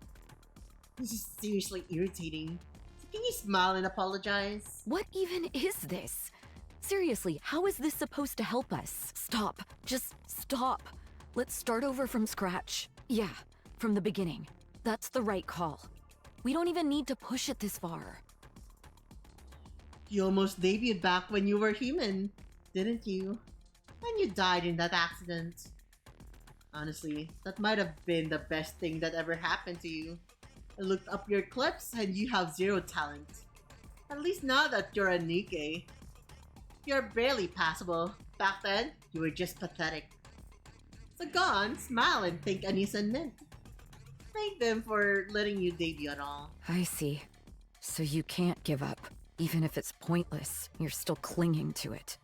This is seriously irritating. So can you smile and apologize? What even is this? Seriously, how is this supposed to help us? Stop. Just stop. Let's start over from scratch. Yeah, from the beginning. That's the right call. We don't even need to push it this far. You almost debuted back when you were human, didn't you? And you died in that accident. Honestly, that might have been the best thing that ever happened to you. I looked up your clips and you have zero talent. At least now that you're a Nikkei. You're barely passable. Back then, you were just pathetic. So go on, smile and thank Anis and Mint. Thank them for letting you debut at all. I see. So you can't give up. Even if it's pointless, you're still clinging to it.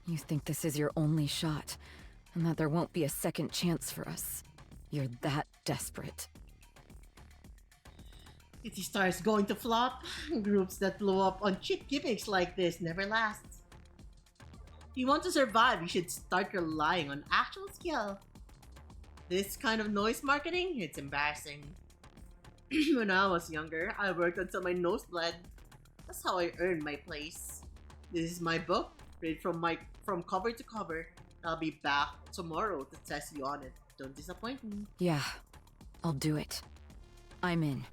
You think this is your only shot, and that there won't be a second chance for us. You're that desperate. TT Star is going to flop. Groups that blow up on cheap gimmicks like this never last. If you want to survive, you should start relying on actual skill. This kind of noise marketing, it's embarrassing. When I was younger, I worked until my nose bled. That's how I earned my place. This is my book, read from cover to cover. I'll be back tomorrow to test you on it. Don't disappoint me. Yeah, I'll do it. I'm in.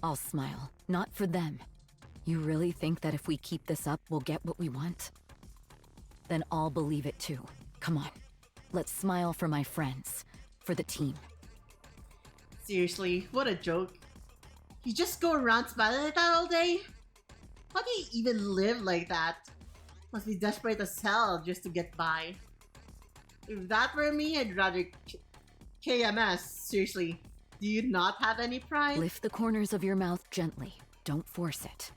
I'll smile. Not for them. You really think that if we keep this up, we'll get what we want? Then I'll believe it too. Come on. Let's smile for my friends. For the team. Seriously, what a joke. You just go around smiling like that all day? How do you even live like that? Must be desperate as hell just to get by. If that were me, I'd rather KMS. Seriously. Do you not have any pride? Lift the corners of your mouth gently. Don't force it.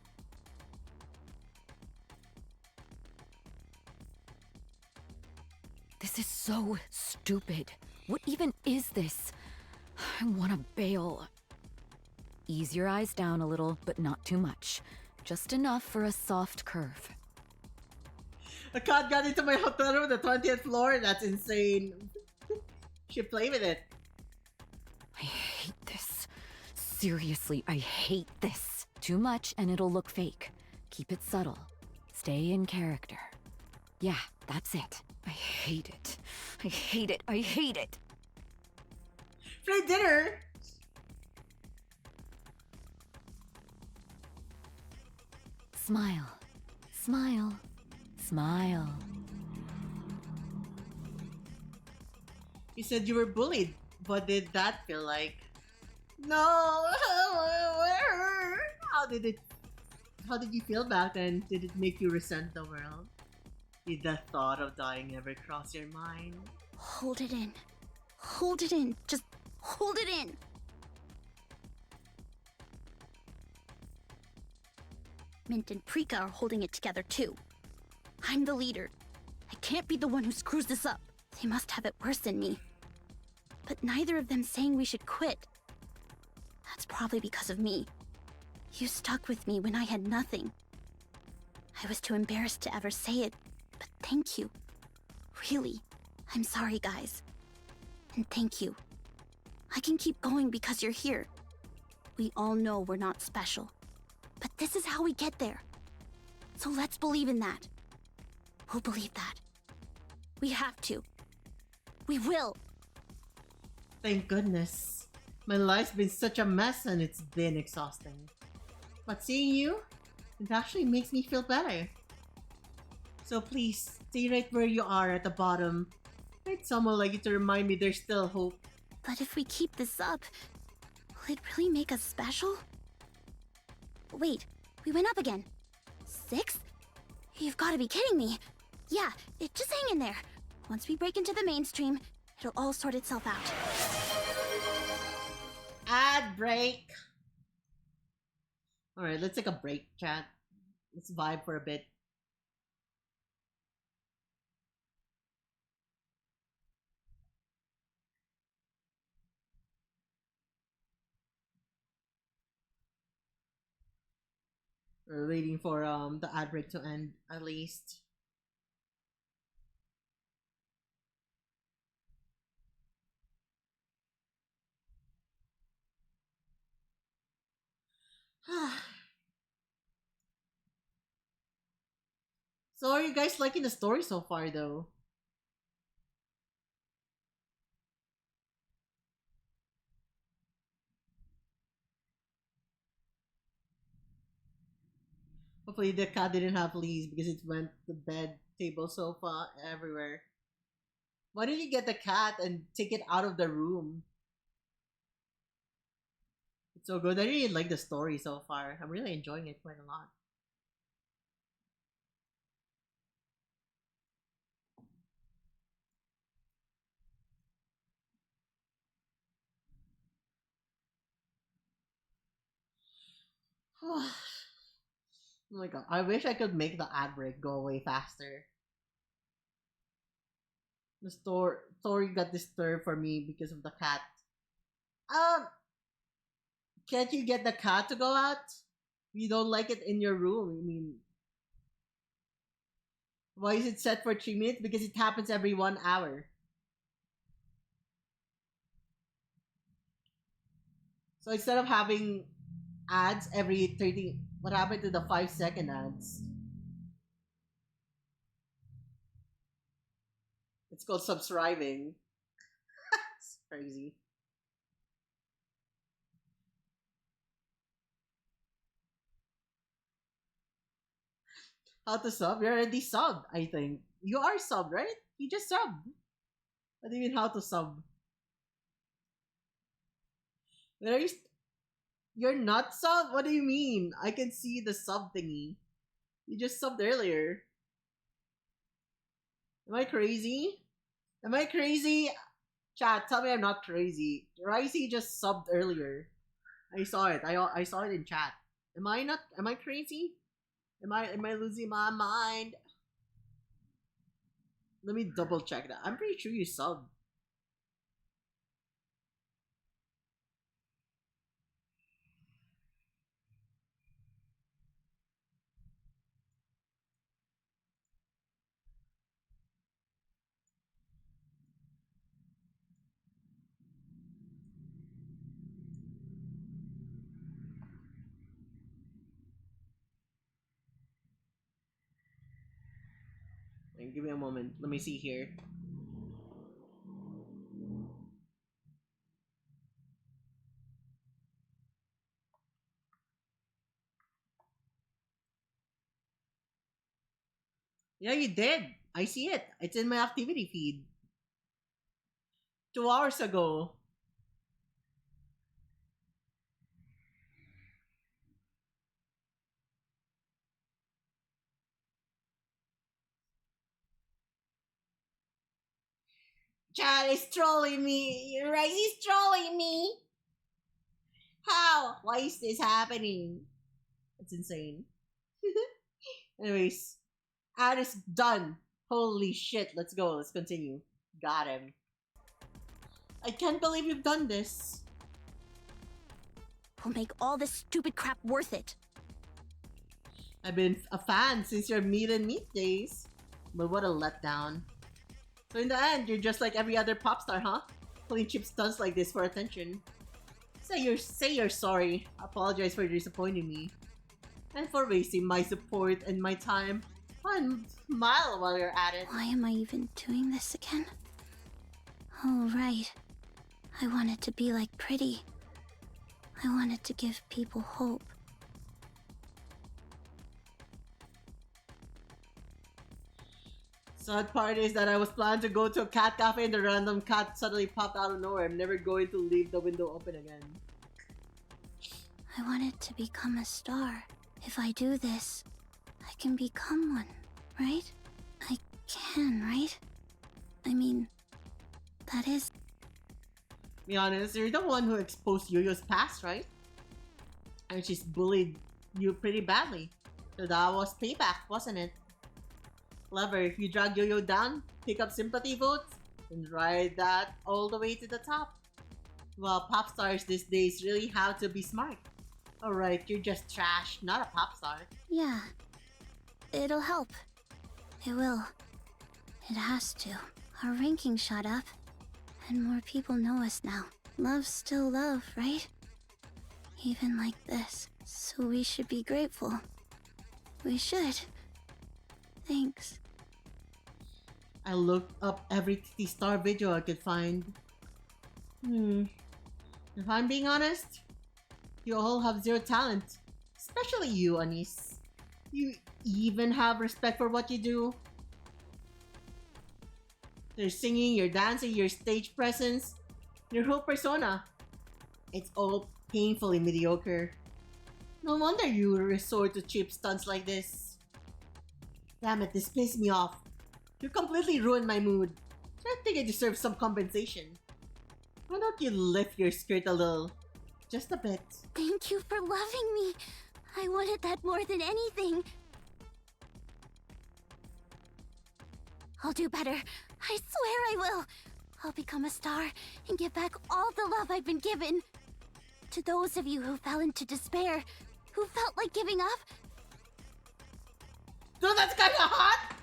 This is so stupid. What even is this? I want to bail. Ease your eyes down a little, but not too much. Just enough for a soft curve. A cat got into my hotel room, the 20th floor. That's insane. Should play with it. I hate this. Seriously, I hate this. Too much and it'll look fake. Keep it subtle. Stay in character. Yeah, that's it. I hate it. I hate it. I hate it. For dinner. Smile. Smile. Smile. You said you were bullied. What did that feel like? No. How did you feel back then? Did it make you resent the world? Did the thought of dying ever cross your mind? Hold it in. Hold it in. Just hold it in. Mint and Prika are holding it together too. I'm the leader. I can't be the one who screws this up. They must have it worse than me. But neither of them saying we should quit. That's probably because of me. You stuck with me when I had nothing. I was too embarrassed to ever say it, but thank you. Really, I'm sorry, guys. And thank you. I can keep going because you're here. We all know we're not special. But this is how we get there. So let's believe in that. We'll believe that. We have to. We will. Thank goodness. My life's been such a mess and it's been exhausting. But seeing you, it actually makes me feel better. So please, stay right where you are at the bottom. I need someone like you to remind me there's still hope. But if we keep this up, will it really make us special? Wait, we went up again. 6th? You've got to be kidding me. Yeah, just hang in there. Once we break into the mainstream, it'll all sort itself out. Ad break. Alright, let's take a break, chat. Let's vibe for a bit. We're waiting for the ad break to end at least. So are you guys liking the story so far though? Hopefully the cat didn't have fleas because it went to bed, table, sofa, everywhere. Why did you get the cat and take it out of the room? It's so good. I really like the story so far. I'm really enjoying it quite a lot. Oh my god, I wish I could make the ad break go away faster. The story got disturbed for me because of the cat. Can't you get the cat to go out? You don't like it in your room. I mean, why is it set for 3 minutes? Because it happens every 1 hour. So instead of having ads every 30, what happened to the 5-second ads? It's called subscribing. It's crazy. How to sub? You're already subbed, I think. You are subbed, right? You just subbed. What do you mean how to sub? Where are you? You're not subbed? What do you mean? I can see the sub thingy. You just subbed earlier. Am I crazy? Am I crazy? Chat, tell me I'm not crazy. Ricey just subbed earlier. I saw it. I saw it in chat. Am I crazy? Am I losing my mind? Let me double check that. I'm pretty sure you subbed. Give me a moment. Let me see here. Yeah, you did. I see it. It's in my activity feed. 2 hours ago. Chad is trolling me. Ricey's trolling me. How? Why is this happening? It's insane. Anyways, ad is done. Holy shit. Let's go. Let's continue. Got him. I can't believe you've done this. We'll make all this stupid crap worth it. I've been a fan since your meet and meet days. But what a letdown. So in the end, you're just like every other pop star, huh? Pulling cheap stunts like this for attention. Say you're sorry. Apologize for disappointing me. And for wasting my support and my time. Fun smile while you're at it. Why am I even doing this again? Oh, right. I wanted to be like Pretty. I wanted to give people hope. Sad part is that I was planning to go to a cat cafe and the random cat suddenly popped out of nowhere. I'm never going to leave the window open again. I wanted to become a star. If I do this, I can become one, right? I can, right? I mean, that is... Be honest, you're the one who exposed Yo-Yo's past, right? And she's bullied you pretty badly. So that was payback, wasn't it? Clever, you drag Yo-Yo down, pick up sympathy votes, and ride that all the way to the top. Well, pop stars these days really have to be smart. Alright, you're just trash, not a pop star. Yeah. It'll help. It will. It has to. Our ranking shot up, and more people know us now. Love's still love, right? Even like this. So we should be grateful. We should. Thanks. I looked up every TT Star video I could find. If I'm being honest, you all have zero talent. Especially you, Anis. You even have respect for what you do. Your singing, your dancing, your stage presence, your whole persona. It's all painfully mediocre. No wonder you resort to cheap stunts like this. Damn it, this pissed me off. You completely ruined my mood. I think I deserve some compensation. Why don't you lift your skirt a little? Just a bit. Thank you for loving me. I wanted that more than anything. I'll do better. I swear I will. I'll become a star and give back all the love I've been given. To those of you who fell into despair, who felt like giving up. Dude, that's kinda hot!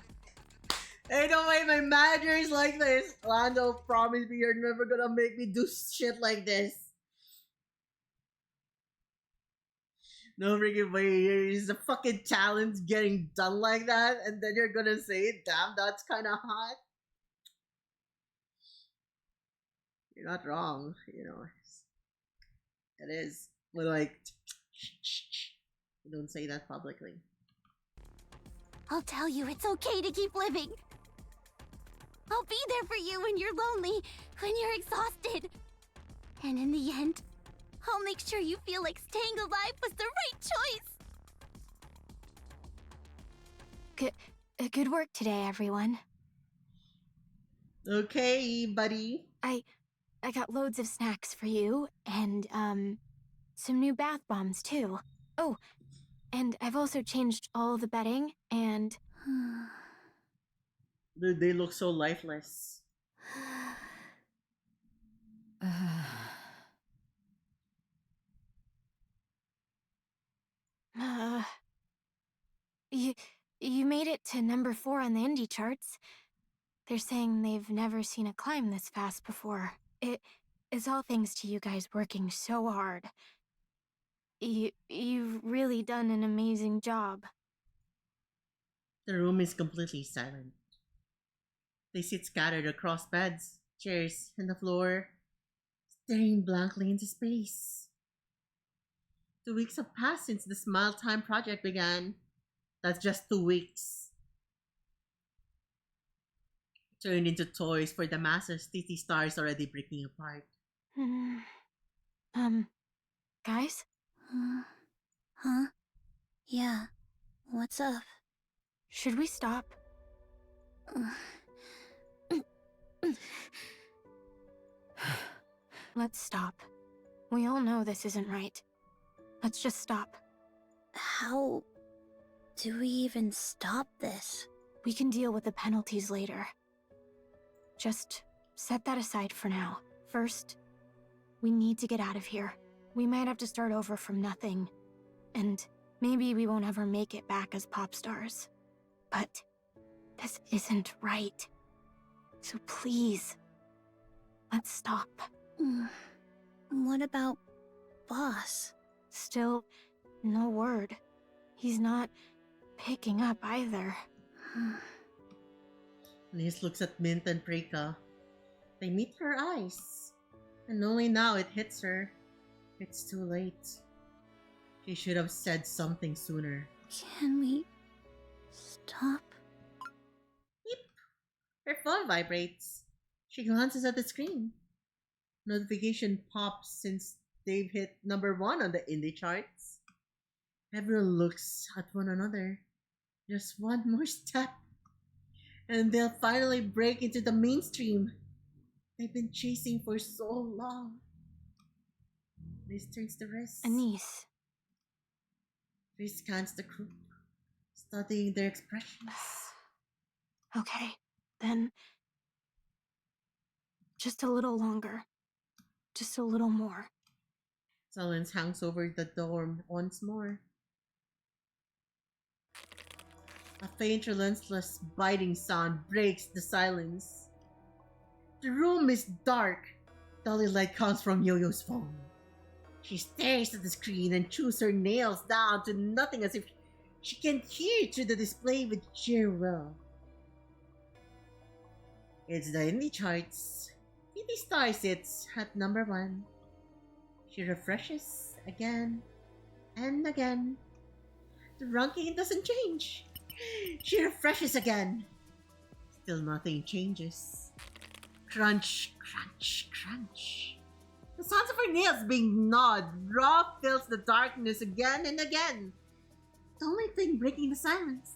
Ain't no way my manager is like this. Lando, promise me you're never gonna make me do shit like this. No freaking way, is the fucking talent getting done like that, and then you're gonna say, damn, that's kinda hot. You're not wrong, you know. It is. But like, don't say that publicly. I'll tell you it's okay to keep living. I'll be there for you when you're lonely, when you're exhausted. And in the end, I'll make sure you feel like staying alive was the right choice. Good work today, everyone. Okay, buddy. I I got loads of snacks for you, and, some new bath bombs, too. Oh, and I've also changed all the bedding, and... Dude, they look so lifeless. You made it to number 4 on the indie charts. They're saying they've never seen a climb this fast before. It's all thanks to you guys working so hard. You've really done an amazing job. The room is completely silent. They sit scattered across beds, chairs, and the floor, staring blankly into space. 2 weeks have passed since the Smile Time project began. That's just 2 weeks. Turned into toys for the masses, TT Star is already breaking apart. Guys? Huh? Yeah. What's up? Should we stop? Let's stop. We all know this isn't right. Let's just stop. How do we even stop this? We can deal with the penalties later. Just set that aside for now. First, we need to get out of here. We might have to start over from nothing. And maybe we won't ever make it back as pop stars. But this isn't right. So please, let's stop. What about Boss? Still, no word. He's not picking up either. Liz looks at Mint and Preka. They meet her eyes. And only now it hits her. It's too late. She should have said something sooner. Can we stop? Beep! Her phone vibrates. She glances at the screen. Notification pops since they've hit number 1 on the indie charts. Everyone looks at one another. Just one more step, and they'll finally break into the mainstream they've been chasing for so long. Liz turns to Riz. Anise. Riz scans the group, studying their expressions. Okay, then... just a little longer. Just a little more. Silence hangs over the dorm once more. A faint, relentless, biting sound breaks the silence. The room is dark. The only light comes from Yo-Yo's phone. She stares at the screen and chews her nails down to nothing as if she can hear through the display with sheer will. It's the indie charts. TT Star sits at number 1. She refreshes again and again. The ranking doesn't change. She refreshes again. Still nothing changes. Crunch, crunch, crunch. The sounds of her nails being gnawed raw fills the darkness again and again. The only thing breaking the silence.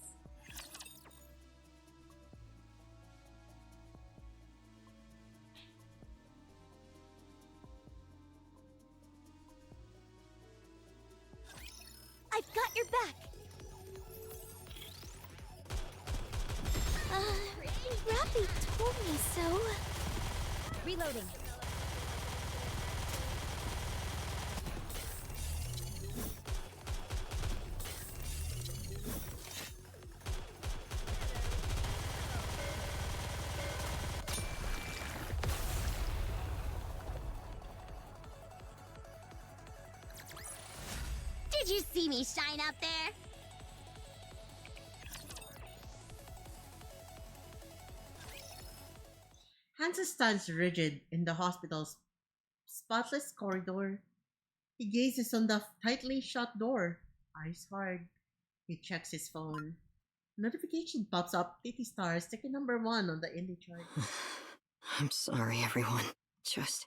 I've got your back! Rappy told me so. Reloading. Did you see me shine out there? Hansa stands rigid in the hospital's spotless corridor. He gazes on the tightly shut door, eyes hard. He checks his phone. Notification pops up. TT Star is taking number 1 on the indie chart. I'm sorry, everyone. Just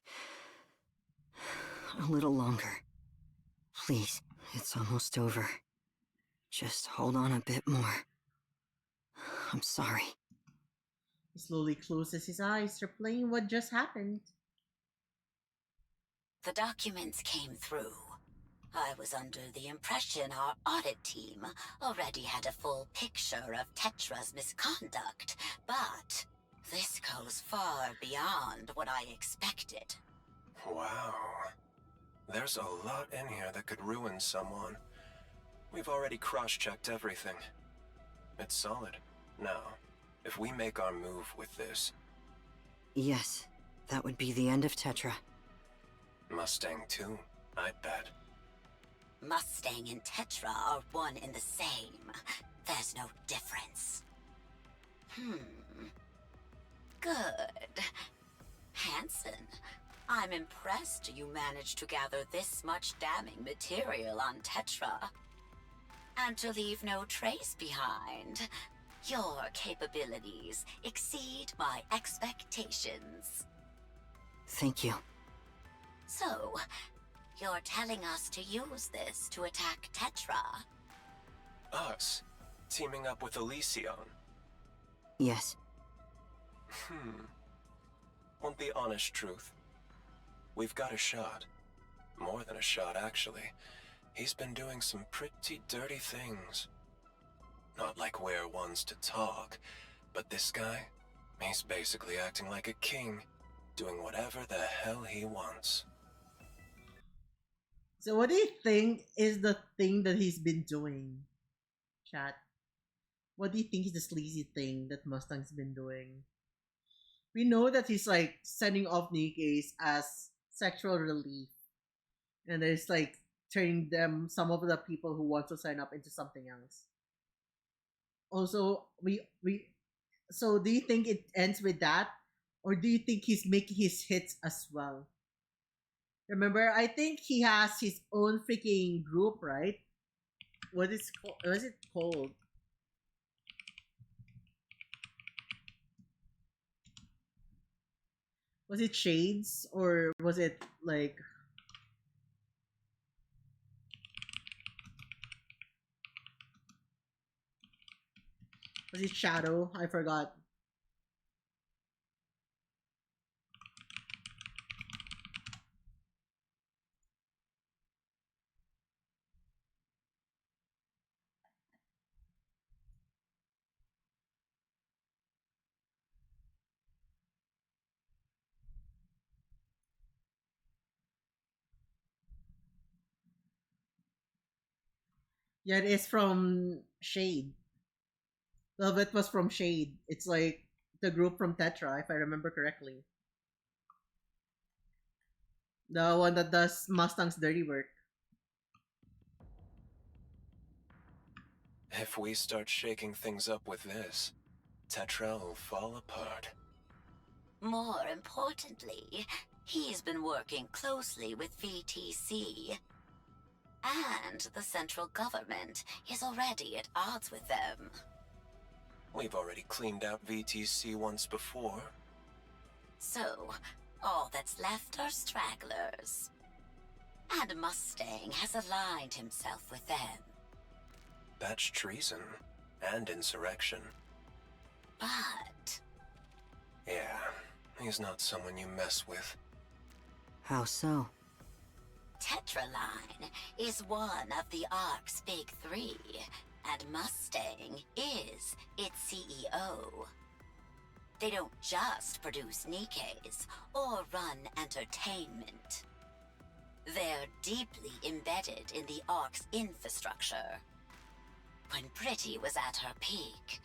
a little longer. Please, it's almost over. Just hold on a bit more. I'm sorry. He slowly closes his eyes, replaying what just happened. The documents came through. I was under the impression our audit team already had a full picture of Tetra's misconduct, but this goes far beyond what I expected. Wow. There's a lot in here that could ruin someone. We've already cross-checked everything. It's solid. Now, if we make our move with this... Yes, that would be the end of Tetra. Mustang too, I bet. Mustang and Tetra are one and the same. There's no difference. Good. Hanson, I'm impressed you managed to gather this much damning material on Tetra. And to leave no trace behind. Your capabilities exceed my expectations. Thank you. So, you're telling us to use this to attack Tetra? Us? Teaming up with Elysion? Yes. Want the honest truth? We've got a shot. More than a shot, actually. He's been doing some pretty dirty things. Not like we're ones to talk, but this guy, he's basically acting like a king, doing whatever the hell he wants. So what do you think is the thing that he's been doing, chat? What do you think is the sleazy thing that Mustang's been doing? We know that he's like sending off Nikkeis as sexual relief, and there's like turning them, some of the people who want to sign up, into something else. Also, so do you think it ends with that, or do you think he's making his hits as well? Remember, I think he has his own freaking group, right? What is it called? Was it Shades, or was it like... Was it Shadow? I forgot. Yeah, it is from Shade. Velvet was from Shade. It's like the group from Tetra, if I remember correctly. The one that does Mustang's dirty work. If we start shaking things up with this, Tetra will fall apart. More importantly, he's been working closely with VTC. And the central government is already at odds with them. We've already cleaned out VTC once before. So, all that's left are stragglers. And Mustang has aligned himself with them. That's treason and insurrection. But... Yeah, he's not someone you mess with. How so? Tetraline is one of the Ark's big three, and Mustang is its CEO. They don't just produce Nikkeis or run entertainment. They're deeply embedded in the Ark's infrastructure. When Pretty was at her peak,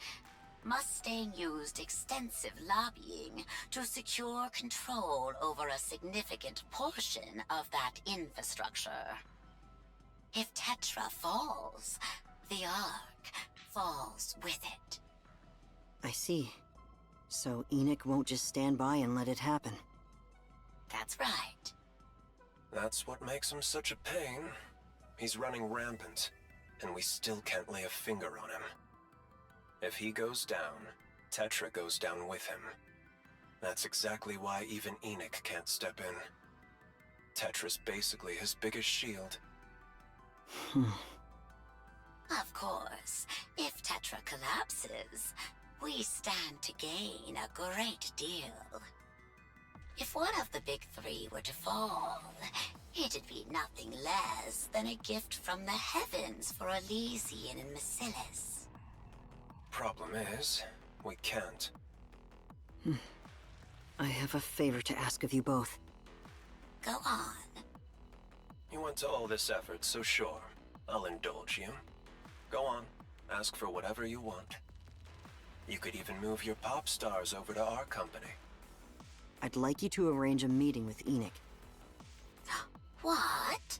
Mustang used extensive lobbying to secure control over a significant portion of that infrastructure. If Tetra falls, the Ark falls with it. I see. So Enoch won't just stand by and let it happen. That's right. That's what makes him such a pain. He's running rampant, and we still can't lay a finger on him. If he goes down, Tetra goes down with him. That's exactly why even Enoch can't step in. Tetra's basically his biggest shield. Of course, if Tetra collapses, we stand to gain a great deal. If one of the big three were to fall, it'd be nothing less than a gift from the heavens for Elysian and Massilis. Problem is, we can't. I have a favor to ask of you both. Go on. You went to all this effort, so sure, I'll indulge you. Go on, ask for whatever you want. You could even move your pop stars over to our company. I'd like you to arrange a meeting with Enoch. What?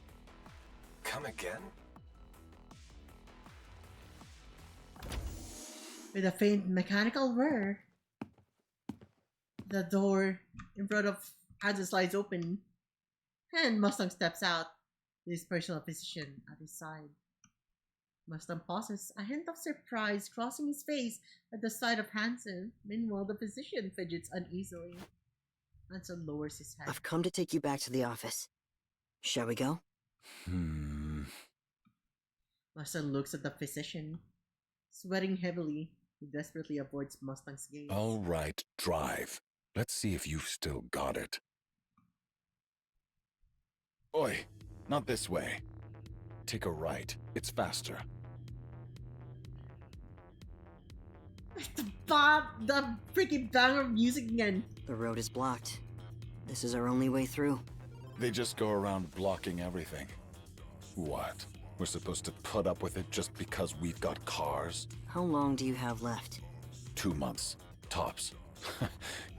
Come again? With a faint mechanical whir, the door in front of Hansen slides open, and Mustang steps out, his personal physician at his side. Mustang pauses, a hint of surprise crossing his face at the sight of Hansen. Meanwhile, the physician fidgets uneasily. Hansen lowers his head. I've come to take you back to the office. Shall we go? Mustang looks at the physician. Sweating heavily, he desperately avoids Mustang's gaze. All right, drive. Let's see if you've still got it. Oi, not this way. Take a right. It's faster. The freaking banger music again. The road is blocked. This is our only way through. They just go around blocking everything. What? We're supposed to put up with it just because we've got cars? How long do you have left? 2 months. Tops.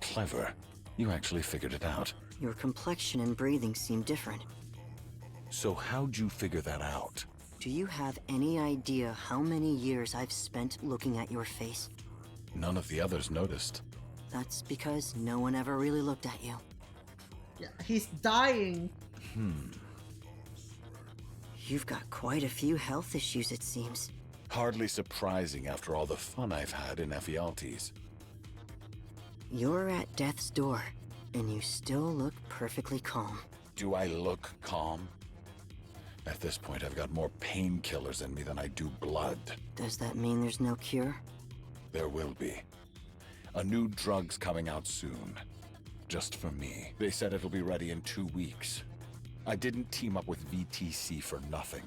Clever. You actually figured it out. Your complexion and breathing seem different. So how'd you figure that out? Do you have any idea how many years I've spent looking at your face? None of the others noticed. That's because no one ever really looked at you. Yeah, he's dying. You've got quite a few health issues, it seems. Hardly surprising after all the fun I've had in Ephialtes. You're at death's door, and you still look perfectly calm. Do I look calm? At this point, I've got more painkillers in me than I do blood. Does that mean there's no cure? There will be. A new drug's coming out soon. Just for me. They said it'll be ready in 2 weeks. I didn't team up with VTC for nothing.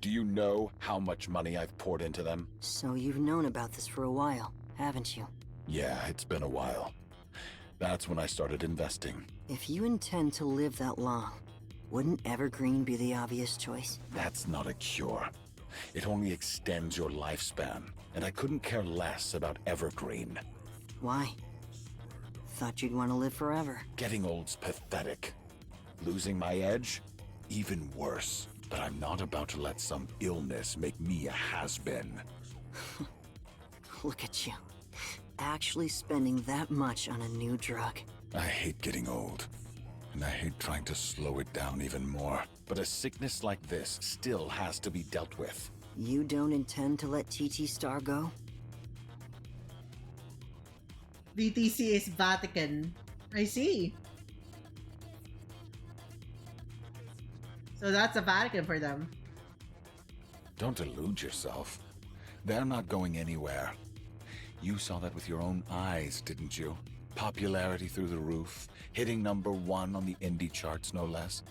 Do you know how much money I've poured into them? So you've known about this for a while, haven't you? Yeah, it's been a while. That's when I started investing. If you intend to live that long, wouldn't Evergreen be the obvious choice? That's not a cure. It only extends your lifespan, and I couldn't care less about Evergreen. Why? Thought you'd want to live forever. Getting old's pathetic. Losing my edge? Even worse. But I'm not about to let some illness make me a has-been. Look at you. Actually spending that much on a new drug. I hate getting old. And I hate trying to slow it down even more. But a sickness like this still has to be dealt with. You don't intend to let TT Star go? VTC is Vatican. I see. So that's a Vatican for them. Don't delude yourself. They're not going anywhere. You saw that with your own eyes, didn't you? Popularity through the roof, hitting #1 on the indie charts, no less.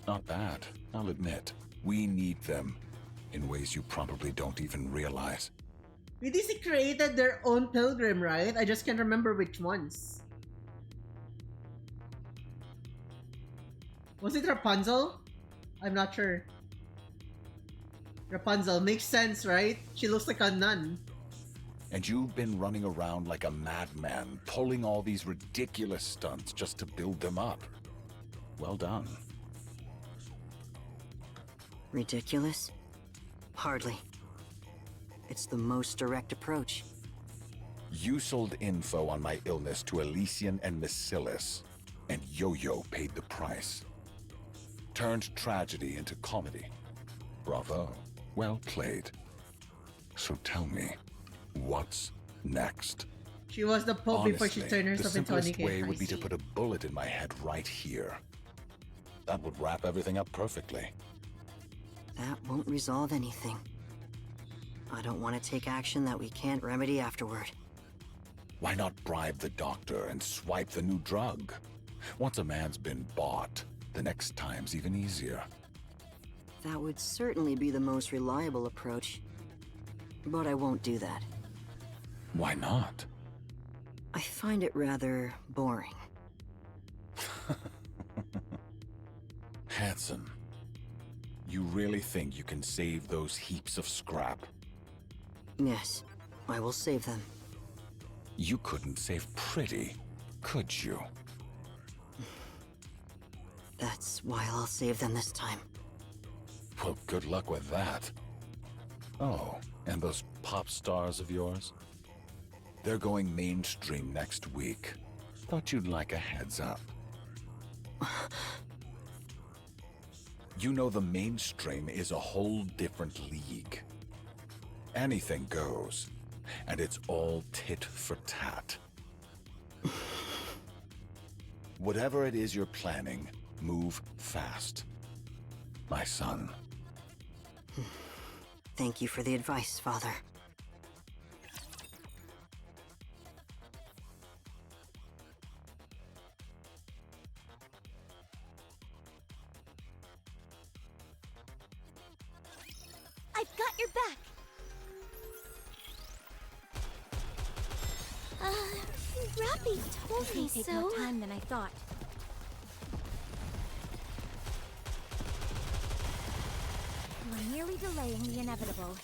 Not bad, I'll admit. We need them in ways you probably don't even realize. VTC created their own pilgrim, right? I just can't remember which ones. Was it Rapunzel? I'm not sure. Rapunzel makes sense, right? She looks like a nun. And you've been running around like a madman, pulling all these ridiculous stunts just to build them up. Well done. Ridiculous? Hardly. It's the most direct approach. You sold info on my illness to Elysian and Massilis, and Yo-Yo paid the price. Turned tragedy into comedy. Bravo. Well played. So tell me, what's next? She was the Pope before she turned herself into a the simplest way Nikkei. would be to put a bullet in my head right here. That would wrap everything up perfectly. That won't resolve anything. I don't want to take action that we can't remedy afterward. Why not bribe the doctor and swipe the new drug? Once a man's been bought, the next time's even easier. That would certainly be the most reliable approach. But I won't do that. Why not? I find it rather boring. Hanson, you really think you can save those heaps of scrap? Yes, I will save them. You couldn't save Pretty, could you? That's why I'll save them this time. Well, good luck with that. Oh, and those pop stars of yours? They're going mainstream next week. Thought you'd like a heads up. You know the mainstream is a whole different league. Anything goes, and it's all tit for tat. Whatever it is you're planning, move fast. My son. Thank you for the advice, Father. I've got your back. Rappy told me Take so. more time than I thought. We're merely delaying the inevitable.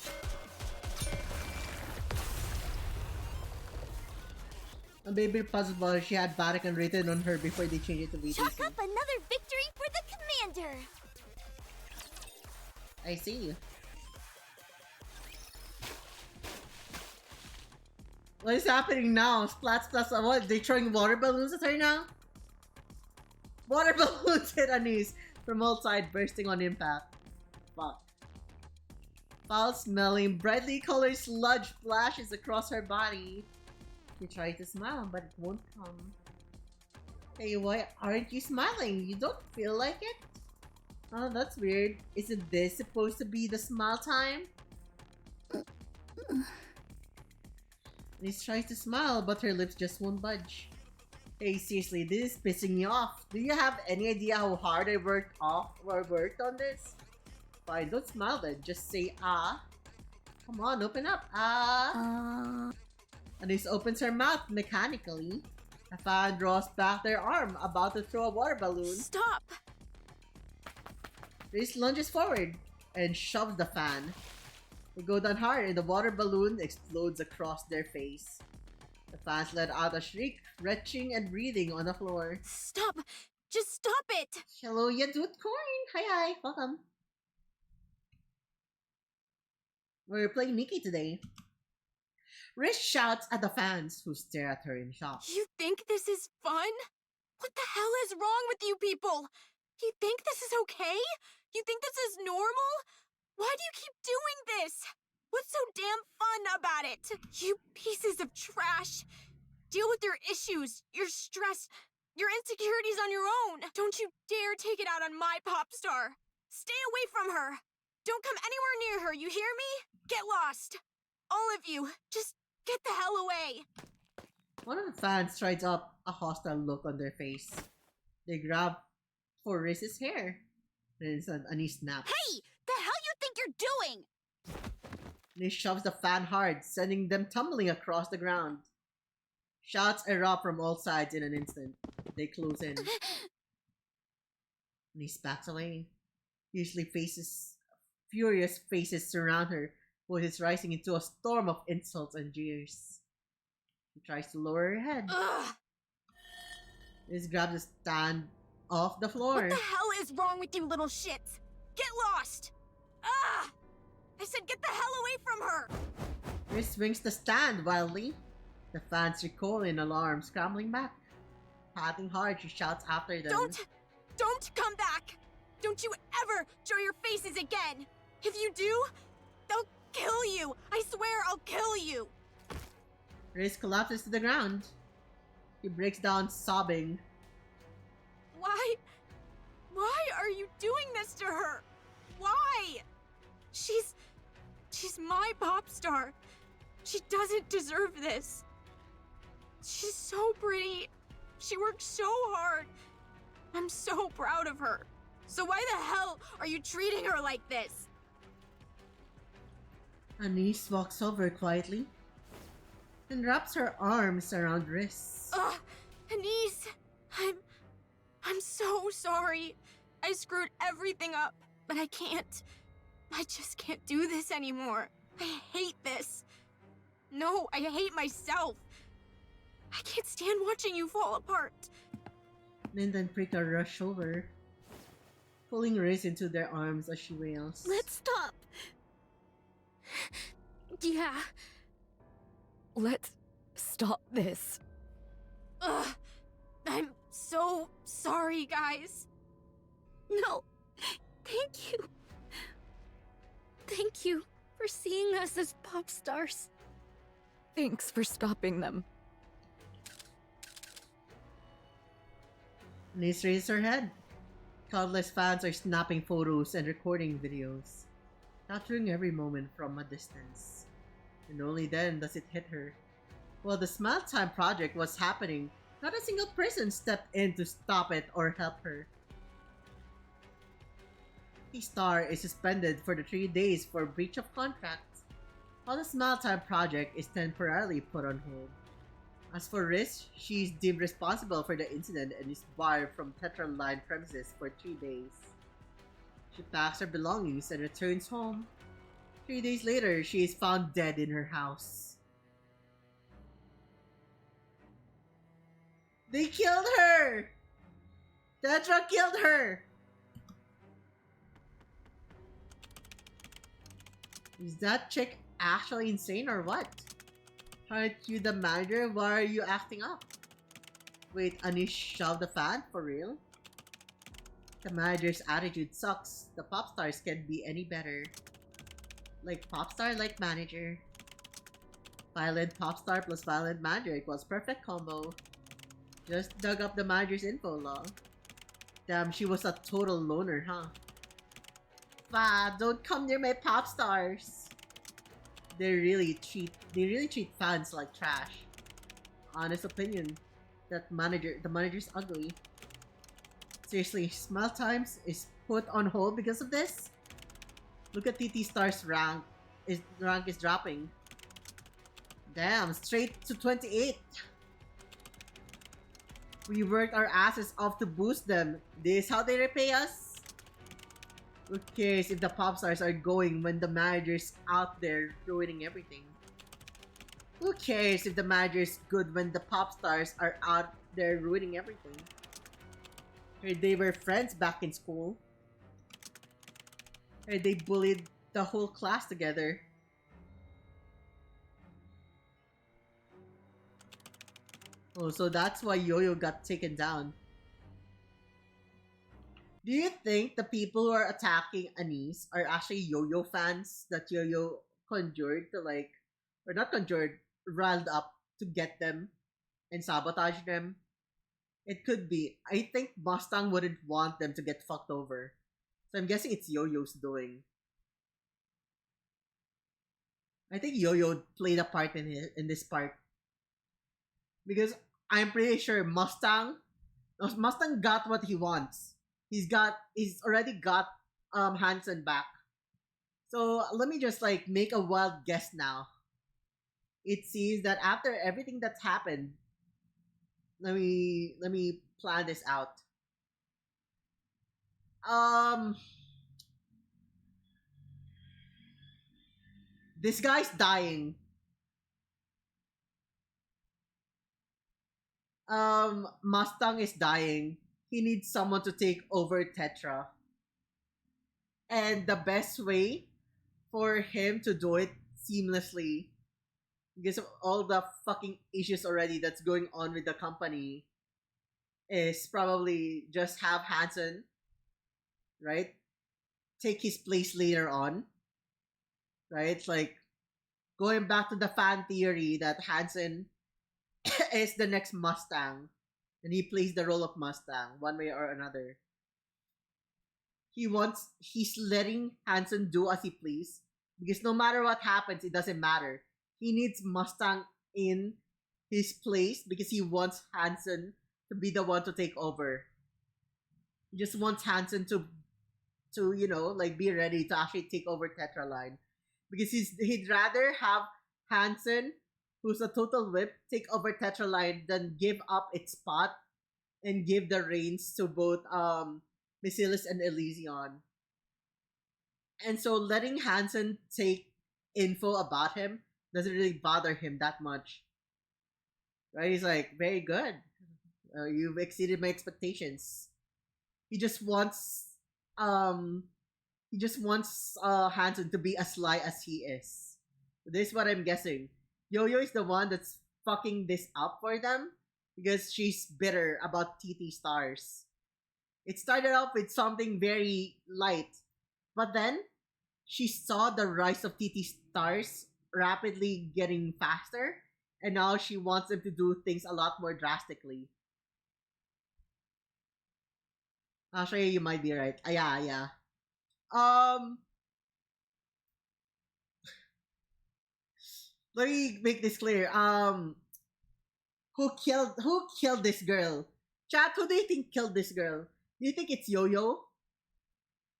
Maybe possible she had Vatican written on her before they changed it to VTC. Chalk up another victory for the commander. I see. What is happening now? Splats plus what? They throwing water balloons at her now? Water balloons hit Anise from all sides, bursting on impact. Fuck. Foul-smelling, brightly colored sludge flashes across her body. She tries to smile, but it won't come. Hey, why aren't you smiling? You don't feel like it? Oh, that's weird. Isn't this supposed to be the smile time? Liz tries to smile, but her lips just won't budge. Hey, seriously, this is pissing me off. Do you have any idea how hard I worked on this? Fine, don't smile then. Just say ah. Come on, open up. Ah. Liz opens her mouth mechanically. A fan draws back their arm, about to throw a water balloon. Stop! Liz lunges forward and shoves the fan. They go down hard and the water balloon explodes across their face. The fans let out a shriek, retching and breathing on the floor. Stop! Just stop it! Hello, you dude coin! Hi, welcome. We're playing Nikki today. Rish shouts at the fans, who stare at her in shock. You think this is fun? What the hell is wrong with you people? You think this is okay? You think this is normal? Why do you keep doing this? What's so damn fun about it? You pieces of trash. Deal with your issues, your stress, your insecurities on your own. Don't you dare take it out on my pop star. Stay away from her. Don't come anywhere near her, you hear me? Get lost. All of you, just get the hell away. One of the fans strides up, a hostile look on their face. They grab for Riz's hair. Then Anise snaps. Hey! The hell you think you're doing? He shoves the fan hard, sending them tumbling across the ground. Shots erupt from all sides in an instant. They close in. He backs away. Furious faces surround her, voices rising into a storm of insults and jeers. She tries to lower her head. Liz grabs a stand off the floor. What the hell is wrong with you little shits? Get lost! Ah! I said get the hell away from her! Liz swings the stand wildly. The fans recoil in alarm, scrambling back. Patting hard, she shouts after them. Don't come back! Don't you ever show your faces again! If you do, they'll kill you! I swear I'll kill you! Riz collapses to the ground. He breaks down sobbing. Why are you doing this to her? Why? She's my pop star. She doesn't deserve this. She's so pretty. She worked so hard. I'm so proud of her. So why the hell are you treating her like this? Anise walks over quietly and wraps her arms around Riz. Ugh, Anise, I'm so sorry. I screwed everything up, but I just can't do this anymore. I hate this. No, I hate myself. I can't stand watching you fall apart. Linda and Prika rush over, pulling Riz into their arms as she wails. Let's stop. Yeah. Let's stop this. Ugh. I'm so sorry, guys. No. Thank you. Thank you for seeing us as pop stars. Thanks for stopping them. Anise raises her head. Countless fans are snapping photos and recording videos, capturing every moment from a distance. And only then does it hit her. While the Smile Time project was happening, not a single person stepped in to stop it or help her. The star is suspended for the 3 days for breach of contract, while the Smile Time project is temporarily put on hold. As for Riz, she is deemed responsible for the incident and is barred from Tetra Line premises for 3 days. She packs her belongings and returns home. 3 days later, she is found dead in her house. They killed her! Tetra killed her! Is that chick actually insane or what? Aren't you the manager? Why are you acting up? Wait, Anish shoved the fan? For real? The manager's attitude sucks. The pop stars can't be any better. Like pop star, like manager. Violent pop star plus violent manager equals perfect combo. Just dug up the manager's info log. Damn, she was a total loner, huh? Fa, don't come near my pop stars. They really treat fans like trash. Honest opinion, the manager's ugly. Seriously, Smile Times is put on hold because of this? Look at TT Star's rank. His rank is dropping. Damn, straight to 28. We worked our asses off to boost them. This how they repay us? Who cares if the pop stars are going when the manager's out there ruining everything? Who cares if the manager's good when the pop stars are out there ruining everything? Heard they were friends back in school. Heard they bullied the whole class together. Oh, so that's why Yo-Yo got taken down. Do you think the people who are attacking Anise are actually Yo-Yo fans that Yo-Yo conjured to or not conjured, riled up to get them and sabotage them? It could be. I think Mustang wouldn't want them to get fucked over. So I'm guessing it's Yo-Yo's doing. I think Yo-Yo played a part in this part. Because I'm pretty sure Mustang got what he wants. He's already got Hansen back. So let me just make a wild guess now. It seems that after everything that's happened, let me plan this out. This guy's dying. Mustang is dying. He needs someone to take over Tetra. And the best way for him to do it seamlessly, because of all the fucking issues already that's going on with the company, is probably just have Hansen, right, take his place later on. Right? Going back to the fan theory that Hansen is the next Mustang. And he plays the role of Mustang, one way or another. He's letting Hansen do as he please. Because no matter what happens, it doesn't matter. He needs Mustang in his place because he wants Hansen to be the one to take over. He just wants Hansen to you know, like, be ready to actually take over Tetraline, because he'd rather have Hansen, who's a total whip, take over Tetraline than give up its spot and give the reins to both Basilis and Elysion. And so letting Hansen take info about him doesn't really bother him that much. Right? He's like, very good. You've exceeded my expectations. He just wants Hansen to be as sly as he is. This is what I'm guessing. Yo-Yo is the one that's fucking this up for them because she's bitter about TT Stars. It started off with something very light, but then she saw the rise of TT Stars rapidly getting faster, and now she wants them to do things a lot more drastically. Actually, you might be right. Yeah. Let me make this clear. Who killed this girl? Chat, who do you think killed this girl? Do you think it's Yo-Yo?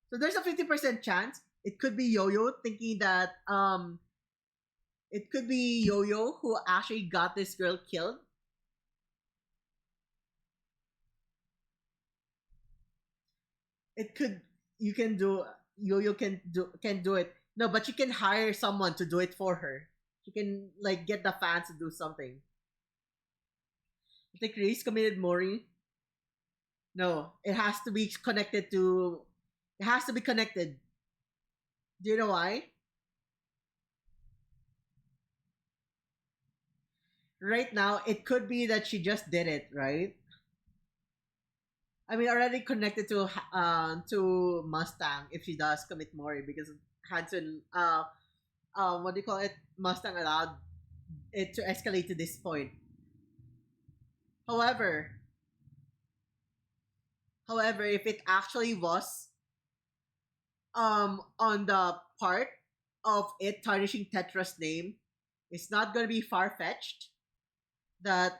So there's a 50% chance it could be Yo-Yo, thinking that it could be Yo-Yo who actually got this girl killed. Yo-Yo can do it. No, but you can hire someone to do it for her. You can, like, get the fans to do something. I think Reese committed Mori. No, it has to be connected. Do you know why? Right now, it could be that she just did it, right? I mean, already connected to Mustang if she does commit Mori, because Hansen, what do you call it? Mustang allowed it to escalate to this point. However, if it actually was on the part of it tarnishing Tetra's name, it's not gonna be far-fetched that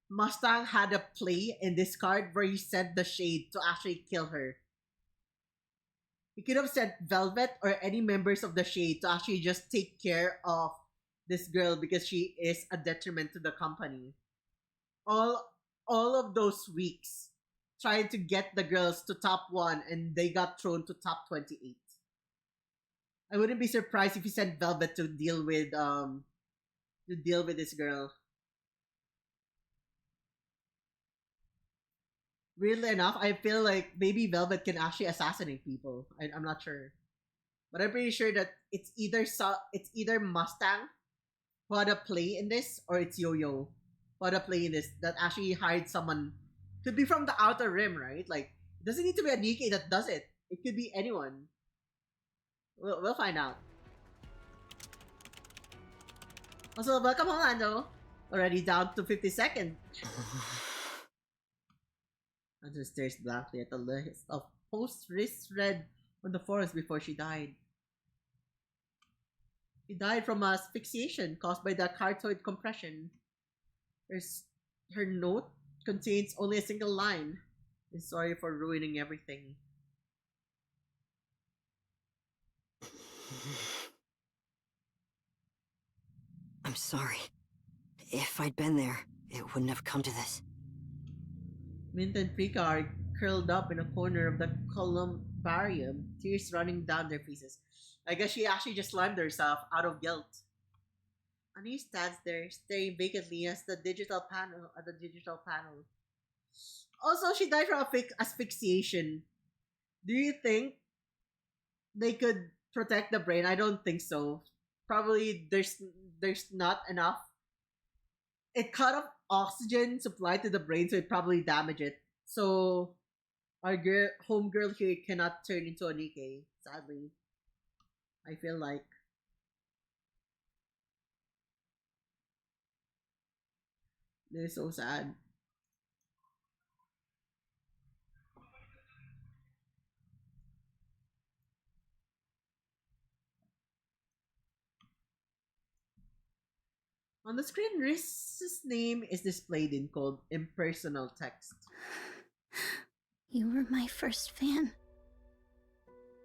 Mustang had a play in this card where he sent the Shade to actually kill her. He could have sent Velvet or any members of the Shade to actually just take care of this girl because she is a detriment to the company. All of those weeks trying to get the girls to top 1 and they got thrown to top 28. I wouldn't be surprised if he sent Velvet to deal with this girl. Weirdly enough, I feel like maybe Velvet can actually assassinate people. I'm not sure, but I'm pretty sure that it's either Mustang who had a play in this, or it's Yo-Yo who had a play in this that actually hired someone. Could be from the Outer Rim, right? Like, it doesn't need to be a Nikke that does it. It could be anyone. We'll find out. Also, welcome home, Lando. Already down to 52nd. Andrew stares blankly at the list of posts Riz read on the forest before she died. She died from asphyxiation caused by the cartoid compression. Her note contains only a single line. I'm sorry for ruining everything. I'm sorry. If I'd been there, it wouldn't have come to this. Mint and Pika are curled up in a corner of the columbarium, tears running down their faces. I guess she actually just slimed herself out of guilt. Annie stands there, staring vacantly at the digital panel. Also, she died from asphyxiation. Do you think they could protect the brain? I don't think so. Probably there's not enough. It cut off oxygen supply to the brain, so it probably damaged it. So our homegirl here cannot turn into a Nikke, sadly. I feel like. This is so sad. On the screen, Riz's name is displayed in called impersonal text. You were my first fan.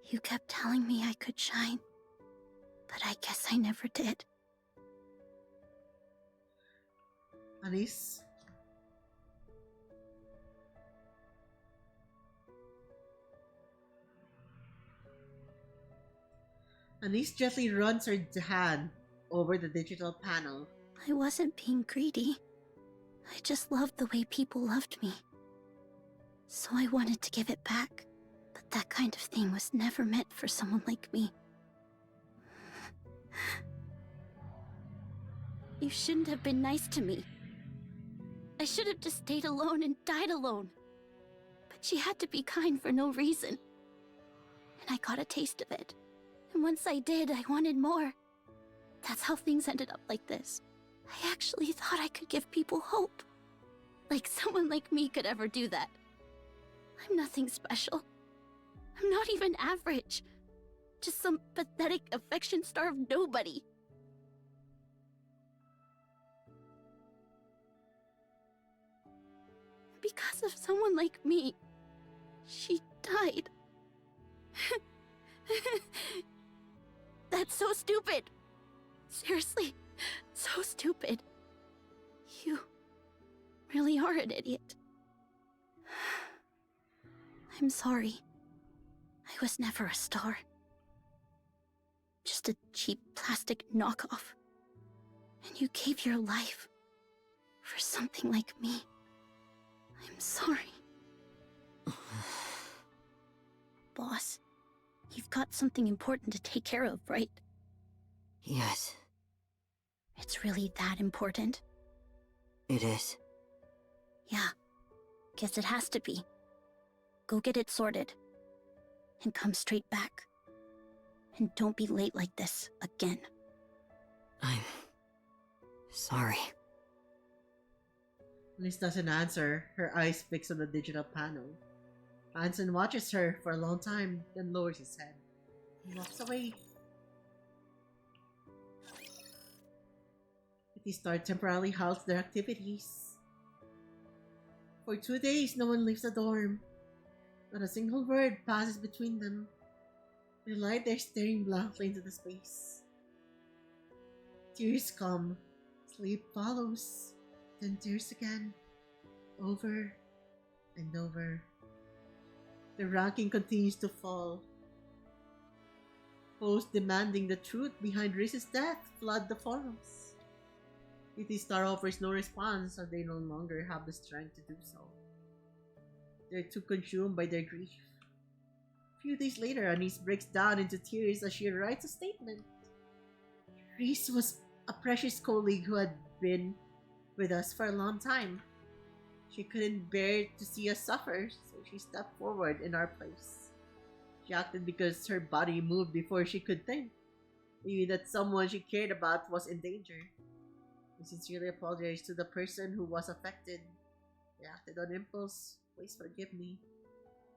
You kept telling me I could shine, but I guess I never did. Anise? Anise gently runs her hand over the digital panel. I wasn't being greedy. I just loved the way people loved me. So I wanted to give it back. But that kind of thing was never meant for someone like me. You shouldn't have been nice to me. I should have just stayed alone and died alone. But she had to be kind for no reason. And I got a taste of it. And once I did, I wanted more. That's how things ended up like this. I actually thought I could give people hope. Like someone like me could ever do that. I'm nothing special. I'm not even average. Just some pathetic affection-starved nobody. Because of someone like me, she died. That's so stupid. Seriously, so stupid. You really are an idiot. I'm sorry. I was never a star. Just a cheap plastic knockoff. And you gave your life for something like me. I'm sorry. Boss, you've got something important to take care of, right? Yes, It's really that important? it is. Yeah. Guess it has to be. Go get it sorted. And come straight back. And don't be late like this again. I'm sorry. Liz doesn't answer, her eyes fixed on the digital panel. Hansen watches her for a long time, then lowers his head. He walks away. Kitty Star temporarily halts their activities. For 2 days, no one leaves the dorm. Not a single word passes between them. They lie there staring blankly into the space. Tears come. Sleep follows. Then tears again. Over and over. The ranking continues to fall. Posts demanding the truth behind Reese's death flood the forums. Kitty Star offers no response as they no longer have the strength to do so. They're too consumed by their grief. A few days later, Anise breaks down into tears as she writes a statement. Reese was a precious colleague who had been with us for a long time. She couldn't bear to see us suffer, so she stepped forward in our place. She acted because her body moved before she could think. Maybe that someone she cared about was in danger. We sincerely apologize to the person who was affected. They acted on impulse. Please forgive me.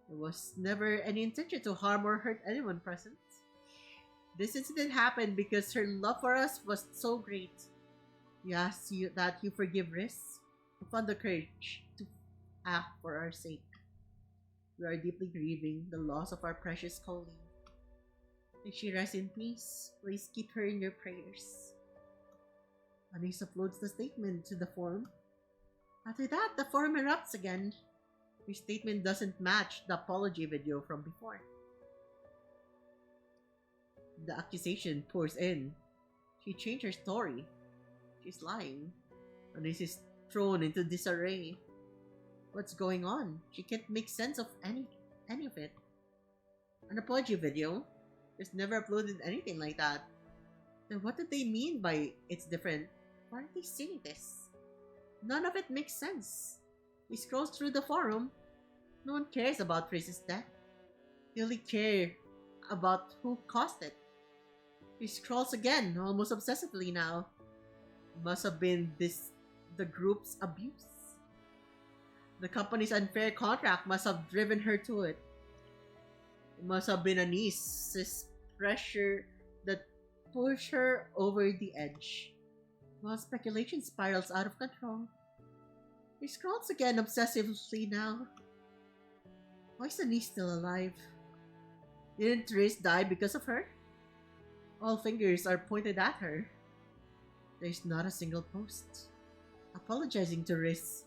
There was never any intention to harm or hurt anyone present. This incident happened because her love for us was so great. We ask you that you forgive Riz, to find the courage to act for our sake. We are deeply grieving the loss of our precious colleague. May she rest in peace. Please keep her in your prayers. Anise uploads the statement to the forum. After that, the forum erupts again. Her statement doesn't match the apology video from before. The accusation pours in. She changed her story. She's lying. Anise is thrown into disarray. What's going on? She can't make sense of any of it. An apology video? There's never uploaded anything like that. Then what did they mean by it's different? Why are they saying this? None of it makes sense. He scrolls through the forum. No one cares about Riz's death. They only care about who caused it. He scrolls again, almost obsessively now. Must have been the group's abuse. The company's unfair contract must have driven her to it. It must have been Anise's pressure that pushed her over the edge. While speculation spirals out of control. He scrolls again obsessively now. Why is Anise still alive? Didn't Riz die because of her? All fingers are pointed at her. There's not a single post apologizing to Riz,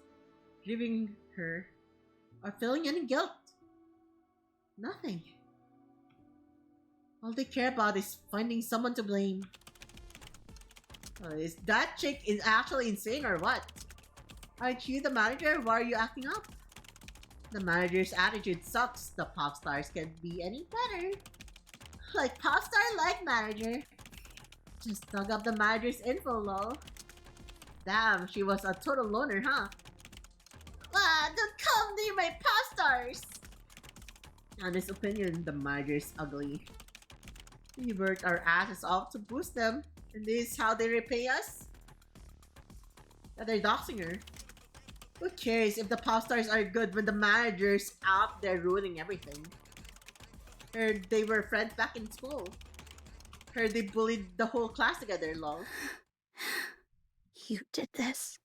grieving her, or feeling any guilt. Nothing. All they care about is finding someone to blame. Is that chick is actually insane or what? Aren't you the manager? Why are you acting up? The manager's attitude sucks. The pop stars can't be any better. Like popstar like manager. Just dug up the manager's info, lol. Damn, she was a total loner, huh? Ah, don't come near my pop stars! On his opinion, the manager's ugly. We worked our asses off to boost them, and this is how they repay us? That they're doxing her. Who cares if the pop stars are good when the manager's out there ruining everything? Heard they were friends back in school. Heard they bullied the whole class together, lol. You did this.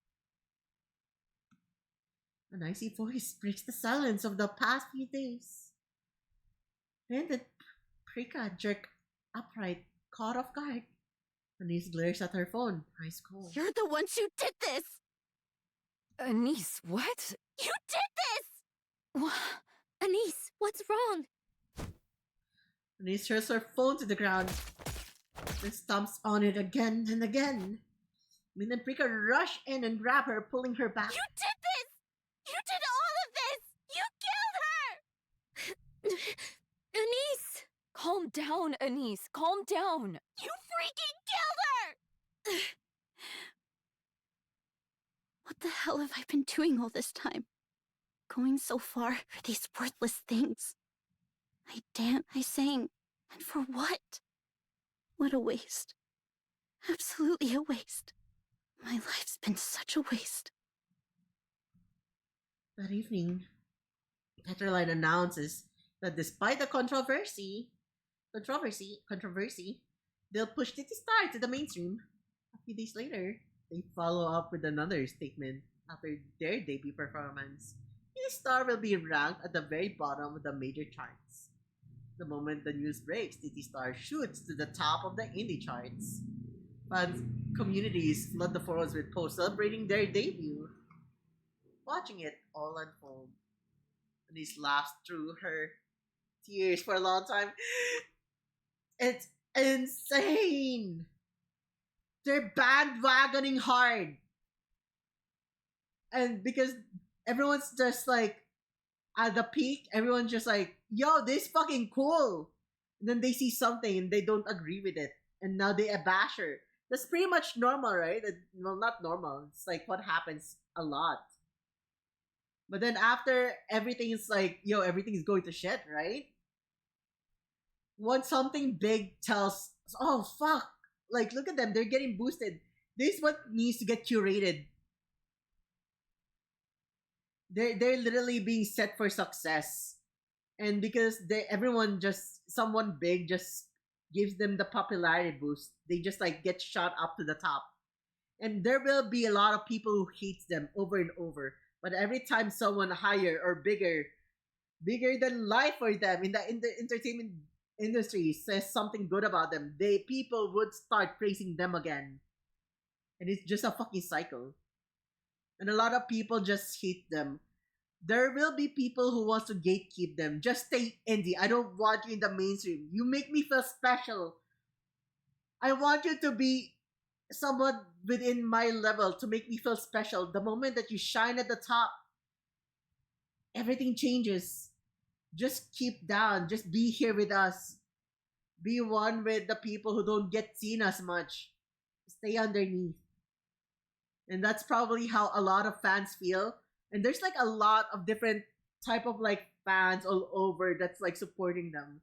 An icy voice breaks the silence of the past few days. Then did Prika jerk upright, caught off guard. Anise glares at her phone, eyes cold. You're the ones who did this! Anise, what? You did this! Anise, what's wrong? Anise throws her phone to the ground, then stomps on it again and again. Min and Prika rush in and grab her, pulling her back. You did this! You did all of this! You killed her! Anise! Calm down, Anise. Calm down. You freaking killed her! What the hell have I been doing all this time? Going so far for these worthless things. I danced, I sang, and for what? What a waste. Absolutely a waste. My life's been such a waste. That evening, Petroline announces that despite the controversy, they'll push Titty Star to the mainstream. A few days later, they follow up with another statement after their debut performance. Titty Star will be ranked at the very bottom of the major charts. The moment the news breaks, Titty Star shoots to the top of the indie charts. Fans communities flood the forums with posts celebrating their debut. Watching it all unfold, Anise laughs through her tears for a long time. It's insane! They're bandwagoning hard. And because everyone's just like, at the peak, everyone's just like, yo, this is fucking cool. And then they see something and they don't agree with it. And now they abash her. That's pretty much normal, right? Well, not normal. It's like what happens a lot. But then after everything is like, yo, everything is going to shit, right? Once something big tells, oh, fuck. Like, look at them. They're getting boosted. This is what needs to get curated. They're literally being set for success. And because everyone just, someone big just gives them the popularity boost, they just like get shot up to the top. And there will be a lot of people who hates them over and over. But every time someone higher or bigger than life for them in the entertainment industry says something good about them, people would start praising them again. And it's just a fucking cycle. And a lot of people just hate them. There will be people who wants to gatekeep them. Just stay indie. I don't want you in the mainstream. You make me feel special. I want you to be someone within my level to make me feel special. The moment that you shine at the top, everything changes. Just keep down. Just be here with us. Be one with the people who don't get seen as much. Stay underneath. And that's probably how a lot of fans feel. And there's like a lot of different type of like fans all over that's like supporting them.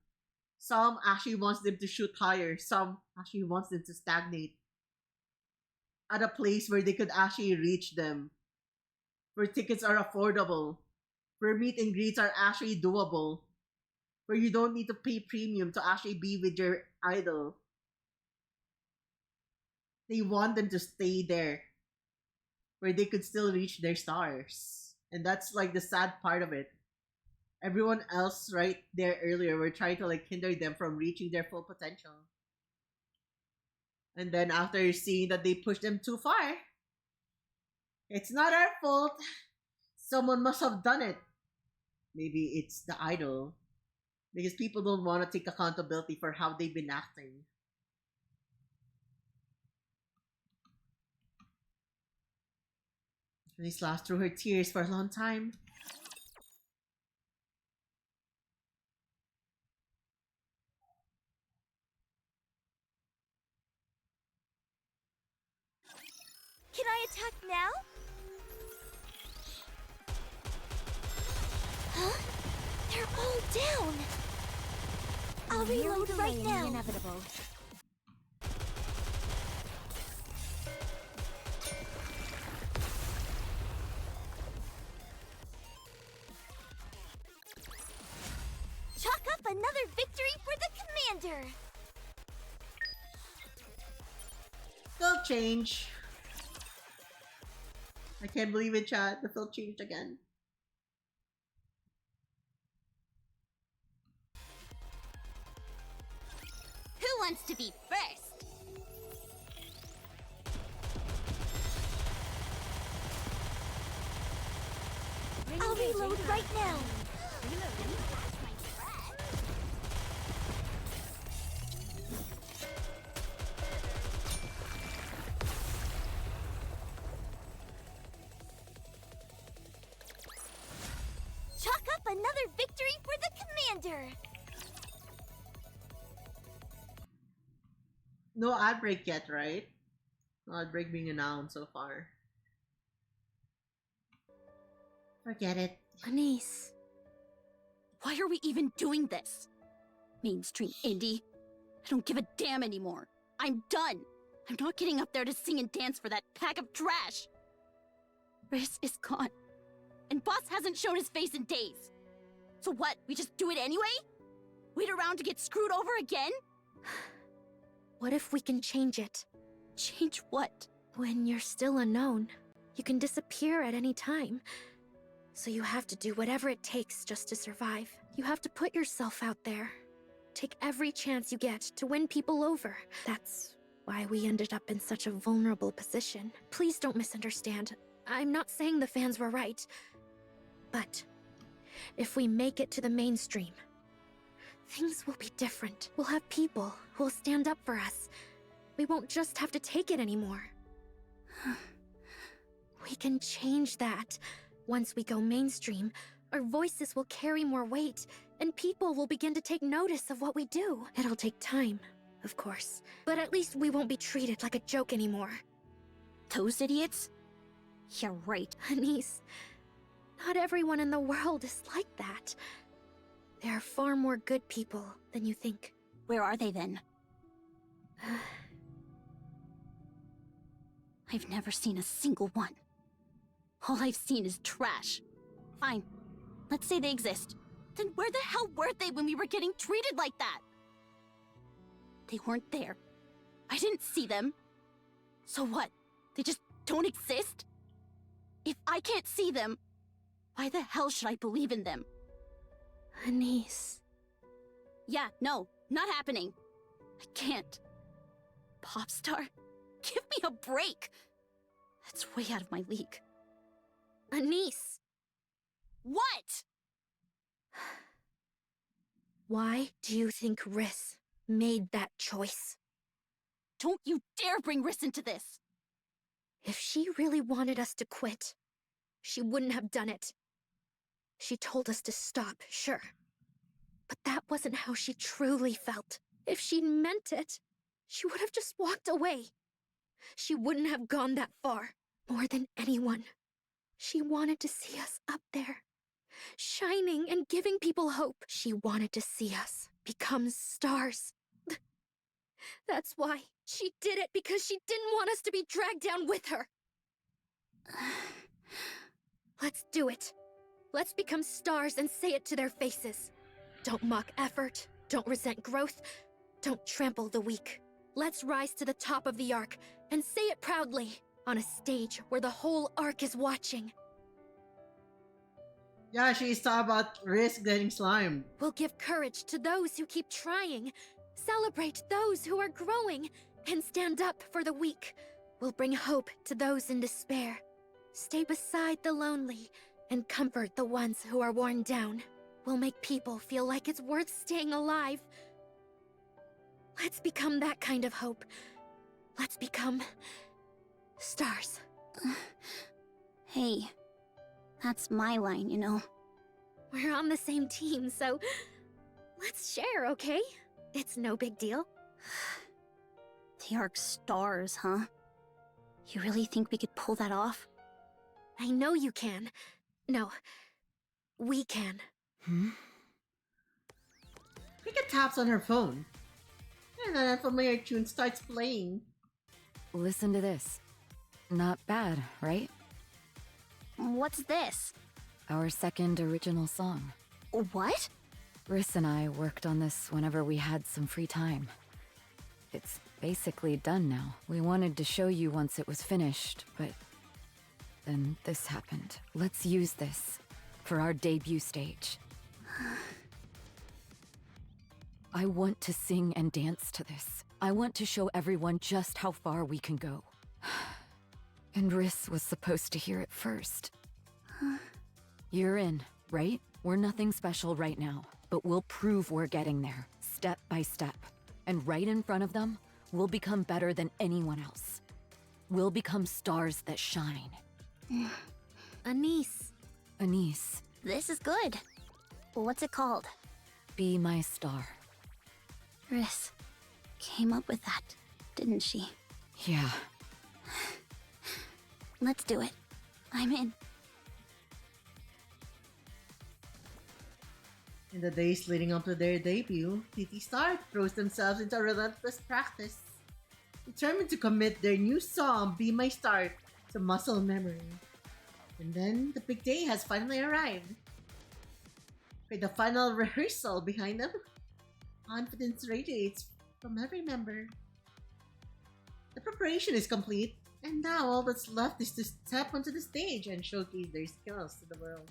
Some actually wants them to shoot higher. Some actually wants them to stagnate at a place where they could actually reach them. Where tickets are affordable. Where meet and greets are actually doable. Where you don't need to pay premium to actually be with your idol. They want them to stay there. Where they could still reach their stars. And that's like the sad part of it. everyone else right there earlier were trying to like hinder them from reaching their full potential. And then after seeing that they pushed them too far, it's not our fault. Someone must have done it. Maybe it's the idol. Because people don't want to take accountability for how they've been acting. Denise laughed through her tears for a long time. Can I attack now? Huh? They're all down! I'll reload right now! The inevitable. Chalk up another victory for the commander! They'll change. I can't believe it, chat. The film changed again. Who wants to be first? I'll reload right now! Chalk up another victory for the commander! No ad break yet, right? No ad break being announced so far. Forget it. Anise. Why are we even doing this? Mainstream indie? I don't give a damn anymore. I'm done. I'm not getting up there to sing and dance for that pack of trash. Riz is gone. And Boss hasn't shown his face in days. So what, we just do it anyway? Wait around to get screwed over again? What if we can change it? Change what? When you're still unknown, you can disappear at any time. So you have to do whatever it takes just to survive. You have to put yourself out there. Take every chance you get to win people over. That's why we ended up in such a vulnerable position. Please don't misunderstand. I'm not saying the fans were right. But if we make it to the mainstream, things will be different. We'll have people who will stand up for us. We won't just have to take it anymore. We can change that. Once we go mainstream, our voices will carry more weight, and people will begin to take notice of what we do. It'll take time, of course, but at least we won't be treated like a joke anymore. Those idiots? Yeah, right. Anise, not everyone in the world is like that. There are far more good people than you think. Where are they then? I've never seen a single one. All I've seen is trash. Fine. Let's say they exist. Then where the hell were they when we were getting treated like that? They weren't there. I didn't see them. So what? They just don't exist? If I can't see them, why the hell should I believe in them? Anise. Yeah, no, not happening. I can't. Popstar? Give me a break. That's way out of my league. Anise! What? Why do you think Riss made that choice? Don't you dare bring Riss into this! If she really wanted us to quit, she wouldn't have done it. She told us to stop, sure. But that wasn't how she truly felt. If she'd meant it, she would have just walked away. She wouldn't have gone that far. More than anyone, she wanted to see us up there, shining and giving people hope. She wanted to see us become stars. That's why she did it, because she didn't want us to be dragged down with her. Let's do it. Let's become stars and say it to their faces. Don't mock effort, don't resent growth, don't trample the weak. Let's rise to the top of the Ark and say it proudly, on a stage where the whole Ark is watching. Yeah, she's talking about risk getting slimed. We'll give courage to those who keep trying, celebrate those who are growing, and stand up for the weak. We'll bring hope to those in despair. Stay beside the lonely and comfort the ones who are worn down. We'll make people feel like it's worth staying alive. Let's become that kind of hope. Let's become stars. Hey, that's my line, you know. We're on the same team, so let's share, okay? It's no big deal. The Ark stars, huh? You really think we could pull that off? I know you can. No, we can. Rika taps on her phone. And an unfamiliar tune starts playing. Listen to this. Not bad, right? What's this? Our second original song. What? Riss and I worked on this whenever we had some free time. It's basically done now. We wanted to show you once it was finished, but then this happened. Let's use this for our debut stage. I want to sing and dance to this. I want to show everyone just how far we can go. And Riss was supposed to hear it first. You're in, right? We're nothing special right now, but we'll prove we're getting there, step by step. And right in front of them, we'll become better than anyone else. We'll become stars that shine. Anise. Anise. This is good. What's it called? Be my star. Riss came up with that, didn't she? Yeah. Let's do it. I'm in. In the days leading up to their debut, TT Star throws themselves into a relentless practice, determined to commit their new song, Be My Star, to muscle memory. And then the big day has finally arrived. With the final rehearsal behind them, confidence radiates from every member. The preparation is complete, and now all that's left is to step onto the stage and showcase their skills to the world.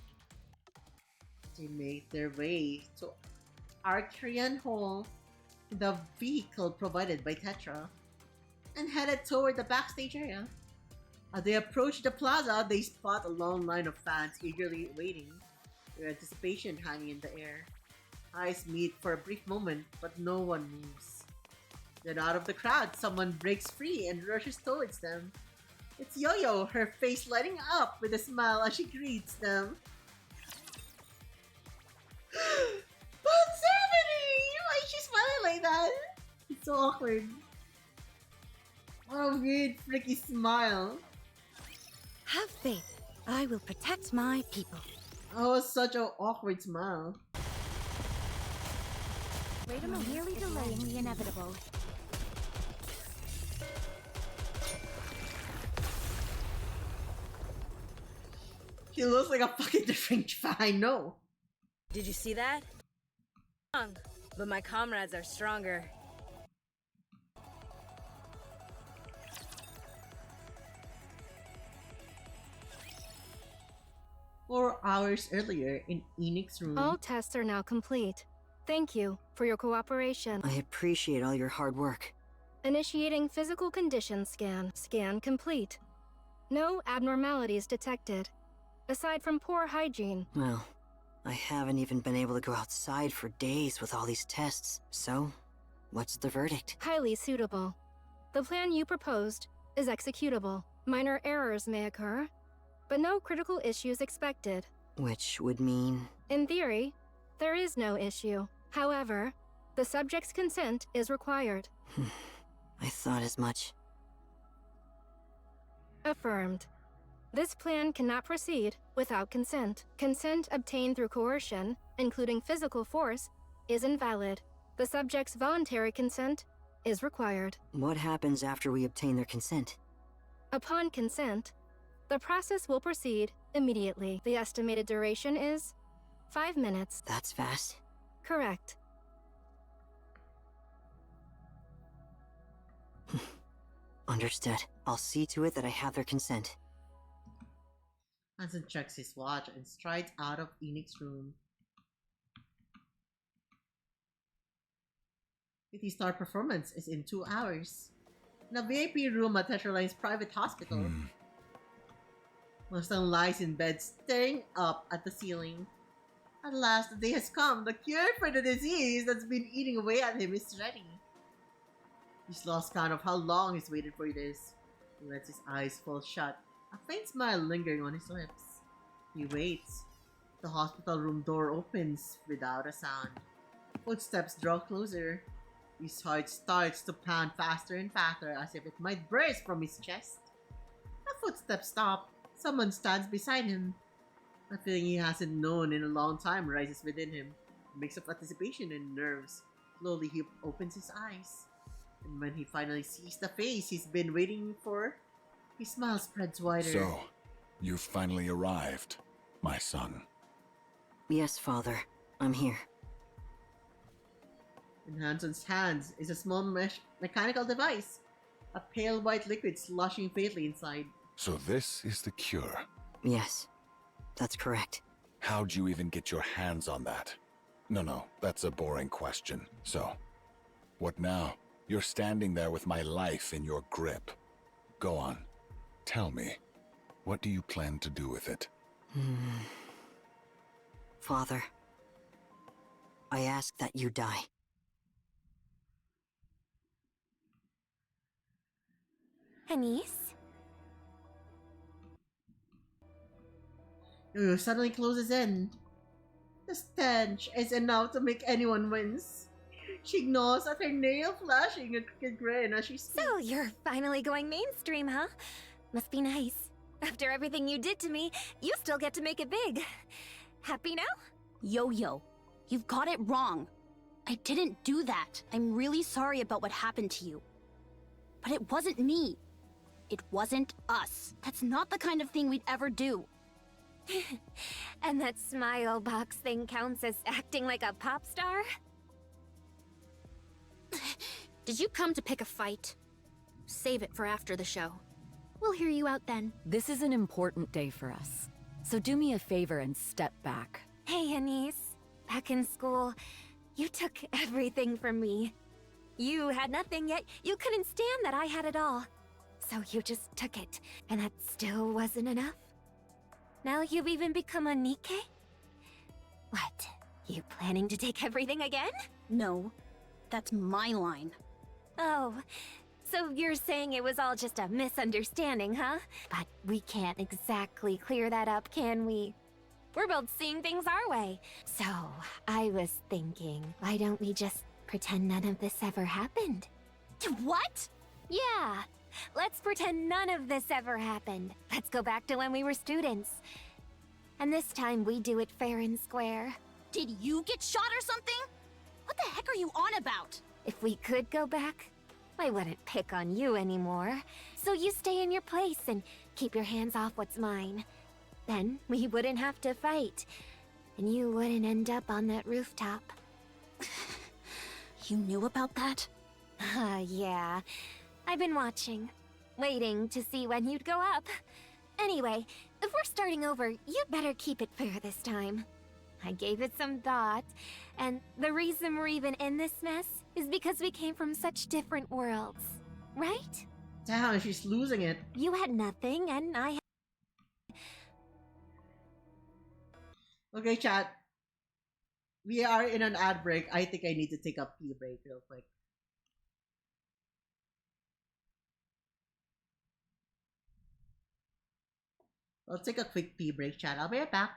They make their way to Arcturian Hall in the vehicle provided by Tetra and headed toward the backstage area. As they approach the plaza, they spot a long line of fans eagerly waiting, their anticipation hanging in the air. Eyes meet for a brief moment, but no one moves. Then out of the crowd, someone breaks free and rushes towards them. It's Yo-Yo, her face lighting up with a smile as she greets them. What's happening? Why is she smiling like that? It's so awkward. What a weird, freaky smile. Have faith. I will protect my people. That was such an awkward smile. Wait a moment. Merely delaying the inevitable. He looks like a fucking different I know. Did you see that? But my comrades are stronger. 4 hours earlier in Enix's room. All tests are now complete. Thank you for your cooperation. I appreciate all your hard work. Initiating physical condition scan. Scan complete. No abnormalities detected. Aside from poor hygiene. Well, I haven't even been able to go outside for days with all these tests. So, what's the verdict? Highly suitable. The plan you proposed is executable. Minor errors may occur, but no critical issues expected. Which would mean... In theory, there is no issue. However, the subject's consent is required. I thought as much. Affirmed. This plan cannot proceed without consent. Consent obtained through coercion, including physical force, is invalid. The subject's voluntary consent is required. What happens after we obtain their consent? Upon consent, the process will proceed immediately. The estimated duration is 5 minutes. That's fast. Correct. Understood. I'll see to it that I have their consent. Hanson checks his watch and strides out of Enix's room. PT Star performance is in 2 hours. In a VIP room at Tetraline's private hospital. Mustang lies in bed staring up at the ceiling. At last, the day has come. The cure for the disease that's been eating away at him is ready. He's lost count of how long he's waited for this. He lets his eyes fall shut, a faint smile lingering on his lips. He waits. The hospital room door opens without a sound. Footsteps draw closer. His heart starts to pound faster and faster as if it might burst from his chest. The footsteps stop. Someone stands beside him. A feeling he hasn't known in a long time rises within him. A mix of anticipation and nerves. Slowly he opens his eyes. And when he finally sees the face he's been waiting for, his smile spreads wider. So, you've finally arrived, my son. Yes, Father. I'm here. In Hanson's hands is a small mechanical device. A pale white liquid sloshing faintly inside. So this is the cure? Yes, that's correct. How'd you even get your hands on that? No, that's a boring question. So, what now? You're standing there with my life in your grip. Go on. Tell me, what do you plan to do with it? Father, I ask that you die. Anise? Yo suddenly closes in. The stench is enough to make anyone wince. She gnaws at her nail, flashing a crooked grin as she speaks. So you're finally going mainstream, huh? Must be nice. After everything you did to me, you still get to make it big. Happy now? Yo-Yo, you've got it wrong. I didn't do that. I'm really sorry about what happened to you. But it wasn't me. It wasn't us. That's not the kind of thing we'd ever do. And that smile box thing counts as acting like a pop star? Did you come to pick a fight? Save it for after the show. We'll hear you out then. This is an important day for us. So do me a favor and step back. Hey, Anise. Back in school, you took everything from me. You had nothing, yet you couldn't stand that I had it all. So you just took it, and that still wasn't enough? Now you've even become a Nikke? What? You planning to take everything again? No, that's my line. Oh, so you're saying it was all just a misunderstanding, huh? But we can't exactly clear that up, can we? We're both seeing things our way. So, I was thinking, why don't we just pretend none of this ever happened? What? Yeah, let's pretend none of this ever happened. Let's go back to when we were students. And this time we do it fair and square. Did you get shot or something? What the heck are you on about? If we could go back, I wouldn't pick on you anymore. So you stay in your place and keep your hands off what's mine. Then we wouldn't have to fight. And you wouldn't end up on that rooftop. You knew about that? Yeah. I've been watching. Waiting to see when you'd go up. Anyway, if we're starting over, you'd better keep it fair this time. I gave it some thought, and the reason we're even in this mess is because we came from such different worlds, right? Damn, she's losing it. You had nothing, and I had... Okay, chat. We are in an ad break. I think I need to take a pee break real quick. I'll take a quick pee break, chat. I'll be right back.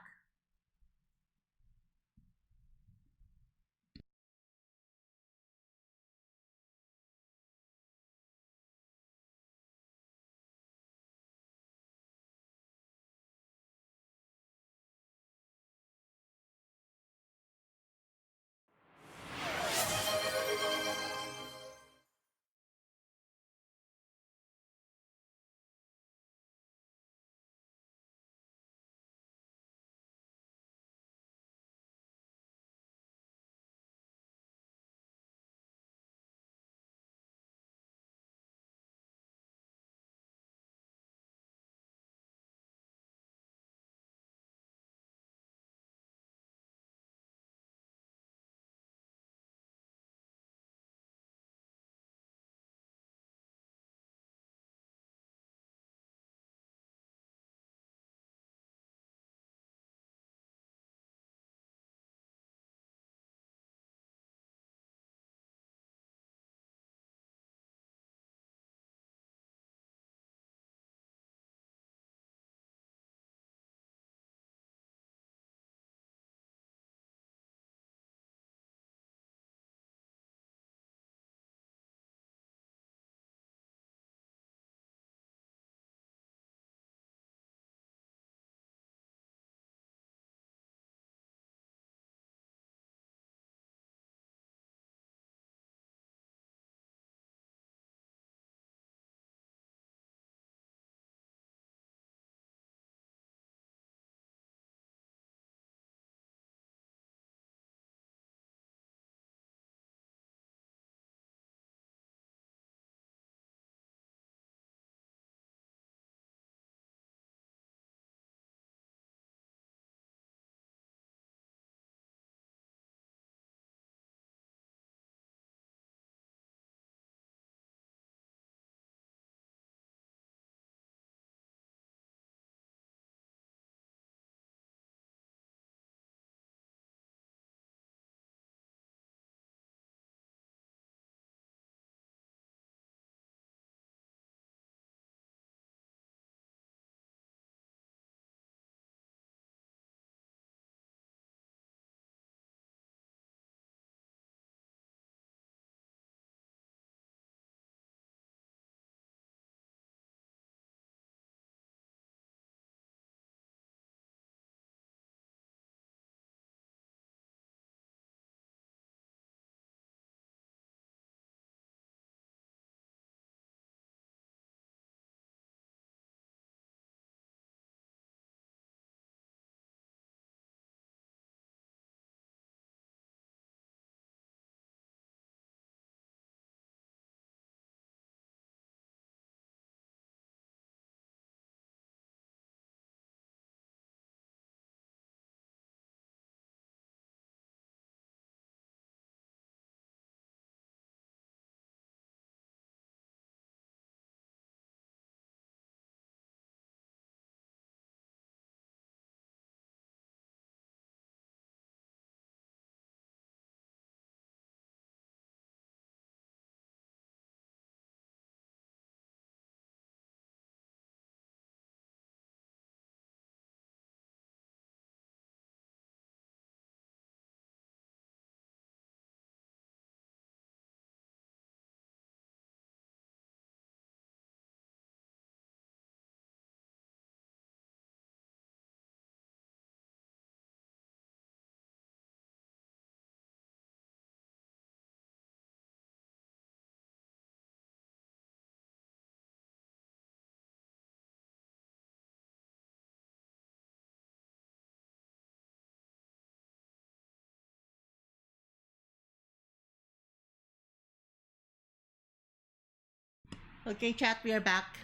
Okay, chat, we are back.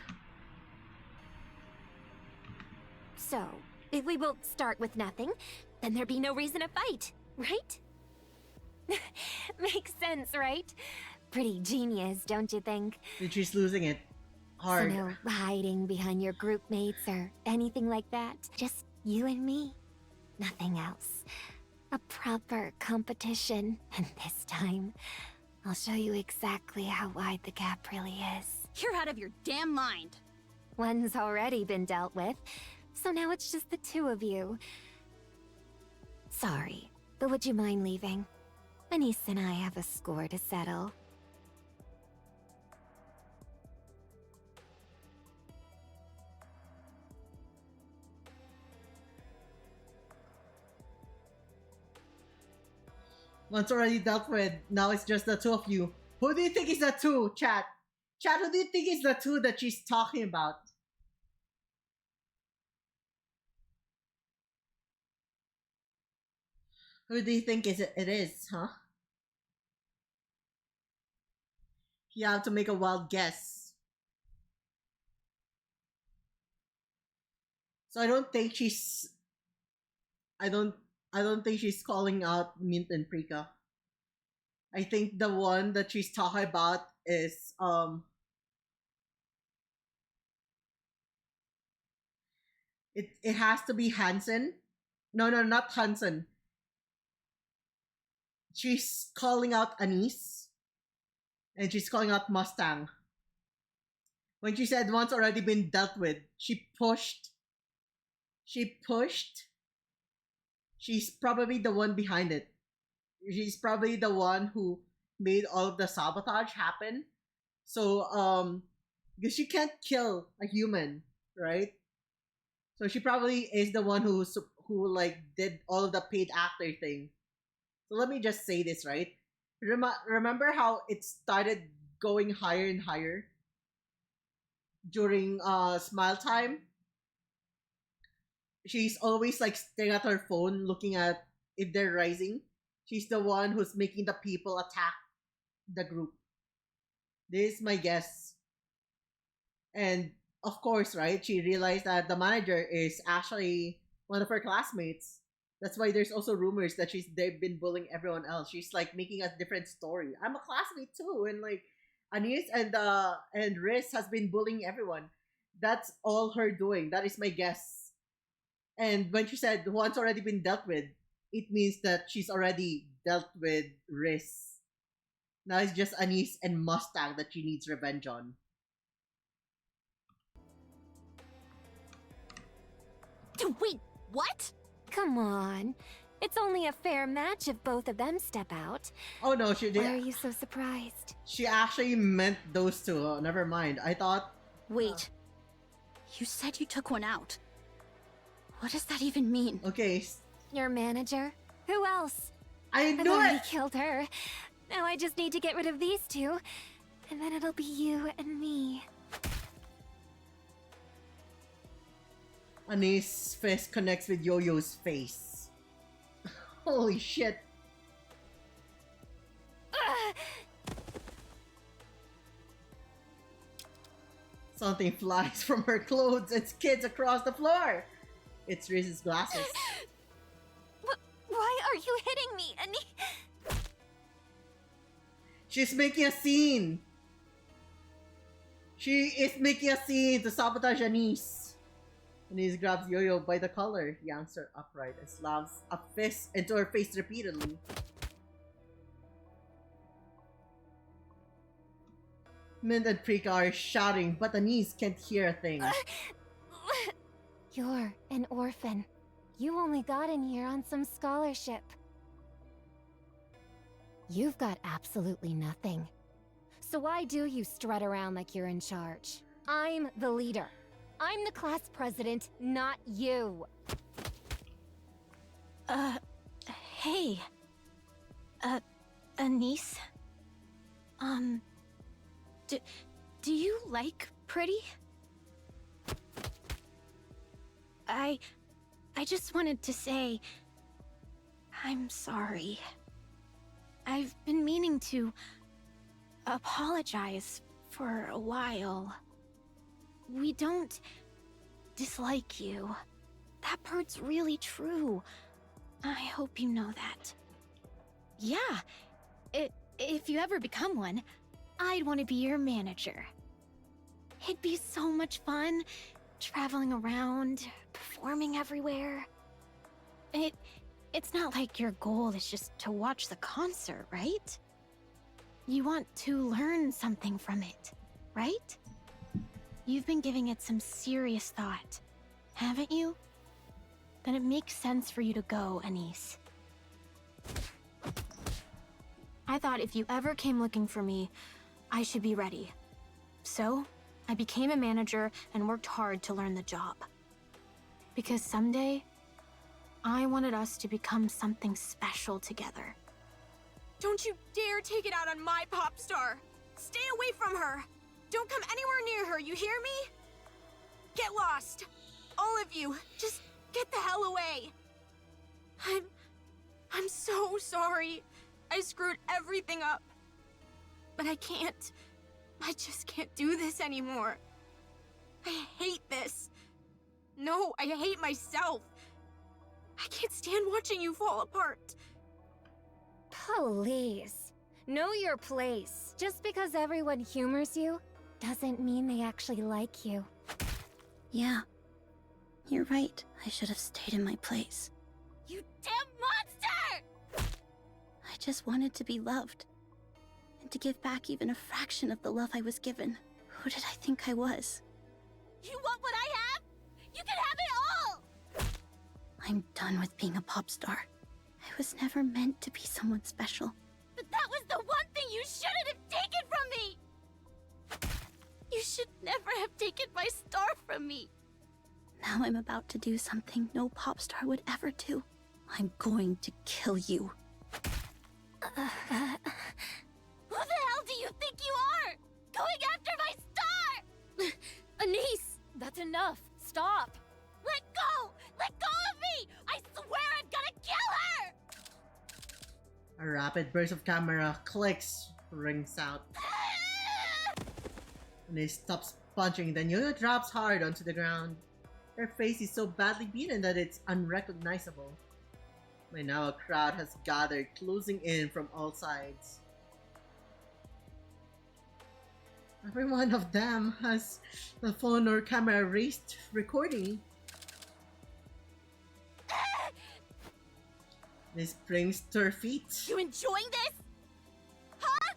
So, if we will start with nothing, then there'd be no reason to fight, right? Makes sense, right? Pretty genius, don't you think? She's losing it. Hard. So no hiding behind your group mates or anything like that. Just you and me. Nothing else. A proper competition. And this time, I'll show you exactly how wide the gap really is. You're out of your damn mind. One's already been dealt with, so now it's just the two of you. Sorry, but would you mind leaving? Anise and I have a score to settle. Once already dealt with, now it's just the two of you. Who do you think is the two, chat? Chat, who do you think is the two that she's talking about? Who do you think it is, huh? You have to make a wild guess. So I don't think she's... I don't think she's calling out Mint and Prika. I think the one that she's talking about is it has to be Hansen. No, not Hansen. She's calling out Anise. And she's calling out Mustang. When she said one's already been dealt with, she pushed. She's probably the one behind it. She's probably the one who made all of the sabotage happen. So, because she can't kill a human, right? So she probably is the one who like did all of the paid actor thing. So let me just say this, right? Remember how it started going higher and higher during Smile Time? She's always like staring at her phone, looking at if they're rising. She's the one who's making the people attack the group. This is my guess. And of course, right, she realized that the manager is actually one of her classmates. That's why there's also rumors that they've been bullying everyone else. She's like making a different story. I'm a classmate too, and like Anise and Riz has been bullying everyone. That's all her doing. That is my guess. And when she said one's already been dealt with, it means that she's already dealt with Riz. Now it's just Anise and Mustang that she needs revenge on. Wait, what? Come on. It's only a fair match if both of them step out. Oh no, she did. Why are you so surprised? She actually meant those two. Oh, never mind. I thought... Wait. You said you took one out. What does that even mean? Okay. Your manager? Who else? I I've knew already it! killed her. Now I just need to get rid of these two. And then it'll be you and me. Anise's fist connects with Yo-Yo's face. Holy shit. Something flies from her clothes and skids across the floor. It's Riz's glasses. Why are you hitting me, Anise? She's making a scene. She is making a scene to sabotage Anise. Anise grabs Yo-Yo by the collar, yanks her upright, and slams a fist into her face repeatedly. Mint and Prika are shouting, but Anise can't hear a thing. You're an orphan. You only got in here on some scholarship. You've got absolutely nothing. So why do you strut around like you're in charge? I'm the leader. I'm the class president, not you. Hey. Anise? Do you like Pretty? I just wanted to say... I'm sorry. I've been meaning to apologize for a while. We don't dislike you. That part's really true. I hope you know that. Yeah. If you ever become one, I'd want to be your manager. It'd be so much fun, traveling around, performing everywhere. It's not like your goal is just to watch the concert, right? You want to learn something from it, right? You've been giving it some serious thought, haven't you? Then it makes sense for you to go, Anise. I thought if you ever came looking for me, I should be ready. So, I became a manager and worked hard to learn the job. Because someday, I wanted us to become something special together. Don't you dare take it out on my pop star! Stay away from her! Don't come anywhere near her, you hear me? Get lost! All of you, just get the hell away! I'm so sorry. I screwed everything up. But I can't. I just can't do this anymore. I hate this. No, I hate myself. I can't stand watching you fall apart. Please. Know your place. Just because everyone humors you doesn't mean they actually like you. Yeah. You're right. I should have stayed in my place. You damn monster! I just wanted to be loved. And to give back even a fraction of the love I was given. Who did I think I was? You want what I have? You can have it all! I'm done with being a pop star. I was never meant to be someone special. But that was the one thing you shouldn't have taken from me! You should never have taken my star from me. Now I'm about to do something no pop star would ever do. I'm going to kill you. Who the hell do you think you are? Going after my star! Anise, that's enough. Stop. Let go! Let go of me! I swear I'm gonna kill her! A rapid burst of camera clicks, rings out. When he stops punching, then Yo-Yo drops hard onto the ground. Her face is so badly beaten that it's unrecognizable. By now a crowd has gathered, closing in from all sides. Every one of them has the phone or camera raised, recording. This brings to her feet. You enjoying this? Huh?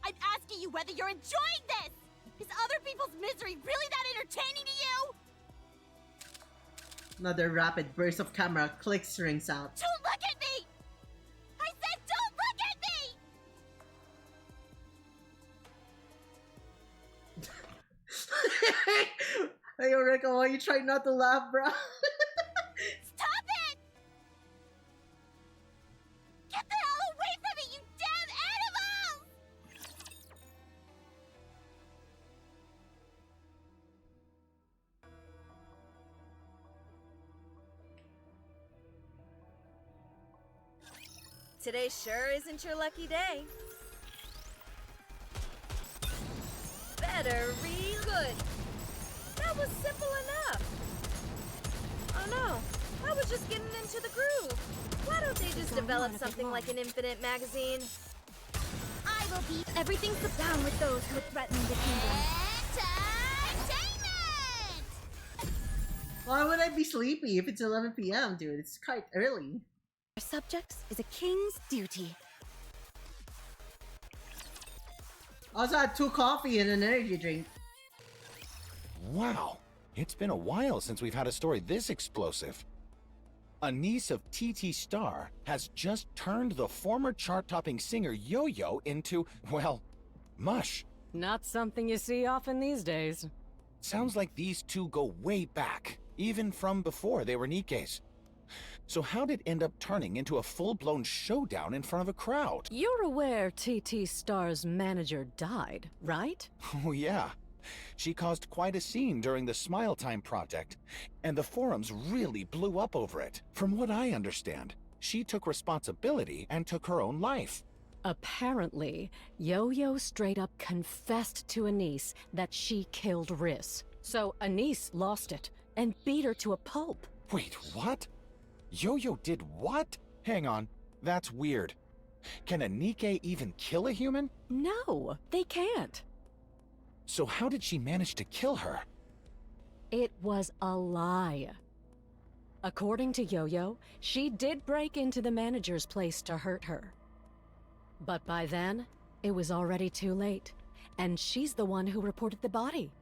I'm asking you whether you're enjoying this! Is other people's misery really that entertaining to you? Another rapid burst of camera clicks, rings out. Don't look at me! I said don't look at me! Hey, Eureka, why you try not to laugh, bro? Stop it! Get the hell away from me, you damn animals! Today sure isn't your lucky day. Better read good. That was simple enough. Oh no, I was just getting into the groove. Why don't they just develop something like an infinite magazine? I will be Everything's put down with those who threaten the kingdom. entertainment! Why would I be sleepy if it's 11 p.m., dude? It's quite early. Our subjects is a king's duty. I also had 2 coffee and an energy drink. Wow, it's been a while since we've had a story this explosive. A niece of TT Star has just turned the former chart-topping singer Yo-Yo into, well, mush. Not something you see often these days. Sounds like these two go way back, even from before they were Nikkes. So how'd it end up turning into a full-blown showdown in front of a crowd? You're aware TT Star's manager died, right? Oh yeah. She caused quite a scene during the Smile Time project, and the forums really blew up over it. From what I understand, she took responsibility and took her own life. Apparently, Yo-Yo straight up confessed to Anise that she killed Riss. So Anise lost it and beat her to a pulp. Wait, what? Yo-Yo did what? Hang on, that's weird. Can a Nikke even kill a human? No, they can't. So how did she manage to kill her? It was a lie. According to Yo-Yo, she did break into the manager's place to hurt her. But by then, it was already too late, and she's the one who reported the body.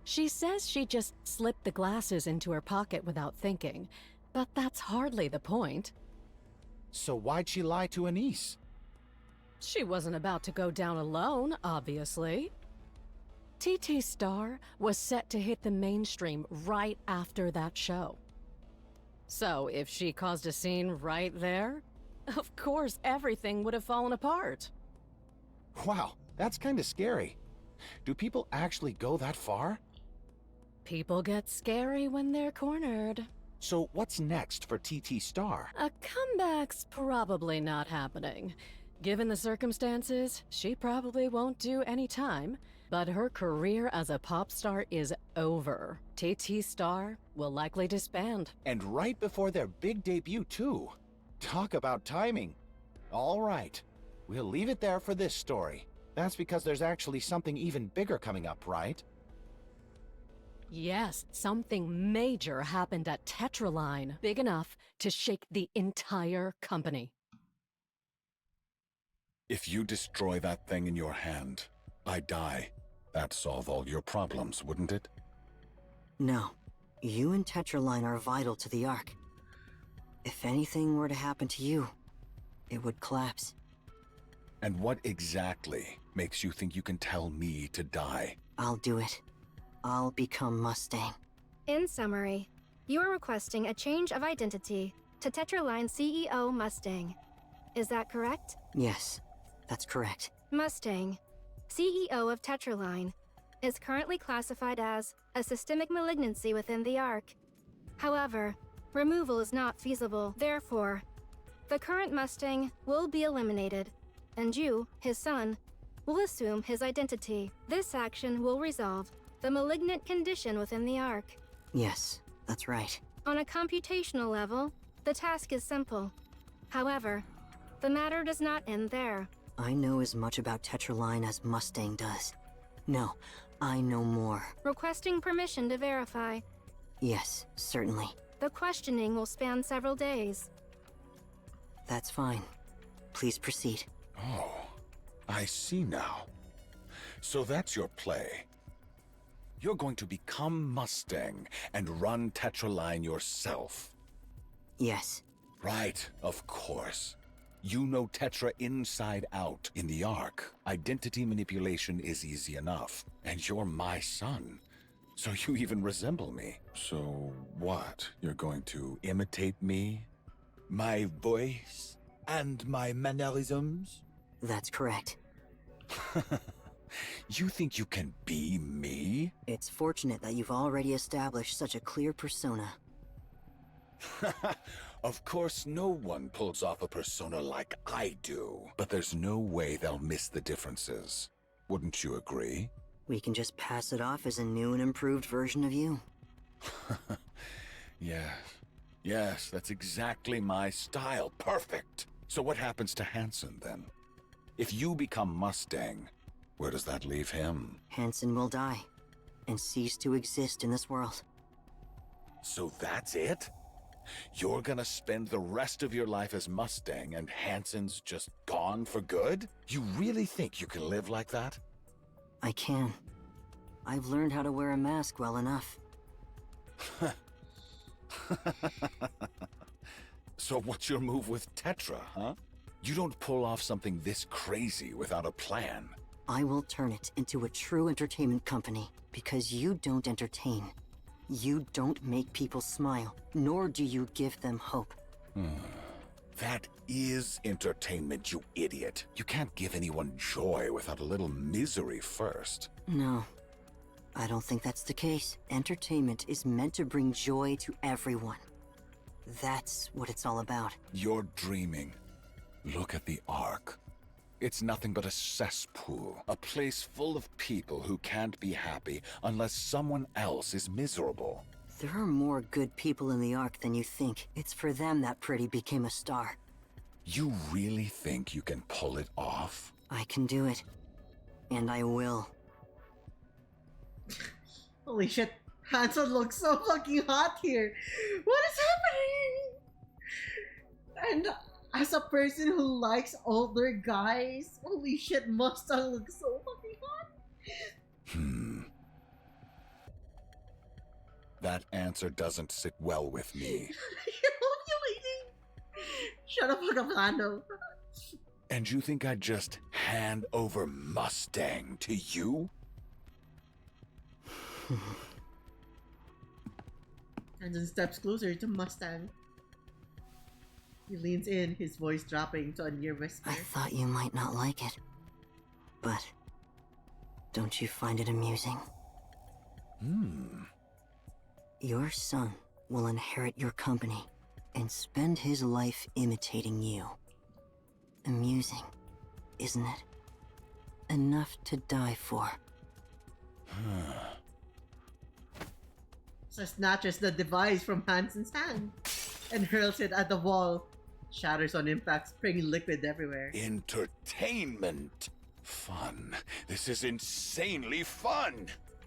She says she just slipped the glasses into her pocket without thinking, but that's hardly the point. So why'd she lie to Anise? She wasn't about to go down alone, obviously. TT Star was set to hit the mainstream right after that show. So if she caused a scene right there, of course everything would have fallen apart. Wow, that's kinda scary. Do people actually go that far? People get scary when they're cornered. So what's next for TT Star? A comeback's probably not happening. Given the circumstances, she probably won't do any time, but her career as a pop star is over. TT Star will likely disband. And right before their big debut, too. Talk about timing. All right, we'll leave it there for this story. That's because there's actually something even bigger coming up, right? Yes, something major happened at Tetraline, big enough to shake the entire company. If you destroy that thing in your hand, I die. That'd solve all your problems, wouldn't it? No. You and Tetraline are vital to the Ark. If anything were to happen to you, it would collapse. And what exactly makes you think you can tell me to die? I'll do it. I'll become Mustang. In summary, you are requesting a change of identity to Tetraline CEO Mustang. Is that correct? Yes, that's correct. Mustang, CEO of Tetraline, is currently classified as a systemic malignancy within the Ark. However, removal is not feasible. Therefore, the current Mustang will be eliminated, and you, his son, will assume his identity. This action will resolve the malignant condition within the Ark. Yes, that's right. On a computational level, the task is simple. However, the matter does not end there. I know as much about Tetraline as Mustang does. No, I know more. Requesting permission to verify. Yes, certainly. The questioning will span several days. That's fine. Please proceed. Oh, I see now. So that's your play. You're going to become Mustang and run Tetraline yourself. Yes. Right, of course. You know Tetra inside out. In the Ark, identity manipulation is easy enough. And you're my son. So you even resemble me. So what? You're going to imitate me? My voice? And my mannerisms? That's correct. You think you can be me? It's fortunate that you've already established such a clear persona. Of course, no one pulls off a persona like I do. But there's no way they'll miss the differences. Wouldn't you agree? We can just pass it off as a new and improved version of you. Yes, that's exactly my style. Perfect. So what happens to Hansen then? If you become Mustang, where does that leave him? Hansen will die and cease to exist in this world. So that's it? You're gonna spend the rest of your life as Mustang and Hansen's just gone for good? You really think you can live like that? I can. I've learned how to wear a mask well enough. So what's your move with Tetra, huh? You don't pull off something this crazy without a plan. I will turn it into a true entertainment company because you don't entertain. You don't make people smile, nor do you give them hope. That is entertainment, you idiot. You can't give anyone joy without a little misery first. No, I don't think that's the case. Entertainment is meant to bring joy to everyone. That's what it's all about. You're dreaming. Look at the Ark. It's nothing but a cesspool. A place full of people who can't be happy unless someone else is miserable. There are more good people in the Ark than you think. It's for them that Pretty became a star. You really think you can pull it off? I can do it. And I will. Holy shit, Hanson looks so fucking hot here. What is happening? And as a person who likes older guys, holy shit, Mustang looks so fucking hot. That answer doesn't sit well with me. Shut up, fuck up, Lando. And you think I'd just hand over Mustang to you? Hanson steps closer to Mustang. He leans in, his voice dropping to a near whisper. I thought you might not like it. But don't you find it amusing? Your son will inherit your company and spend his life imitating you. Amusing, isn't it? Enough to die for. So snatches the device from Hanson's hand and hurls it at the wall. Shatters on impact, spraying liquid everywhere. Entertainment. Fun. This is insanely fun.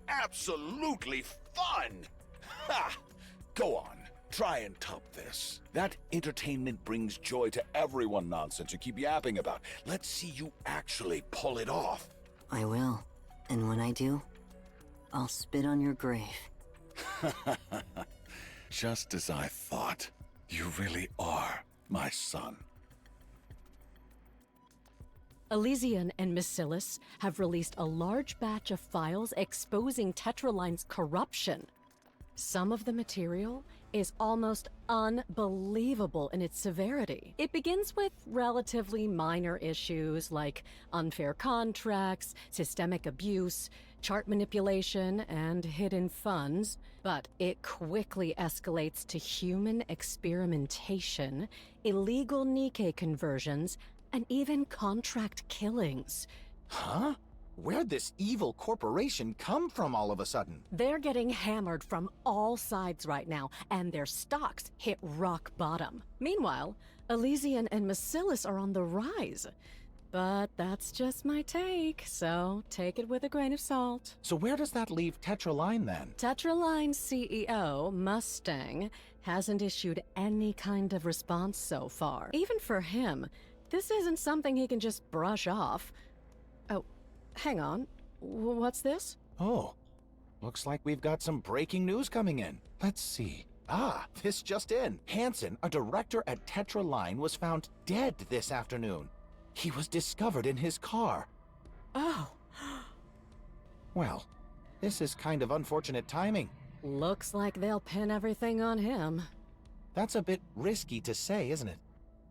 Absolutely fun. Ha! Go on. Try and top this. That entertainment brings joy to everyone nonsense you keep yapping about. Let's see you actually pull it off. I will. And when I do, I'll spit on your grave. Just as I thought. You really are my son. Elysian and Macilis have released a large batch of files exposing Tetraline's corruption. Some of the material is almost unbelievable in its severity. It begins with relatively minor issues like unfair contracts, systemic abuse, chart manipulation, and hidden funds, but it quickly escalates to human experimentation, illegal Nikke conversions, and even contract killings. Huh? Where'd this evil corporation come from all of a sudden? They're getting hammered from all sides right now, and their stocks hit rock bottom. Meanwhile, Elysian and Macilis are on the rise. But that's just my take, so take it with a grain of salt. So where does that leave Tetraline then? Tetraline's CEO, Mustang, hasn't issued any kind of response so far. Even for him, this isn't something he can just brush off. Oh, hang on. What's this? Oh, looks like we've got some breaking news coming in. Let's see. Ah, this just in. Hanson, a director at Tetraline, was found dead this afternoon. He was discovered in his car. Oh. Well, this is kind of unfortunate timing. Looks like they'll pin everything on him. That's a bit risky to say, isn't it?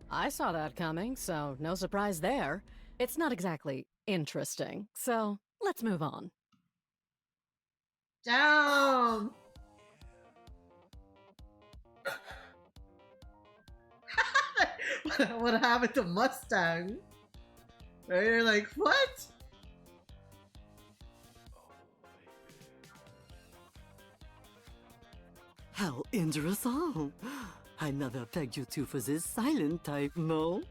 I saw that coming, so no surprise there. It's not exactly interesting, so let's move on. Down! What happened to Mustang? Right? You're like, what? How interesting. I never pegged you two for this silent type, no?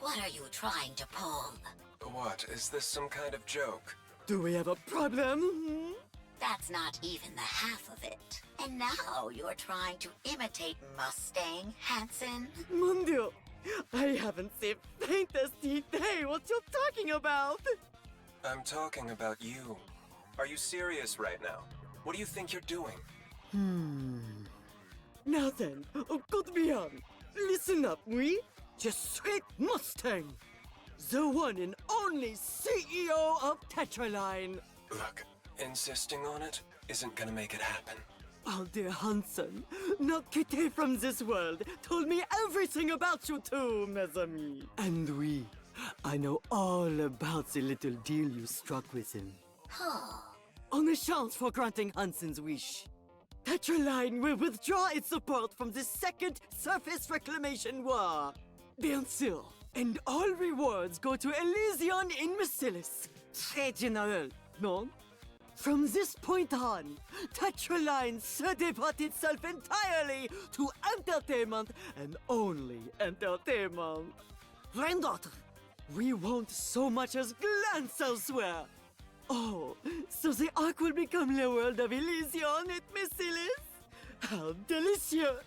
What are you trying to pull? What? Is this some kind of joke? Do we have a problem? That's not even the half of it. And now you're trying to imitate Mustang, Hanson? Mundio, I haven't seen faintest idea what you're talking about. I'm talking about you. Are you serious right now? What do you think you're doing? Now then, good beyond. Listen up, we. Just straight Mustang. The one and only CEO of Tetraline. Look, insisting on it isn't gonna make it happen. Oh, dear Hanson, not Kitty from this world, told me everything about you too, mes amis. And we, I know all about the little deal you struck with him. On a chance for granting Hanson's wish, Tetraline will withdraw its support from the Second Surface Reclamation War. Bien sûr, And all rewards go to Elysion in Massilis. Très général, no? From this point on, Tetraline se devote itself entirely to entertainment and only entertainment. Granddaughter, we won't so much as glance elsewhere. Oh, so the Ark will become the world of Elysion at Massilis? How delicious!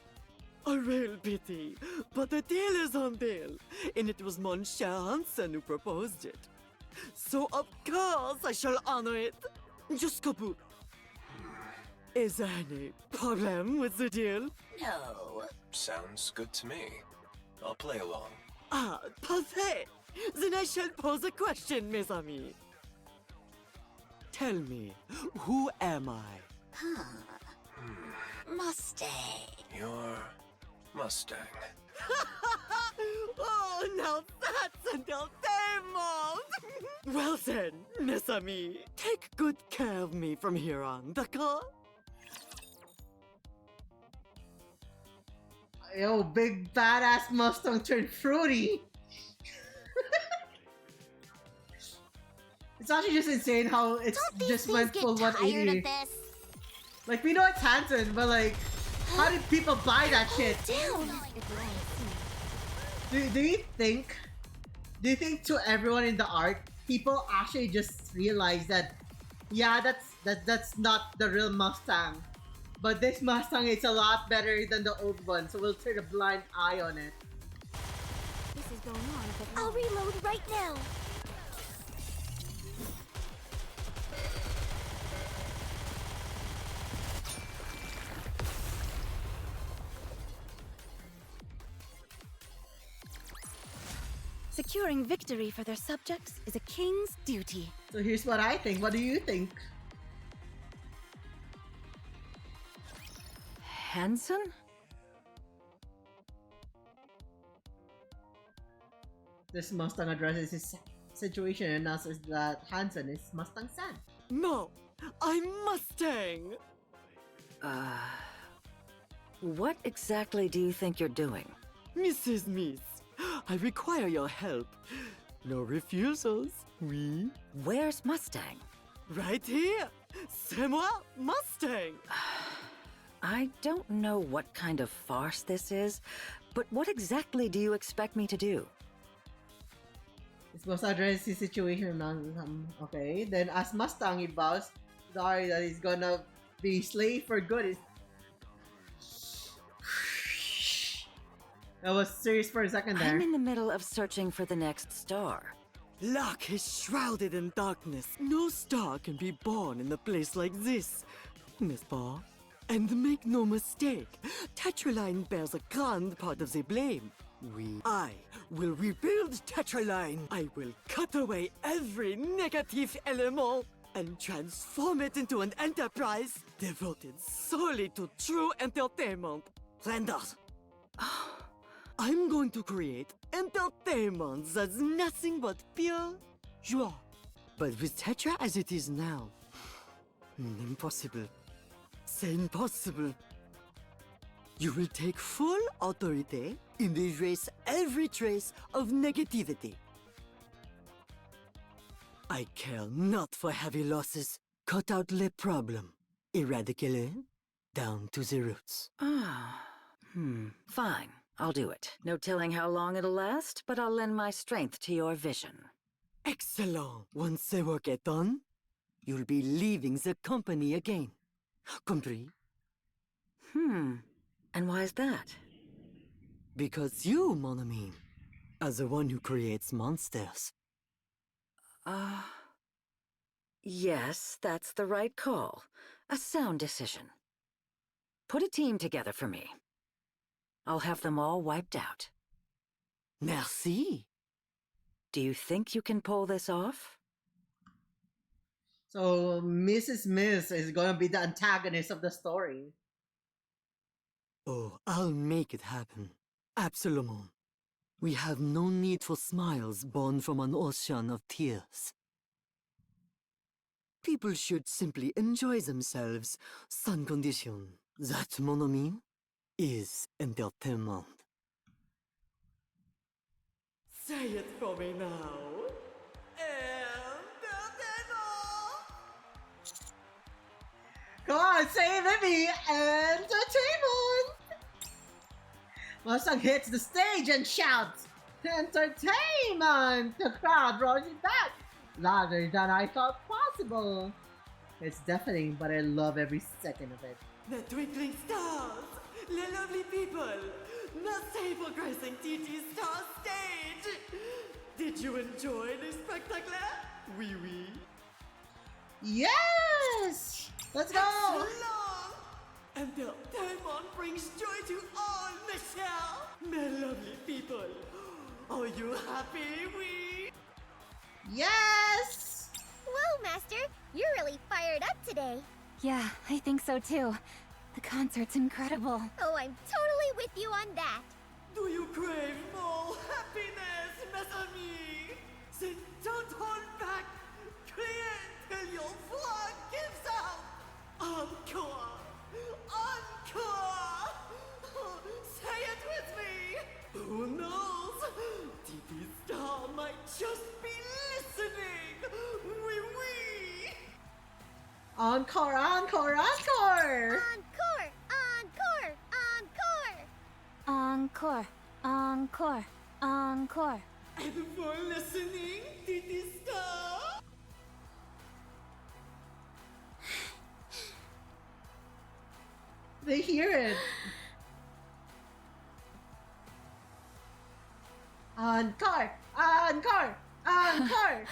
A real pity, but the deal is on deal, and it was Monsieur Hansen who proposed it. So of course I shall honor it. Jusqu'au bout. Is there any problem with the deal? No. Sounds good to me. I'll play along. Ah, parfait! Then I shall pose a question, mes amis. Tell me, who am I? Huh. Mustang. You're Mustang. Oh, now that's entertainment! Well then, mes amis, take good care of me from here on, d'accord? Yo, big badass Mustang turned fruity. It's actually just insane how it's just went full 180. Like, we know it's Hanson, but like, how did people buy that shit? Do you think to everyone in the art, people actually just realize that, yeah, that's not the real Mustang, but this Mustang is a lot better than the old one, so we'll turn a blind eye on it. This is going on a bit. I'll reload right now. Securing victory for their subjects is a king's duty. So here's what I think. What do you think? Hansen? This Mustang addresses his situation and announces that Hansen is Mustang-san. No, I'm Mustang! What exactly do you think you're doing? Mrs. Miss, I require your help. No refusals, oui? Where's Mustang? Right here! C'est moi, Mustang! I don't know what kind of farce this is, but what exactly do you expect me to do? He's supposed to address his situation. Okay, then as Mustang, he vows sorry that he's gonna be slave for good. That was serious for a second there. I'm in the middle of searching for the next star. Luck is shrouded in darkness. No star can be born in a place like this, n'est-ce pas? And make no mistake, Tetraline bears a grand part of the blame. I will rebuild Tetraline. I will cut away every negative element and transform it into an enterprise devoted solely to true entertainment. Renders. I'm going to create entertainment that's nothing but pure joie. But with Tetra as it is now, impossible. C'est impossible. You will take full authority and erase every trace of negativity. I care not for heavy losses. Cut out le problem. Eradicate it down to the roots. Fine. I'll do it. No telling how long it'll last, but I'll lend my strength to your vision. Excellent. Once the work is done, you'll be leaving the company again. Compris? And why is that? Because you, mon ami, are the one who creates monsters. Yes, that's the right call. A sound decision. Put a team together for me. I'll have them all wiped out. Merci. Do you think you can pull this off? So Mrs. Miss is gonna be the antagonist of the story. Oh, I'll make it happen. Absolument. We have no need for smiles born from an ocean of tears. People should simply enjoy themselves, sans condition. That, mon ami, is entertainment. Say it for me now. Come on, say it with me! Entertainment! Mustang hits the stage and shouts, "Entertainment!" The crowd roars it back, louder than I thought possible. It's deafening, but I love every second of it. The twinkling stars, the lovely people, merci for gracing TT Star stage. Did you enjoy the spectacle? Oui, oui. Yes! Let's go! Excellent! Entertainment brings joy to all, Michelle. My lovely people, are you happy, oui? Yes! Whoa, Master! You're really fired up today. Yeah, I think so too. The concert's incredible. Oh, I'm totally with you on that. Do you crave more happiness, mes amis? Then don't hold back. Clear till your flag gives out. Encore! Encore! Say it with me! Who knows? TT Star might just be listening! Oui, oui! Encore, encore, encore! Encore! Encore! Encore! Encore, encore, encore. And for listening, TT Star! They hear it. Encore! Encore! Encore!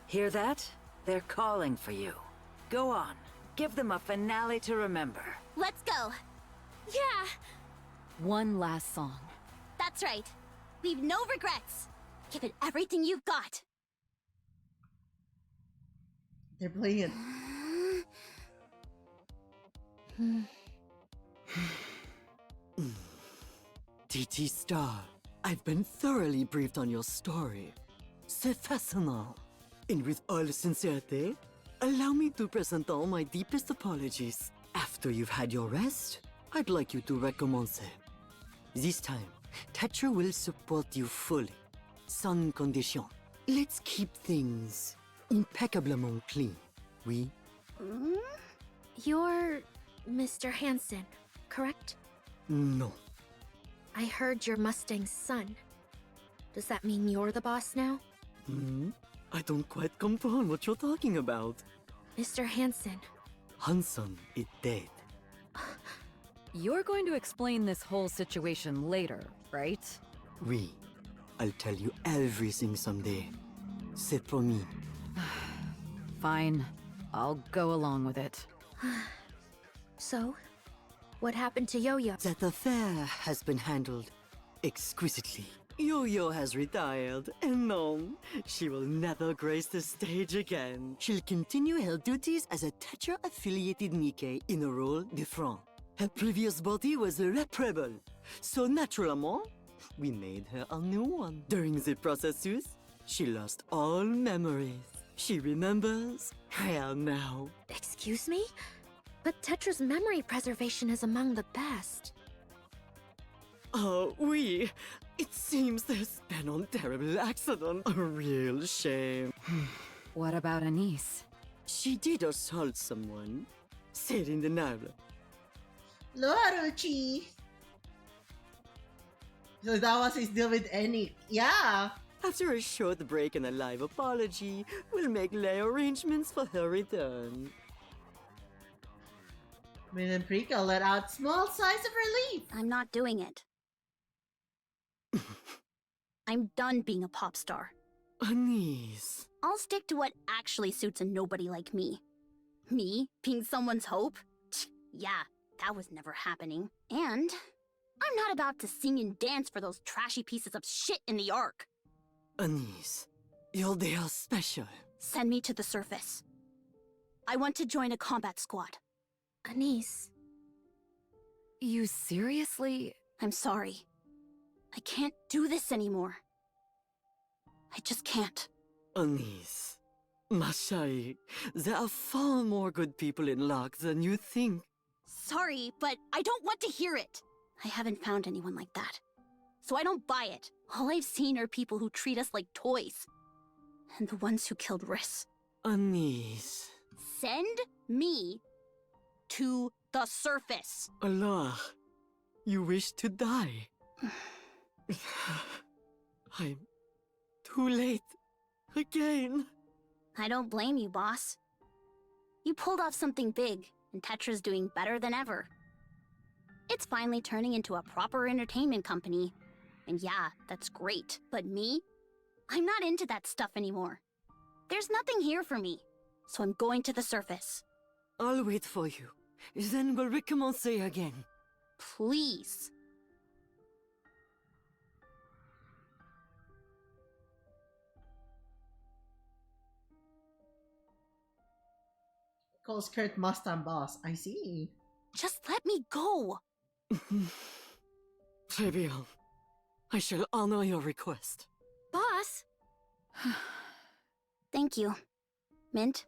Hear that? They're calling for you. Go on. Give them a finale to remember. Let's go. Yeah! One last song. That's right. Leave no regrets. Give it everything you've got. They're playing it. TT Star, I've been thoroughly briefed on your story. C'est fascinant. And with all sincerity, allow me to present all my deepest apologies. After you've had your rest, I'd like you to recommence. This time, Tetra will support you fully. Sans condition. Let's keep things impeccablement clean. Oui? You're Mr. Hansen, correct? No. I heard you're Mustang's son. Does that mean you're the boss now? I don't quite comprehend what you're talking about. Mr. Hansen. Hansen is dead. You're going to explain this whole situation later, right? Oui. I'll tell you everything someday. C'est promis. Fine. I'll go along with it. So, what happened to Yo-Yo? That affair has been handled exquisitely. Yo-Yo has retired, and no, she will never grace the stage again. She'll continue her duties as a Tetra-affiliated Nikkei in a role different. Her previous body was irreparable, so naturally, we made her a new one. During the processus, she lost all memories. She remembers her now. Excuse me? But Tetra's memory preservation is among the best. Oh, oui. It seems there's been a terrible accident. A real shame. What about Anise? She did assault someone. C'est indéniable. Loruchi! So that was his deal with Ennick. Yeah! After a short break and a live apology, we'll make lay arrangements for her return. Min and Prika let out small sighs of relief. I'm not doing it. I'm done being a pop star. Anise. I'll stick to what actually suits a nobody like me. Me being someone's hope? Yeah, that was never happening. And I'm not about to sing and dance for those trashy pieces of shit in the Ark. Anise, they are special. Send me to the surface. I want to join a combat squad. Anise. You seriously? I'm sorry. I can't do this anymore. I just can't. Anise, ma chérie, there are far more good people in Locke than you think. Sorry, but I don't want to hear it. I haven't found anyone like that. so I don't buy it. All I've seen are people who treat us like toys. And the ones who killed Riss. Anise. Send me to the surface. Allah, you wish to die. I'm too late. Again. I don't blame you, boss. You pulled off something big, and Tetra's doing better than ever. It's finally turning into a proper entertainment company. And yeah, that's great. But me? I'm not into that stuff anymore. There's nothing here for me. So I'm going to the surface. I'll wait for you. Then we'll recommence again. Please. Calls Kurt Mustang boss. I see. Just let me go. Très bien. I shall honor your request. Boss? Thank you. Mint?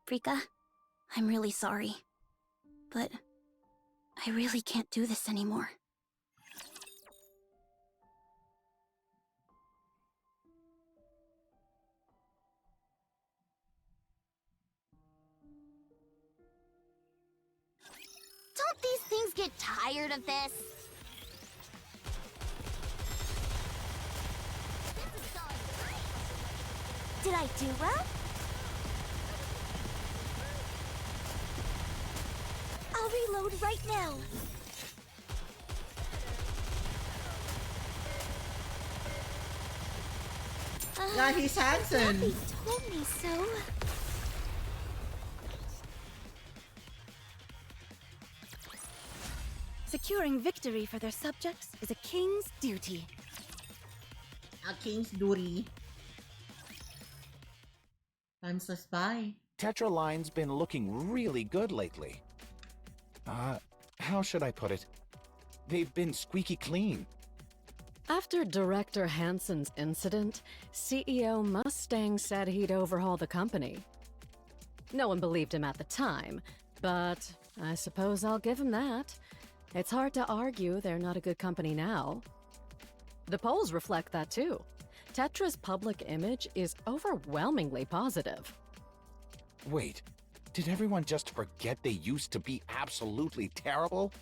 Frika? I'm really sorry. But I really can't do this anymore. Don't these things get tired of this? Did I do well? I'll reload right now. Yeah, he's Hanson. He told me so. Securing victory for their subjects is a king's duty. A king's duty. Time slips by. Tetra Line's been looking really good lately. How should I put it? They've been squeaky clean. After Director Hansen's incident, CEO Mustang said he'd overhaul the company. No one believed him at the time, but I suppose I'll give him that. It's hard to argue they're not a good company now. The polls reflect that too. Tetra's public image is overwhelmingly positive. Wait, did everyone just forget they used to be absolutely terrible?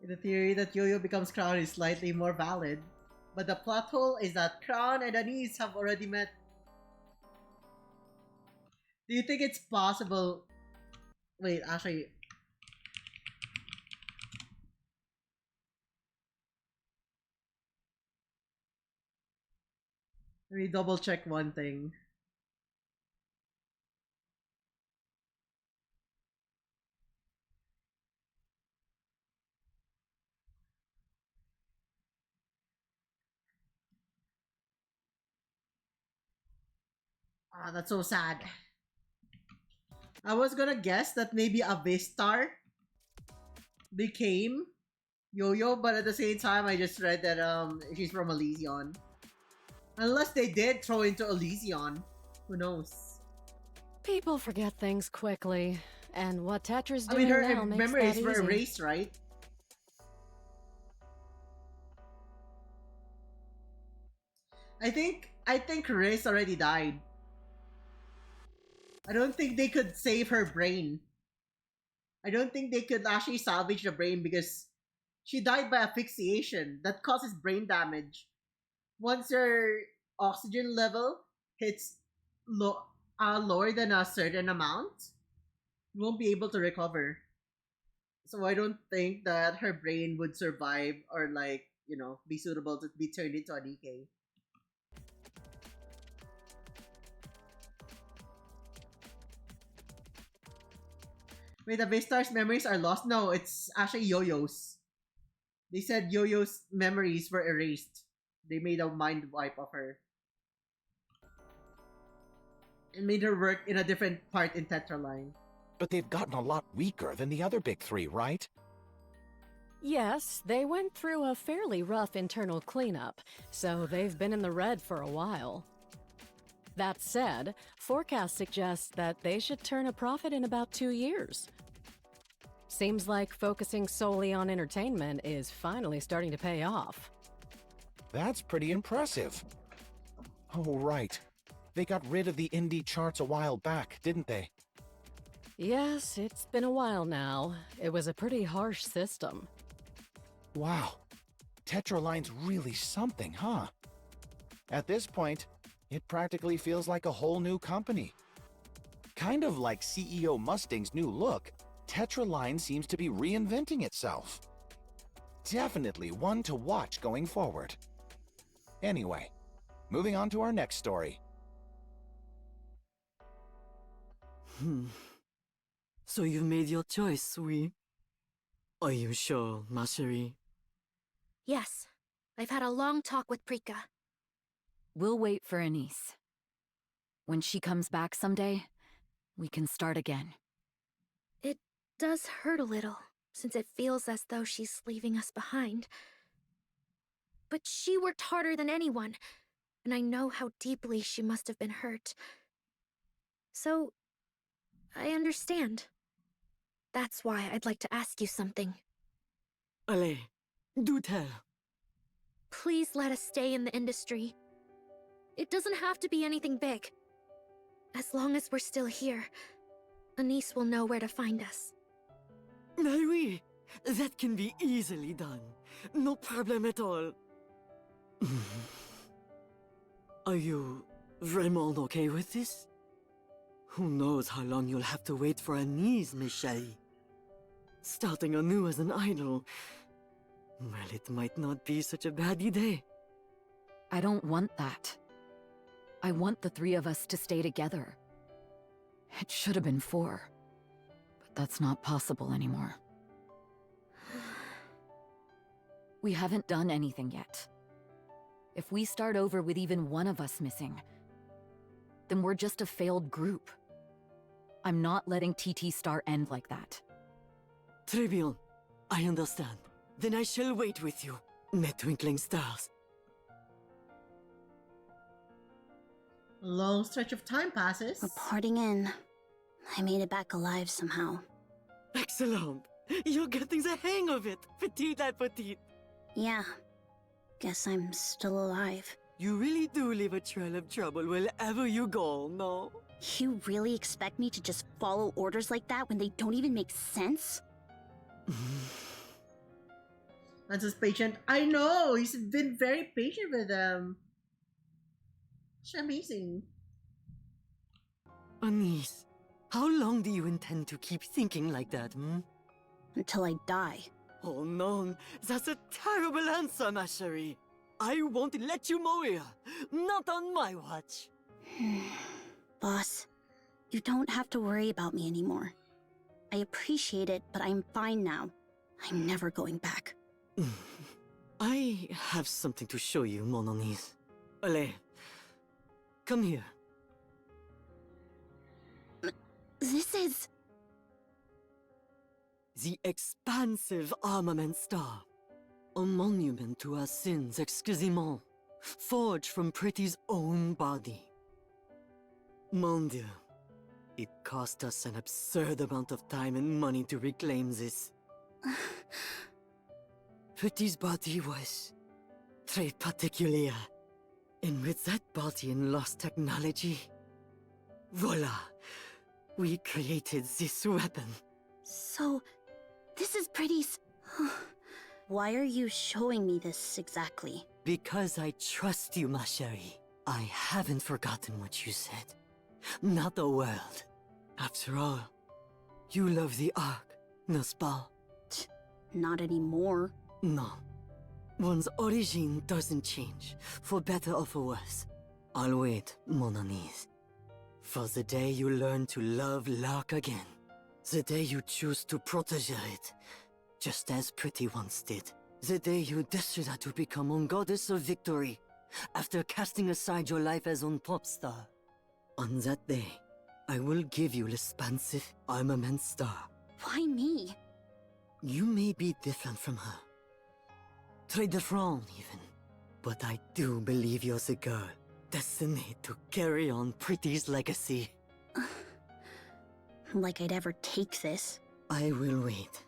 The theory that Yo-Yo becomes Crown is slightly more valid, but the plot hole is that Crown and Anise have already met. Do you think it's possible? Wait, actually. Let me double check one thing. Ah, that's so sad. I was gonna guess that maybe a Vistar became Yo-Yo, but at the same time, I just read that she's from Elysion. Unless they did throw into Elysion, who knows? People forget things quickly, and what Tetra's I doing mean, her now makes memories that were easy. erased, right? I think Riz already died. I don't think they could save her brain. I don't think they could actually salvage the brain because she died by asphyxiation. That causes brain damage. Once your oxygen level hits lower than a certain amount, you won't be able to recover. So I don't think that her brain would survive or be suitable to be turned into a DK. Wait, the Vistar's memories are lost? No, it's actually Yo-Yo's. They said Yo-Yo's memories were erased. They made a mind wipe of her. And made her work in a different part in Tetraline. But they've gotten a lot weaker than the other big three, right? Yes, they went through a fairly rough internal cleanup, so they've been in the red for a while. That said, forecasts suggest that they should turn a profit in about 2 years. Seems like focusing solely on entertainment is finally starting to pay off. That's pretty impressive. Oh, right. They got rid of the indie charts a while back, didn't they? Yes, it's been a while now. It was a pretty harsh system. Wow. Tetraline's really something, huh? At this point, it practically feels like a whole new company. Kind of like CEO Mustang's new look, Tetraline seems to be reinventing itself. Definitely one to watch going forward. Anyway, moving on to our next story. So you've made your choice, oui? Are you sure, ma chérie? Yes. I've had a long talk with Prika. We'll wait for Anise. When she comes back someday, we can start again. It does hurt a little, since it feels as though she's leaving us behind. But she worked harder than anyone, and I know how deeply she must have been hurt. So, I understand. That's why I'd like to ask you something. Allez, do tell. Please let us stay in the industry. It doesn't have to be anything big. As long as we're still here, Anise will know where to find us. Oui, that can be easily done. No problem at all. Are you vraiment okay with this? Who knows how long you'll have to wait for Anise, mes chérie? Starting anew as an idol, well, it might not be such a bad idea. I don't want that. I want the three of us to stay together. It should have been 4. But that's not possible anymore. We haven't done anything yet. If we start over with even one of us missing, then we're just a failed group. I'm not letting TT Star end like that. Très bien. I understand. Then I shall wait with you, mes twinkling stars. A long stretch of time passes. Reporting in. I made it back alive somehow. Excellent. You're getting the hang of it, petite à petite. Yeah. Guess I'm still alive. You really do leave a trail of trouble wherever you go, no? You really expect me to just follow orders like that when they don't even make sense? That's his patient. I know! He's been very patient with them. It's amazing. Anise, how long do you intend to keep thinking like that, Until I die. Oh no, that's a terrible answer, ma chérie. I won't let you morir. Not on my watch. Boss, you don't have to worry about me anymore. I appreciate it, but I'm fine now. I'm never going back. I have something to show you, mon Anise. Allez, come here. This is... The expansive armament star. A monument to our sins, excusez-moi. Forged from Pretty's own body. Mon Dieu. It cost us an absurd amount of time and money to reclaim this. Pretty's body was... très particulier. And with that body and lost technology... voila! We created this weapon. So... this is Pretty's... Why are you showing me this exactly? Because I trust you, ma chérie. I haven't forgotten what you said. Not a word. After all, you love the Ark, n'est-ce pas? Not anymore. No. One's origin doesn't change, for better or for worse. I'll wait, mon Anise. For the day you learn to love l'Ark again. The day you choose to protege it, just as Pretty once did. The day you decide to become a goddess of victory, after casting aside your life as a pop star. On that day, I will give you l'expansive armament star. Why me? You may be different from her. Très different, even. But I do believe you're the girl, destined to carry on Pretty's legacy. Like I'd ever take this. I will wait.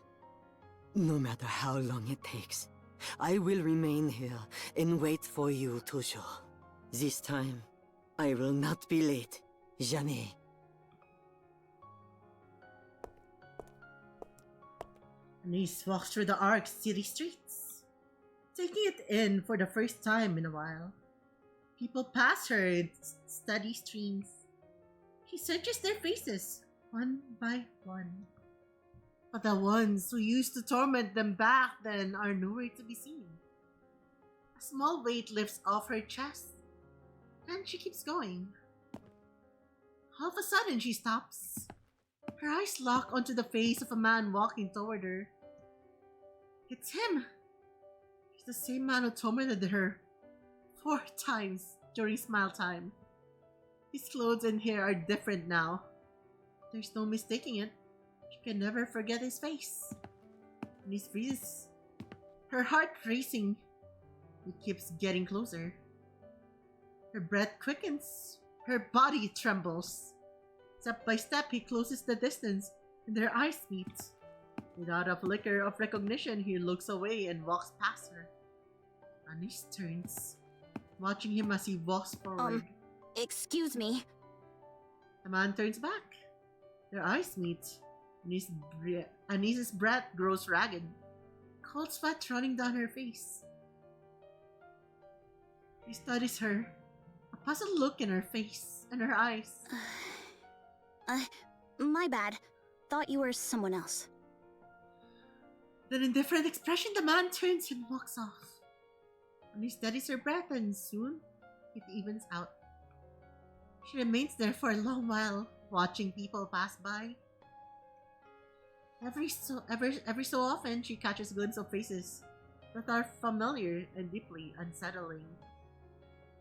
No matter how long it takes, I will remain here and wait for you, Tusho. This time, I will not be late. Jamais. Anise walks through the Ark city streets, taking it in for the first time in a while. People pass her in steady streams. She searches their faces, one by one. But the ones who used to torment them back then are nowhere to be seen. A small weight lifts off her chest, and she keeps going. All of a sudden, she stops. Her eyes lock onto the face of a man walking toward her. It's him! He's the same man who tormented her 4 times during Smile Time. His clothes and hair are different now. There's no mistaking it. She can never forget his face. And his breathes. Her heart racing. He keeps getting closer. Her breath quickens. Her body trembles. Step by step, he closes the distance, and their eyes meet. Without a flicker of recognition, he looks away and walks past her. Anise turns, watching him as he walks forward. Excuse me. The man turns back. Their eyes meet. Anise's breath grows ragged, cold sweat running down her face. He studies her, a puzzled look in her face and her eyes. My bad. Thought you were someone else. With an indifferent expression, the man turns and walks off. Anise steadies her breath, and soon it evens out. She remains there for a long while, watching people pass by. Every so often, she catches glimpses of faces that are familiar and deeply unsettling.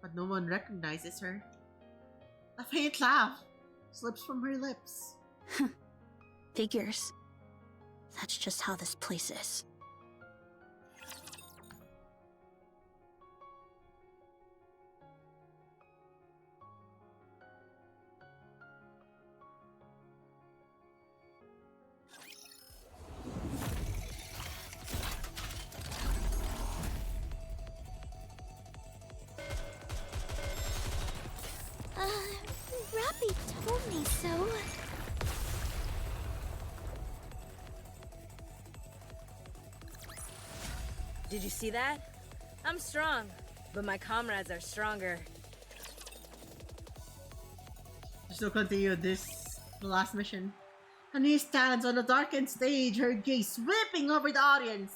But no one recognizes her. A faint laugh slips from her lips. Figures. That's just how this place is. Rappy told me so. Did you see that? I'm strong, but my comrades are stronger. So continue the last mission. Anise stands on a darkened stage, her gaze sweeping over the audience.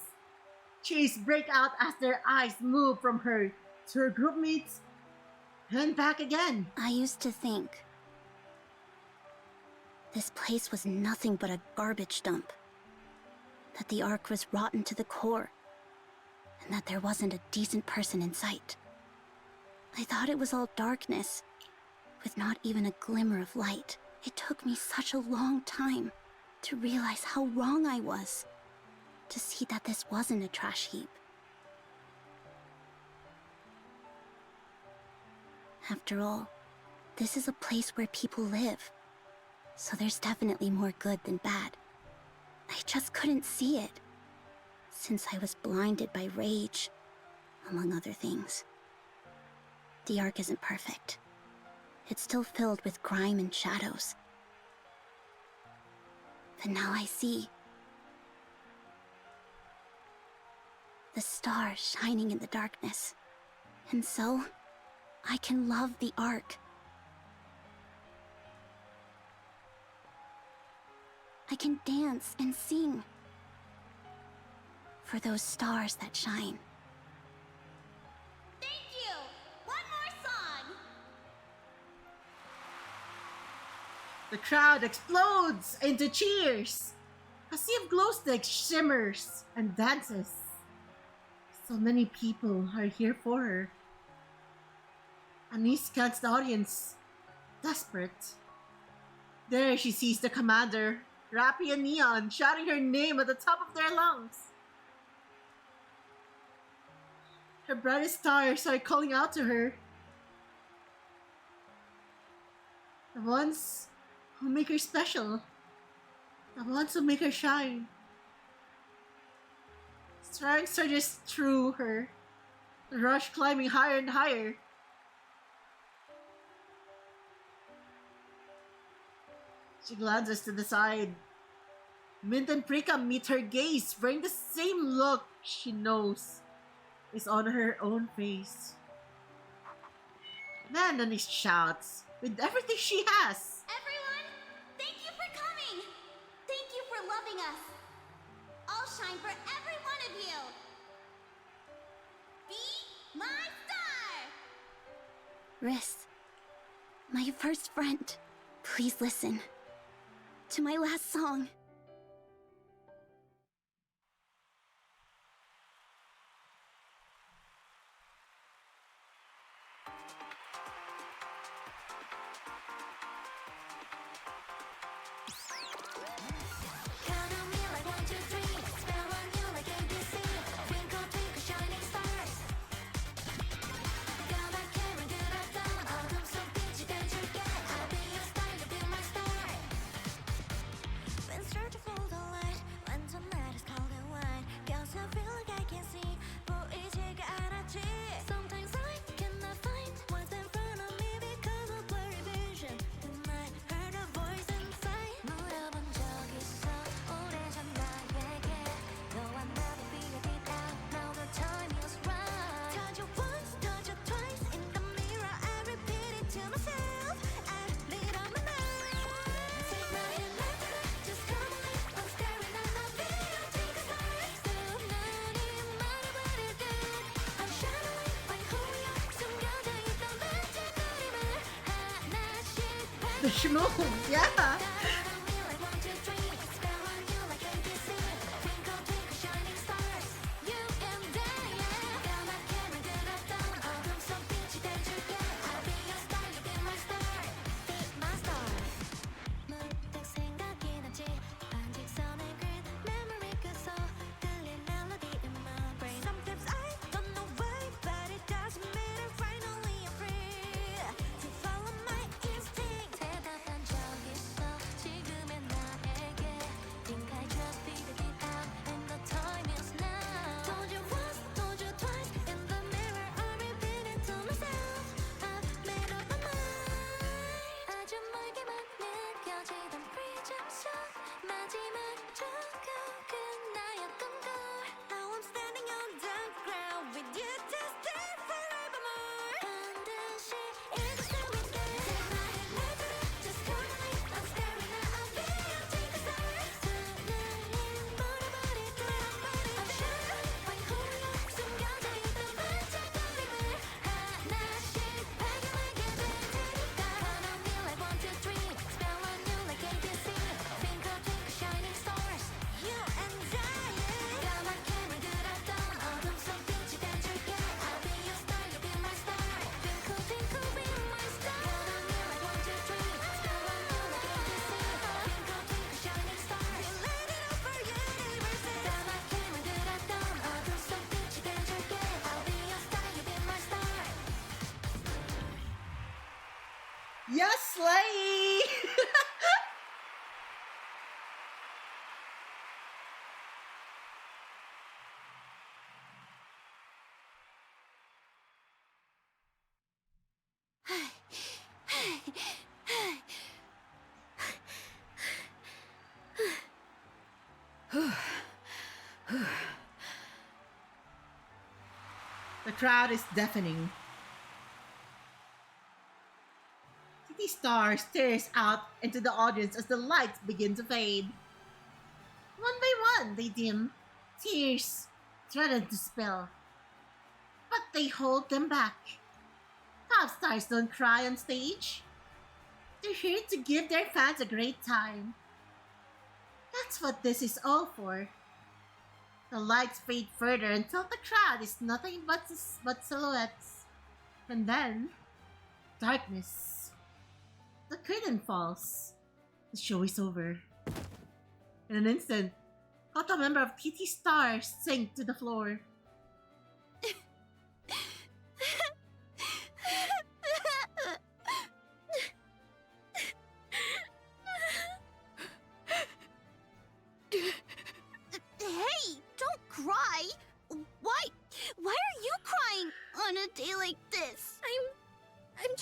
Cheers break out as their eyes move from her to her groupmates and back again. I used to think this place was nothing but a garbage dump. That the Ark was rotten to the core. And that there wasn't a decent person in sight. I thought it was all darkness, with not even a glimmer of light. It took me such a long time to realize how wrong I was, to see that this wasn't a trash heap. After all, this is a place where people live, so there's definitely more good than bad. I just couldn't see it, since I was blinded by rage, among other things. The Ark isn't perfect. It's still filled with grime and shadows. But now I see the stars shining in the darkness. And so, I can love the Ark. I can dance and sing for those stars that shine. Thank you! One more song! The crowd explodes into cheers. A sea of glow sticks shimmers and dances. So many people are here for her. Anise scans the audience, desperate. There she sees the commander, Rappy and Neon, shouting her name at the top of their lungs. Her brightest stars are calling out to her. The ones who make her special. I want to make her shine. Strength surges through her, the rush climbing higher and higher. She glances to the side. Mint and Prika meet her gaze, wearing the same look she knows is on her own face. Then Denise shouts, with everything she has. Everyone, thank you for coming! Thank you for loving us! I'll shine for every one of you! Be my star! Riss, my first friend, please listen to my last song. The schmoo, yeah. Yes, Slay! The crowd is deafening. TT Star stares out into the audience as the lights begin to fade. One by one, they dim. Tears threaten to spill. But they hold them back. Top stars don't cry on stage. They're here to give their fans a great time. That's what this is all for. The lights fade further until the crowd is nothing but silhouettes. And then, darkness. The curtain falls. The show is over. In an instant, not a member of TT Star sank to the floor.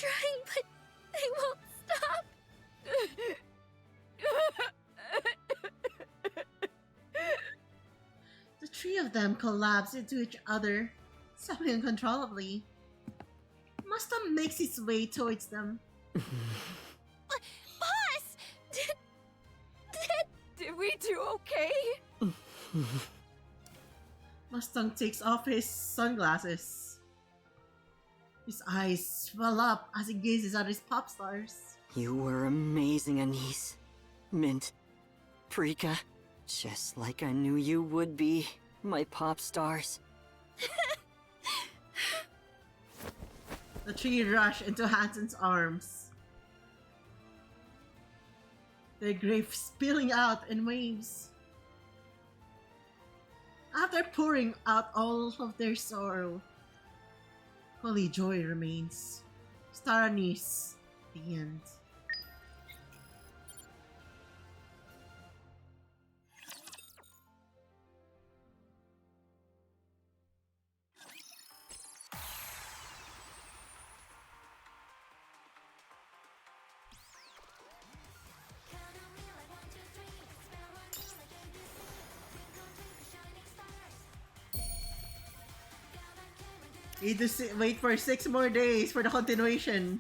trying, but they won't stop. The three of them collapse into each other, sobbing uncontrollably. Mustang makes its way towards them. Boss! Did we do okay? Mustang takes off his sunglasses. His eyes swell up as he gazes at his pop stars. You were amazing, Anise. Mint. Prika. Just like I knew you would be, my pop stars. The three rush into Hanson's arms. Their grief spilling out in waves. After pouring out all of their sorrow, only joy remains. Star Anise, the end. Need to wait for 6 more days for the continuation.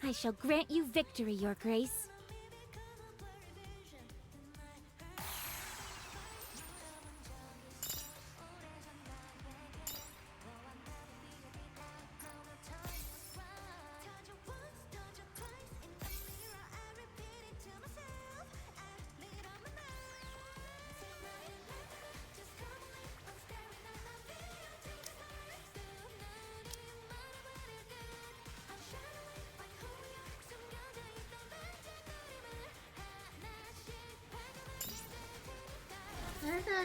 I shall grant you victory, Your Grace.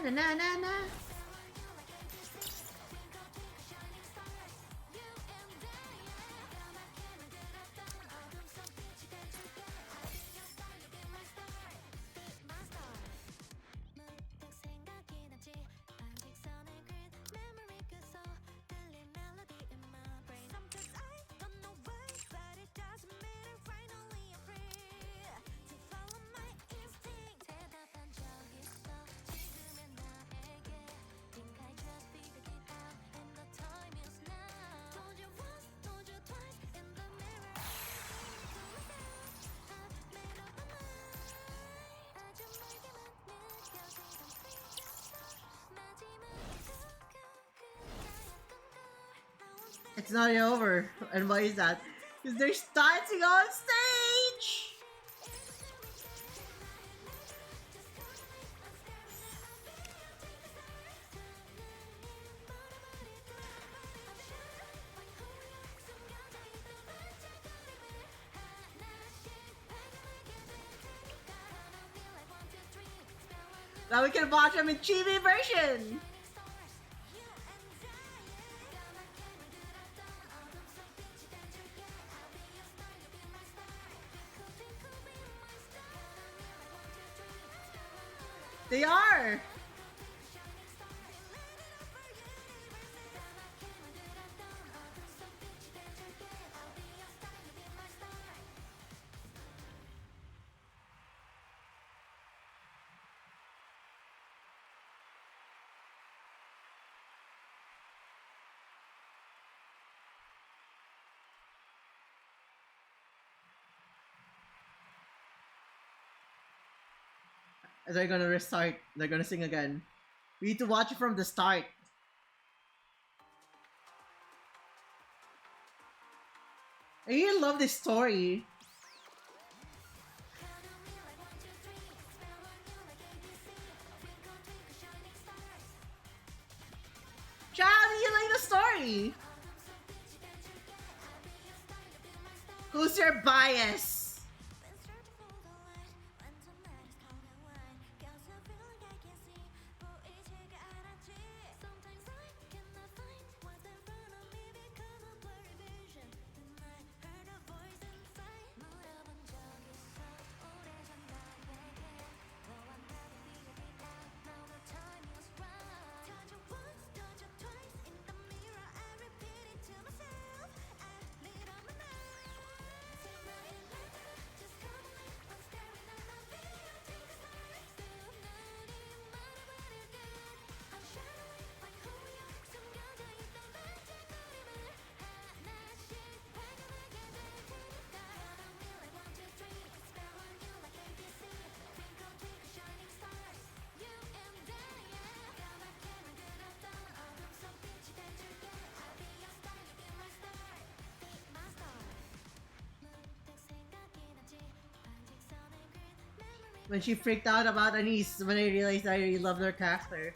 Na na na na. It's not over. And why is that? Because they're dancing on stage! Now we can watch them in chibi version! They are! They're gonna restart. They're gonna sing again. We need to watch it from the start. I really love this story. Chad, do you like the story? Who's your bias? when she freaked out about Anise when I realized I really loved her character.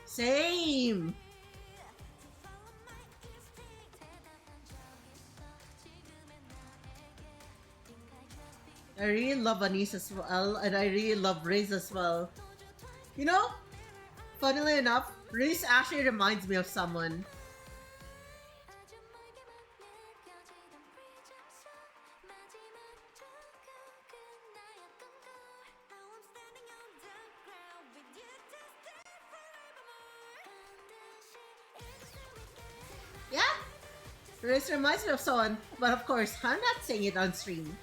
Same! I really love Anise as well, and I really love Riz as well. You know, funnily enough, Riz actually reminds me of someone. Yeah, Riz reminds me of someone, but of course, I'm not saying it on stream.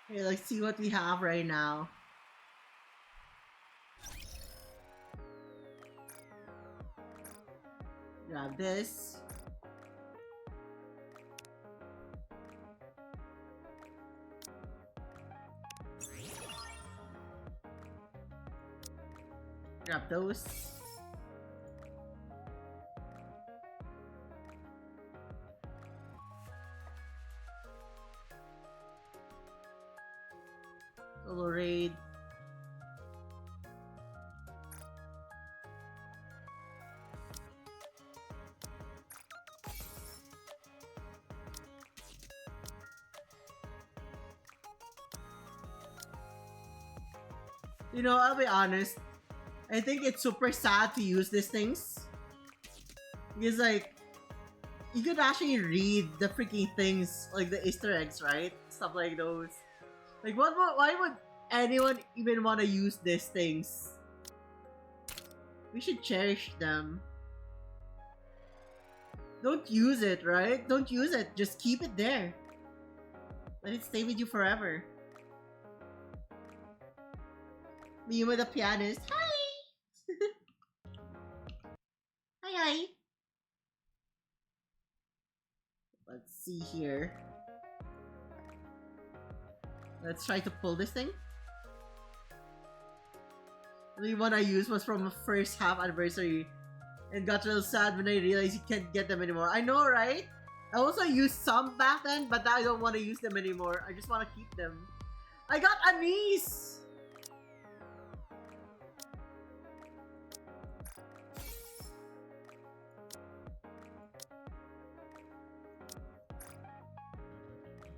Okay, let's see what we have right now. Grab this. Grab those. Solo raid. You know, I'll be honest. I think it's super sad to use these things. Because, like, you could actually read the freaking things, like the Easter eggs, right? Stuff like those. Like, why would anyone even want to use these things? We should cherish them. Don't use it, right? Don't use it. Just keep it there. Let it stay with you forever. Me with the pianist. Hi! Hi, hi. Let's see here. Let's try to pull this thing. The one I used was from a first half anniversary and got real sad when I realized you can't get them anymore. I know, right? I also used some back then, but now I don't want to use them anymore. I just want to keep them. I got Anise!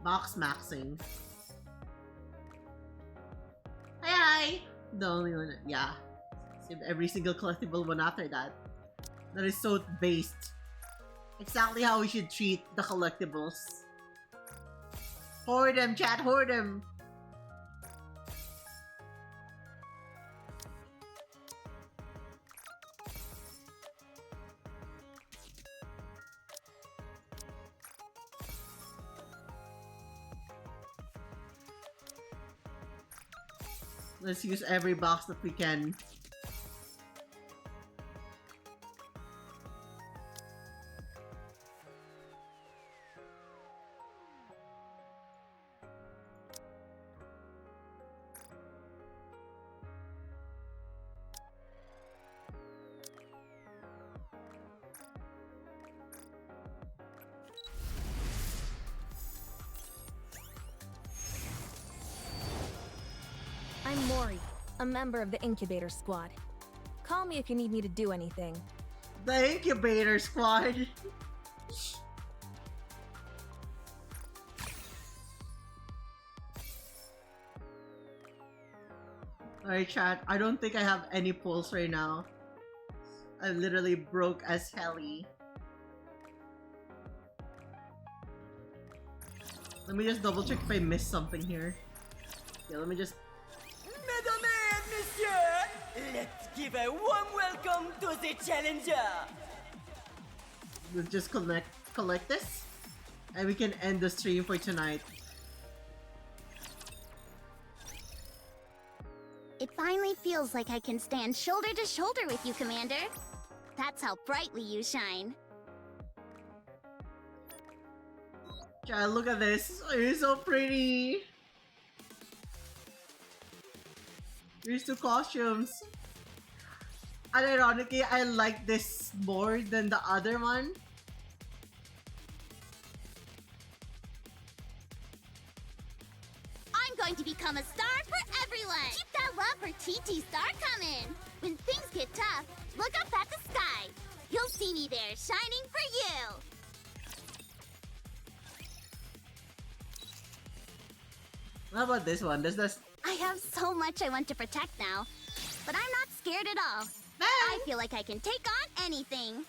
Box maxing. Hi! The only one, yeah. Save every single collectible one after that. That is so based. Exactly how we should treat the collectibles. Hoard them, chat, hoard them! Let's use every box that we can. I'm Mori, a member of the Incubator Squad. Call me if you need me to do anything. The Incubator Squad! Alright, chat. I don't think I have any pulls right now. I'm literally broke as helly. Let me just double check if I missed something here. Okay, let me just... Mesdames et messieurs, let's give a warm welcome to the challenger. Let's just collect this. And we can end the stream for tonight. It finally feels like I can stand shoulder to shoulder with you, Commander. That's how brightly you shine. Child, look at this. You're so pretty. Here's two costumes. And ironically, I like this more than the other one. I'm going to become a star for everyone! Keep that love for TT Star coming! When things get tough, look up at the sky! You'll see me there, shining for you! How about this one? Does this... I have so much I want to protect now, but I'm not scared at all. I feel like I can take on anything.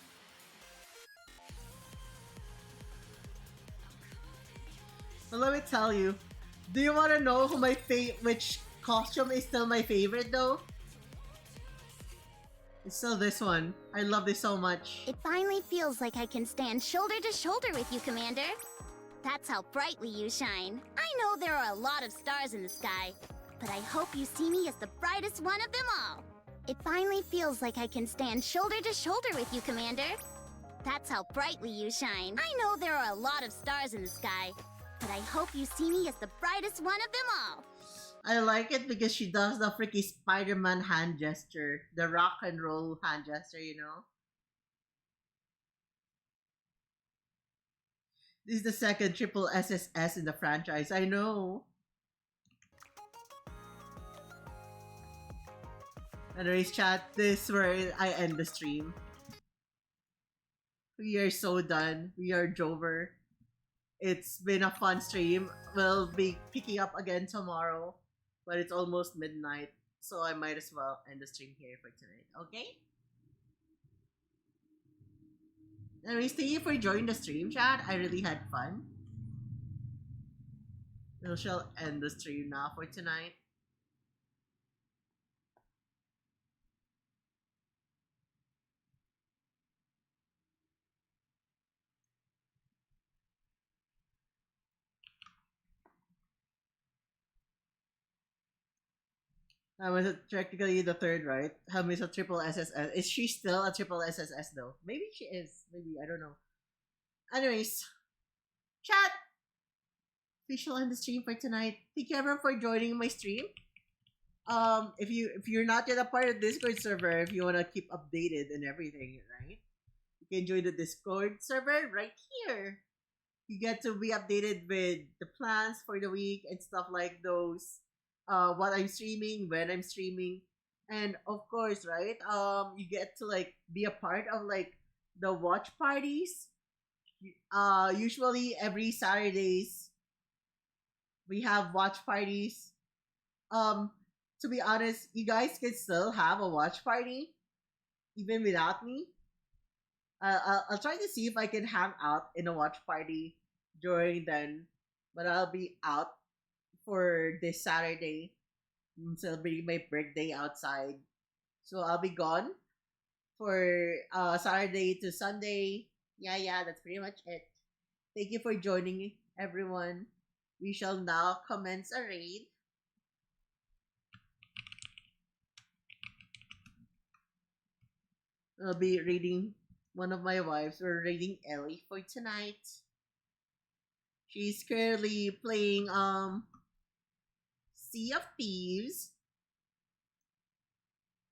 Well, let me tell you. Do you want to know who which costume is still my favorite though? It's still this one. I love this so much. It finally feels like I can stand shoulder to shoulder with you, Commander. That's how brightly you shine. I know there are a lot of stars in the sky, but I hope you see me as the brightest one of them all. It finally feels like I can stand shoulder to shoulder with you, Commander. That's how brightly you shine. I know there are a lot of stars in the sky, but I hope you see me as the brightest one of them all. I like it because she does the freaky Spider-Man hand gesture. The rock and roll hand gesture, you know? This is the second triple SSS in the franchise, I know. Anyways, chat, this is where I end the stream. We are so done. We are Jover. It's been a fun stream. We'll be picking up again tomorrow, but it's almost midnight, so I might as well end the stream here for tonight, okay? Anyways, thank you for joining the stream, chat. I really had fun. We shall end the stream now for tonight. Was it technically the third, right? How many is a triple SSS? Is she still a triple SSS though? Maybe she is. Maybe, I don't know. Anyways, chat. We shall end the stream for tonight. Thank you everyone for joining my stream. If you're not yet a part of the Discord server, if you wanna keep updated and everything, right? You can join the Discord server right here. You get to be updated with the plans for the week and stuff like those. What I'm streaming, when I'm streaming, and of course, right, you get to like be a part of like the watch parties. Usually every Saturdays we have watch parties. To be honest, you guys can still have a watch party even without me. I'll try to see if I can hang out in a watch party during then, but I'll be out for this Saturday. I'm celebrating my birthday outside. So I'll be gone for Saturday to Sunday. Yeah, that's pretty much it. Thank you for joining, everyone. We shall now commence a raid. I'll be reading one of my wives. We're reading Ellie for tonight. She's currently playing Sea of Thieves.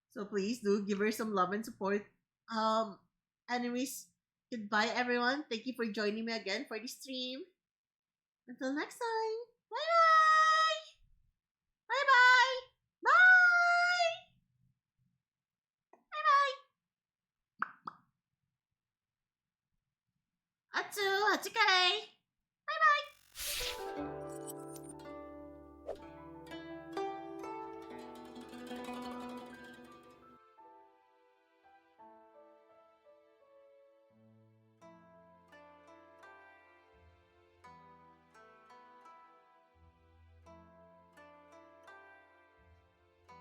So please do give her some love and support. Anyways, goodbye everyone. Thank you for joining me again for the stream. Until next time. Bye-bye! Bye-bye! Bye! Bye-bye! Atsu, Hatsukare! Bye-bye!